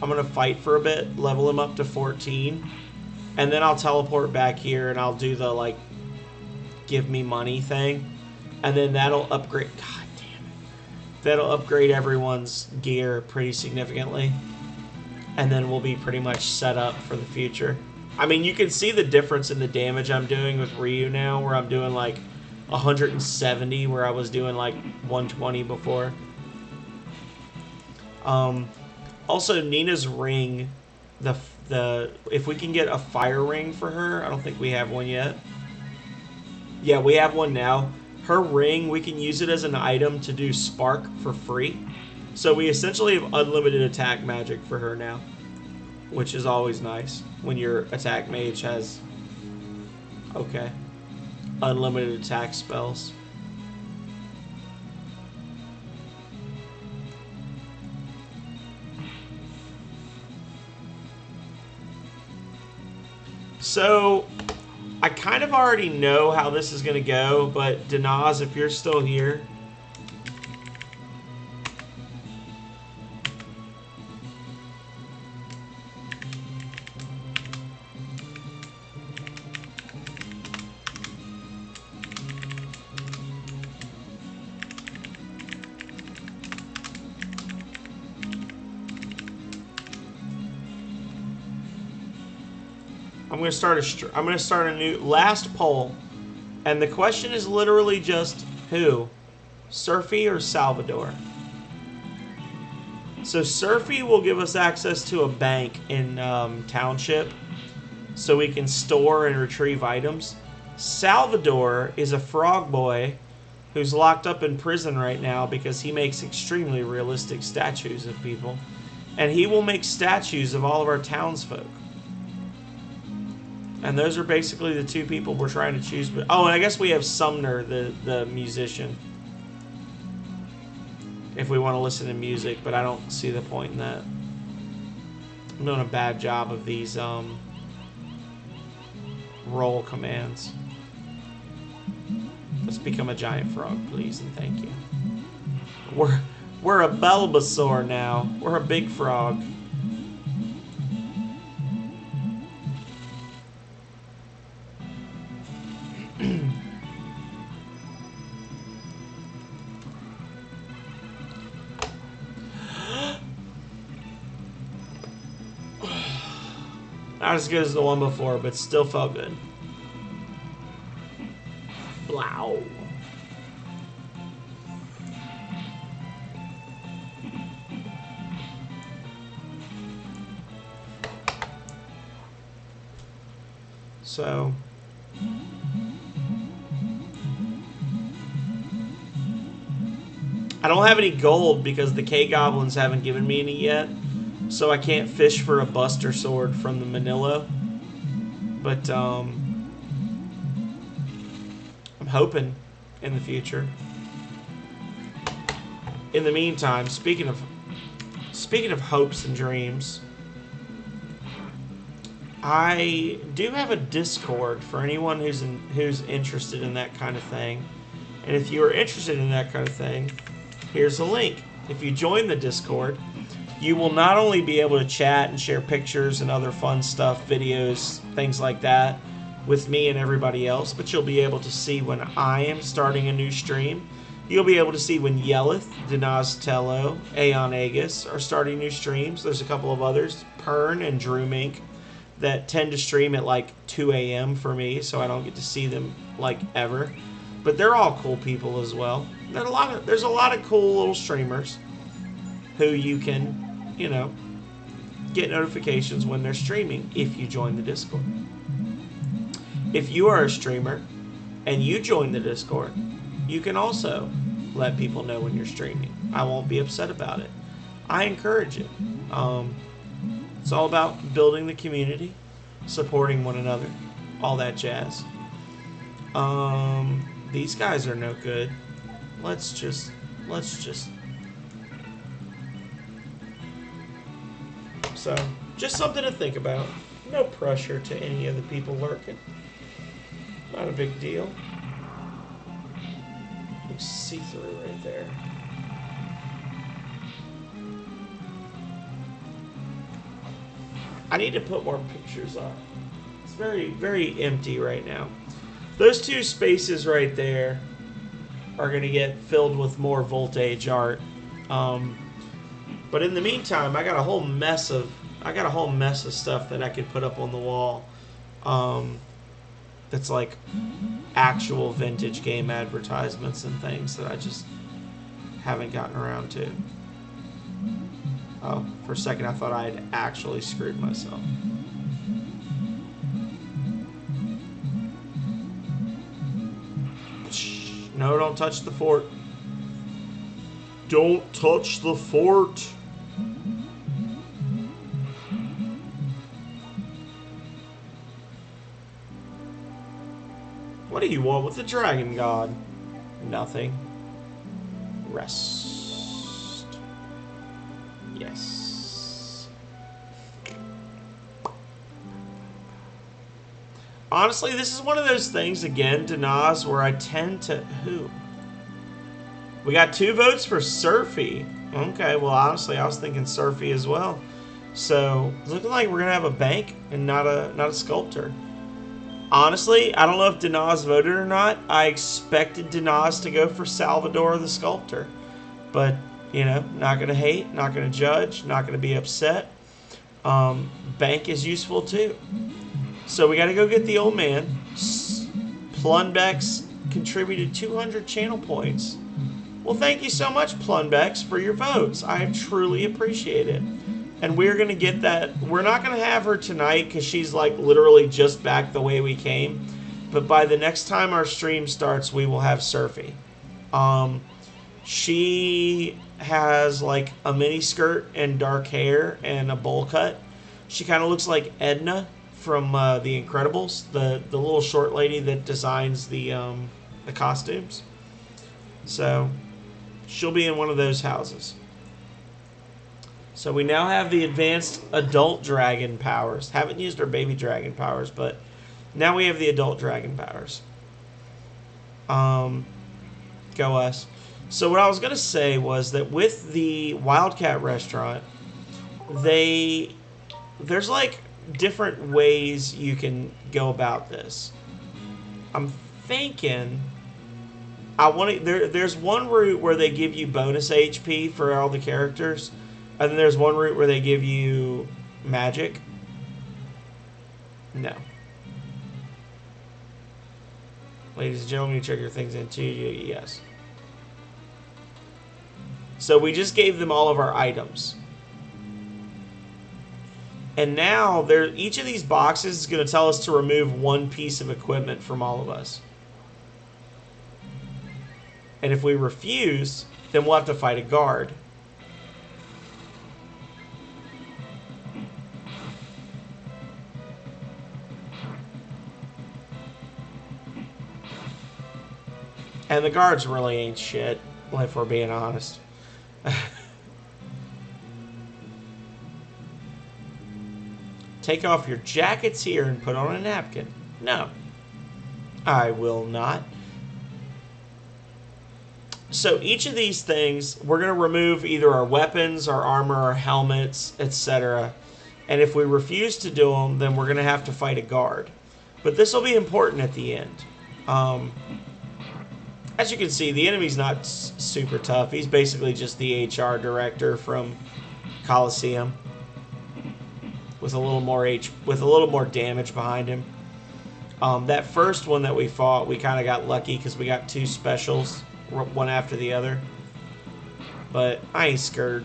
I'm gonna fight for a bit, level him up to 14, and then I'll teleport back here and I'll do the like give me money thing, and then that'll upgrade. God damn it! That'll upgrade everyone's gear pretty significantly, and then we'll be pretty much set up for the future. I mean, you can see the difference in the damage I'm doing with Ryu now, where I'm doing like 170, where I was doing like 120 before. Also, Nina's ring, the if we can get a fire ring for her, I don't think we have one yet. Yeah, we have one now. Her ring, we can use it as an item to do spark for free. So we essentially have unlimited attack magic for her now, which is always nice when your attack mage has, okay, unlimited attack spells. So I kind of already know how this is going to go, but Danaz, if you're still here, I'm going to start a new last poll, and the question is literally just who, Surfy or Salvador. So Surfy will give us access to a bank in Township, so we can store and retrieve items. Salvador is a frog boy who's locked up in prison right now because he makes extremely realistic statues of people, and he will make statues of all of our townsfolk. And those are basically the two people we're trying to choose. Oh, and I guess we have Sumner, the musician, if we want to listen to music, but I don't see the point in that. I'm doing a bad job of these roll commands. Let's become a giant frog, please, and thank you. We're a Bulbasaur now. We're a big frog. Not as good as the one before, but still felt good. Blow. So I don't have any gold because the K-Goblins haven't given me any yet. So I can't fish for a Buster Sword from the Manila. But I'm hoping in the future. In the meantime, speaking of hopes and dreams, I do have a Discord for anyone who's interested in that kind of thing. And if you are interested in that kind of thing, here's a link. If you join the Discord, you will not only be able to chat and share pictures and other fun stuff, videos, things like that, with me and everybody else, but you'll be able to see when I am starting a new stream. You'll be able to see when Yelith, Dinaz Tello, Aeon Aegis are starting new streams. There's a couple of others, Pern and Drew Mink, that tend to stream at like 2 a.m. for me, so I don't get to see them like ever. But they're all cool people as well. There's a lot of cool little streamers who you can, you know, get notifications when they're streaming if you join the Discord. If you are a streamer and you join the Discord, you can also let people know when you're streaming. I won't be upset about it. I encourage it. It's all about building the community, supporting one another, all that jazz. These guys are no good. Let's just. So, just something to think about. No pressure to any of the people lurking. Not a big deal. Looks see-through right there. I need to put more pictures up. It's very, very empty right now. Those two spaces right there are going to get filled with more Voltage art. But in the meantime, I got a whole mess of stuff that I could put up on the wall. That's like actual vintage game advertisements and things that I just haven't gotten around to. Oh, for a second I thought I had actually screwed myself. No, don't touch the fort. Don't touch the fort. What do you want with the dragon god? Nothing. Rest. Yes. Honestly, this is one of those things, again, Dinaz, where I tend to... Who? We got 2 votes for Surfy. Okay, well, honestly, I was thinking Surfy as well. So, it's looking like we're going to have a bank and not a sculptor. Honestly, I don't know if Dinaz voted or not. I expected Dinaz to go for Salvador the Sculptor. But, you know, not going to hate, not going to judge, not going to be upset. Bank is useful too. So we got to go get the old man. Plunbex contributed 200 channel points. Well, thank you so much, Plunbex, for your votes. I truly appreciate it. And we're going to get that. We're not going to have her tonight because she's like literally just back the way we came. But by the next time our stream starts, we will have Surfy. She has like a mini skirt and dark hair and a bowl cut. She kind of looks like Edna from The Incredibles, the little short lady that designs the costumes. So she'll be in one of those houses. So we now have the advanced adult dragon powers. Haven't used our baby dragon powers, but now we have the adult dragon powers. Go us. So what I was going to say was that with the Wildcat restaurant, there's like different ways you can go about this. I'm thinking there's one route where they give you bonus HP for all the characters. And then there's one route where they give you magic. No. Ladies and gentlemen, you check your things in too. Yes. So we just gave them all of our items. And now each of these boxes is going to tell us to remove one piece of equipment from all of us. And if we refuse, then we'll have to fight a guard. And the guards really ain't shit, if we're being honest. Take off your jackets here and put on a napkin. No. I will not. So each of these things, we're going to remove either our weapons, our armor, our helmets, etc. And if we refuse to do them, then we're going to have to fight a guard. But this will be important at the end. As you can see, the enemy's not super tough. He's basically just the HR director from Coliseum with a little more damage behind him. That first one that we fought, we kind of got lucky because we got two specials, one after the other. But I ain't scared.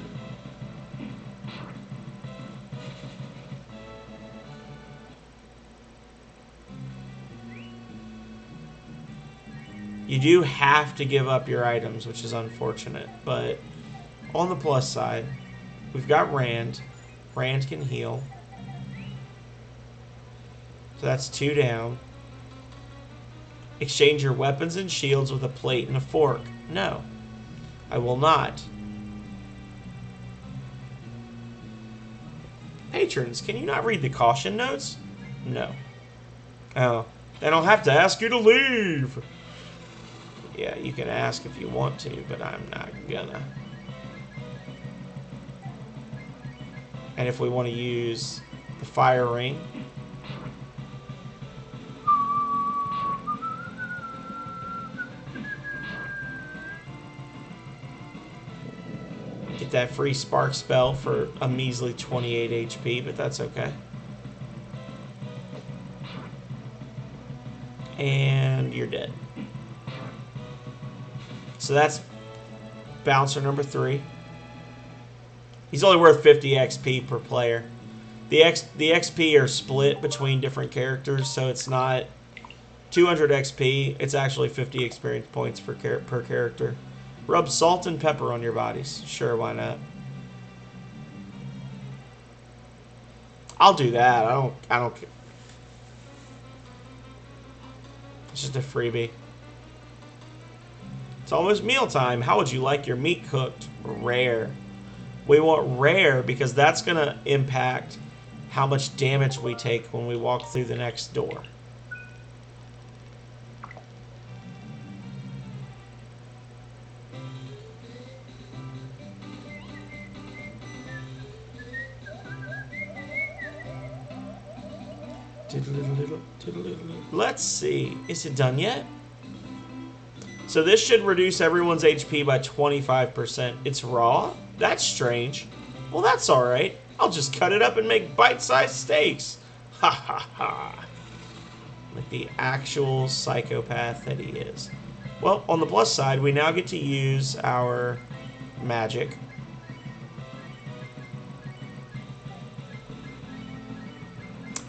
You do have to give up your items, which is unfortunate. But on the plus side, we've got Rand. Rand can heal. So that's 2 down. Exchange your weapons and shields with a plate and a fork. No, I will not. Patrons, can you not read the caution notes? No. Oh, then I'll have to ask you to leave. Yeah, you can ask if you want to, but I'm not gonna. And if we want to use the fire ring, get that free spark spell for a measly 28 HP, but that's okay. And you're dead. So that's bouncer number 3. He's only worth 50 XP per player. The XP are split between different characters, so it's not 200 XP. It's actually 50 experience points per character. Rub salt and pepper on your bodies. Sure, why not? I'll do that. I don't care. It's just a freebie. It's almost mealtime. How would you like your meat cooked? Rare. We want rare because that's going to impact how much damage we take when we walk through the next door. Let's see. Is it done yet? So this should reduce everyone's HP by 25%. It's raw? That's strange. Well, that's alright. I'll just cut it up and make bite-sized steaks. Ha ha ha. Like the actual psychopath that he is. Well, on the plus side, we now get to use our magic.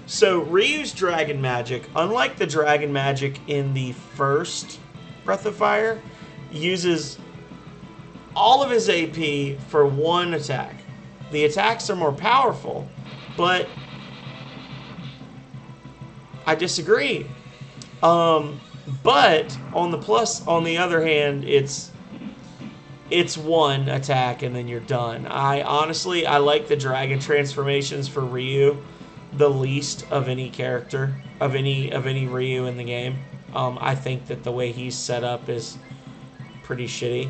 So, Ryu's dragon magic, unlike the dragon magic in the first Breath of Fire, uses all of his AP for one attack. The attacks are more powerful, but I disagree. But on the other hand, it's one attack and then you're done. I like the dragon transformations for Ryu the least of any character, of any Ryu in the game. I think that the way he's set up is pretty shitty.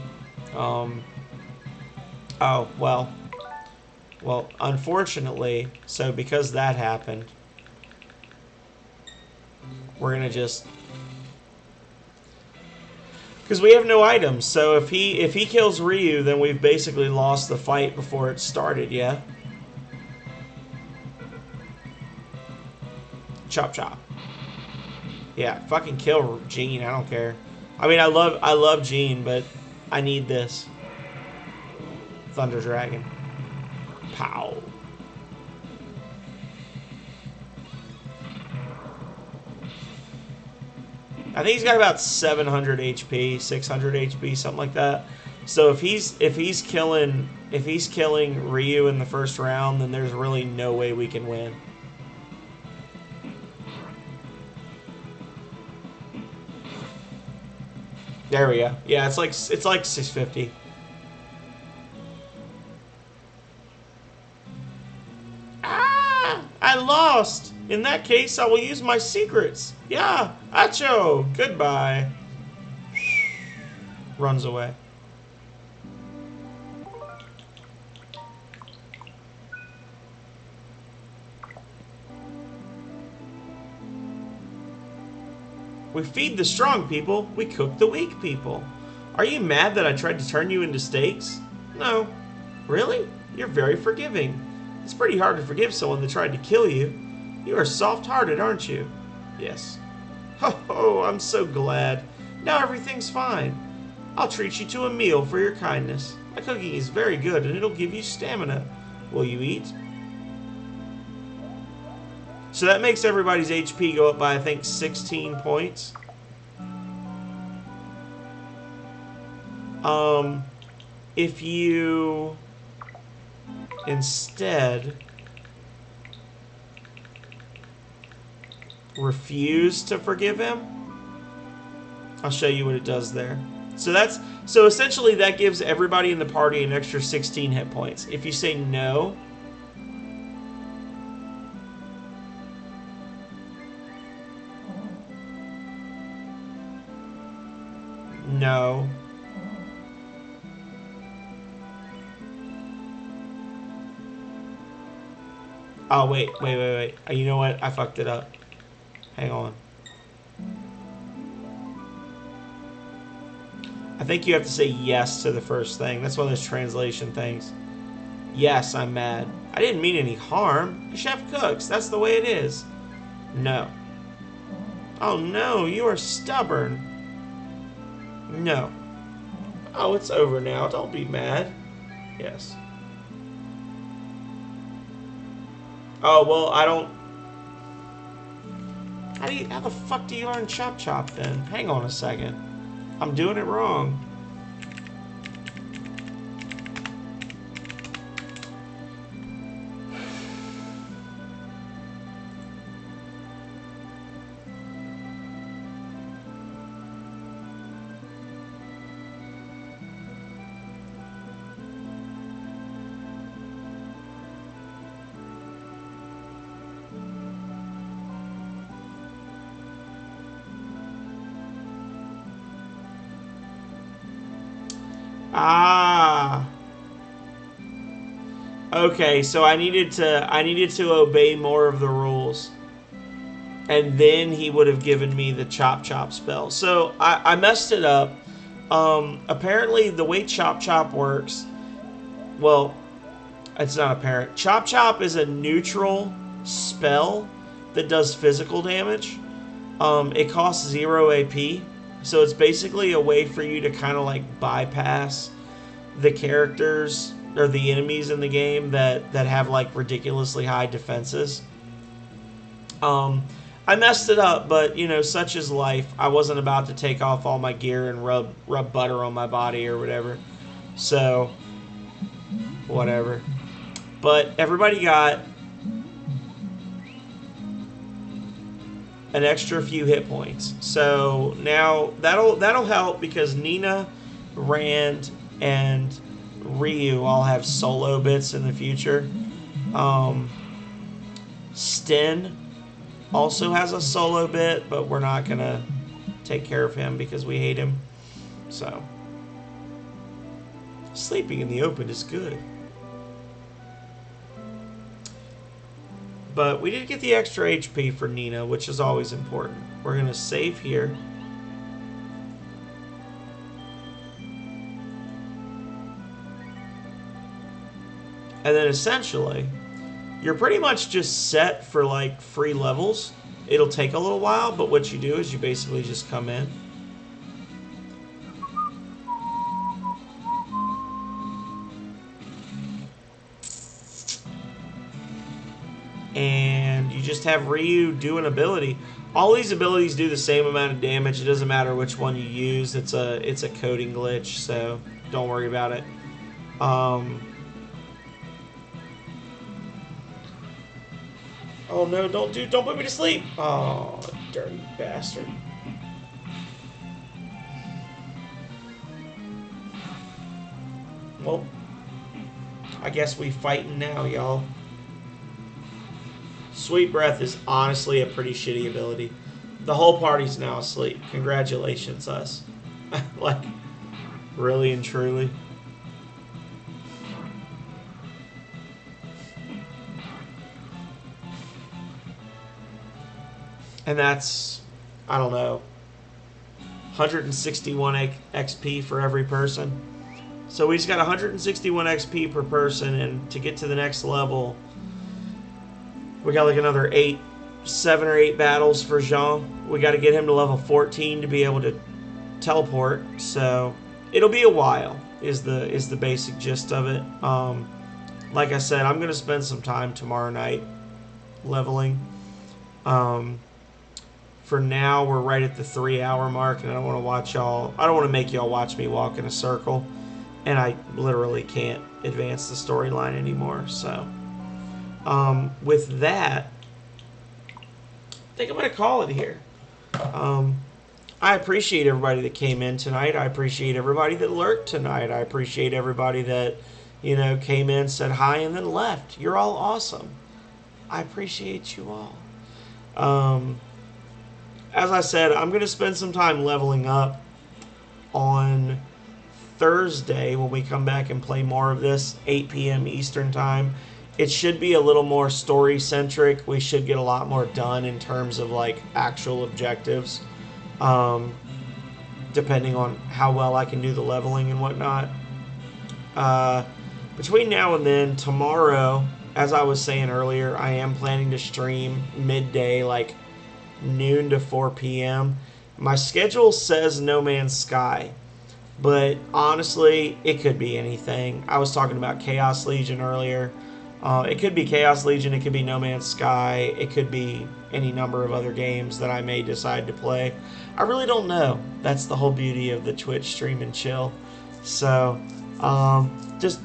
Oh, well, unfortunately, so because that happened, we're gonna just, because we have no items, so if he kills Ryu, then we've basically lost the fight before it started, yeah? Chop chop. Yeah, fucking kill Gene, I don't care. I mean, I love Gene, but I need this. Thunder Dragon. Pow. I think he's got about 700 HP, 600 HP, something like that. So if he's killing Ryu in the first round, then there's really no way we can win. There we go. Yeah, it's like 650. I lost! In that case, I will use my secrets. Yeah, Acho! Goodbye. Runs away. We feed the strong people, we cook the weak people. Are you mad that I tried to turn you into steaks? No. Really? You're very forgiving. It's pretty hard to forgive someone that tried to kill you. You are soft-hearted, aren't you? Yes. Oh, I'm so glad. Now everything's fine. I'll treat you to a meal for your kindness. My cooking is very good and it'll give you stamina. Will you eat? So that makes everybody's HP go up by, I think, 16 points. If you instead refuse to forgive him, I'll show you what it does there. So essentially that gives everybody in the party an extra 16 hit points. If you say no, no. Oh, wait. You know what? I fucked it up. Hang on. I think you have to say yes to the first thing. That's one of those translation things. Yes, I'm mad. I didn't mean any harm. The chef cooks. That's the way it is. No. Oh, no. You are stubborn. No. Oh, it's over now. Don't be mad. Yes. Oh, well, I don't... How the fuck do you learn Chop Chop, then? Hang on a second. I'm doing it wrong. Ah. Okay, so I needed to obey more of the rules. And then he would have given me the Chop Chop spell. So I messed it up. Apparently the way Chop Chop works, well, it's not apparent. Chop Chop is a neutral spell that does physical damage. It costs 0 AP. So it's basically a way for you to kind of like bypass the characters or the enemies in the game that have like ridiculously high defenses. I messed it up, but you know, such is life. I wasn't about to take off all my gear and rub butter on my body or whatever. So whatever. But everybody got an extra few hit points. So now that'll help because Nina, Rand, and Ryu all have solo bits in the future. Sten also has a solo bit, but we're not gonna take care of him because we hate him. So sleeping in the open is good. But we did get the extra HP for Nina, which is always important. We're going to save here. And then essentially, you're pretty much just set for like free levels. It'll take a little while, but what you do is you basically just come in. And you just have Ryu do an ability. All these abilities do the same amount of damage. It doesn't matter which one you use. It's a coding glitch, so don't worry about it. Oh no, don't put me to sleep. Oh, dirty bastard. Well, I guess we fighting now, y'all. Sweet Breath is honestly a pretty shitty ability. The whole party's now asleep. Congratulations, us. Like, really and truly. And that's, I don't know, 161 XP for every person. So we just got 161 XP per person, and to get to the next level, we got like another 7 or 8 battles for Jean. We got to get him to level 14 to be able to teleport. So it'll be a while. Is the basic gist of it. Like I said, I'm gonna spend some time tomorrow night leveling. For now, we're right at the 3-hour mark, and I don't want to watch y'all. I don't want to make y'all watch me walk in a circle, and I literally can't advance the storyline anymore. So, with that, I think I'm going to call it here. I appreciate everybody that came in tonight. I appreciate everybody that lurked tonight. I appreciate everybody that, came in, said hi, and then left. You're all awesome. I appreciate you all. As I said, I'm going to spend some time leveling up on Thursday when we come back and play more of this, 8 p.m. Eastern Time. It should be a little more story-centric. We should get a lot more done in terms of, like, actual objectives, depending on how well I can do the leveling and whatnot. Between now and then, tomorrow, as I was saying earlier, I am planning to stream midday, like, noon to 4 p.m. My schedule says No Man's Sky, but honestly, it could be anything. I was talking about Chaos Legion earlier. It could be Chaos Legion, it could be No Man's Sky, it could be any number of other games that I may decide to play. I really don't know. That's the whole beauty of the Twitch stream and chill. So, just,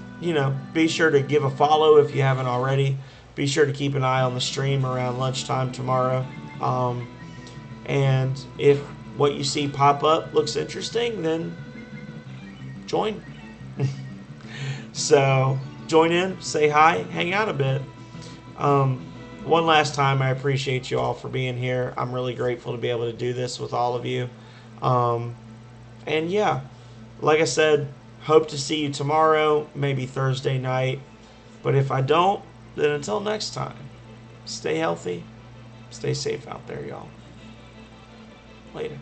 be sure to give a follow if you haven't already. Be sure to keep an eye on the stream around lunchtime tomorrow. And if what you see pop up looks interesting, then join. So join in, say hi, hang out a bit. One last time, I appreciate you all for being here. I'm really grateful to be able to do this with all of you. And yeah, like I said, hope to see you tomorrow, maybe Thursday night. But if I don't, then until next time, stay healthy. Stay safe out there, y'all. Later.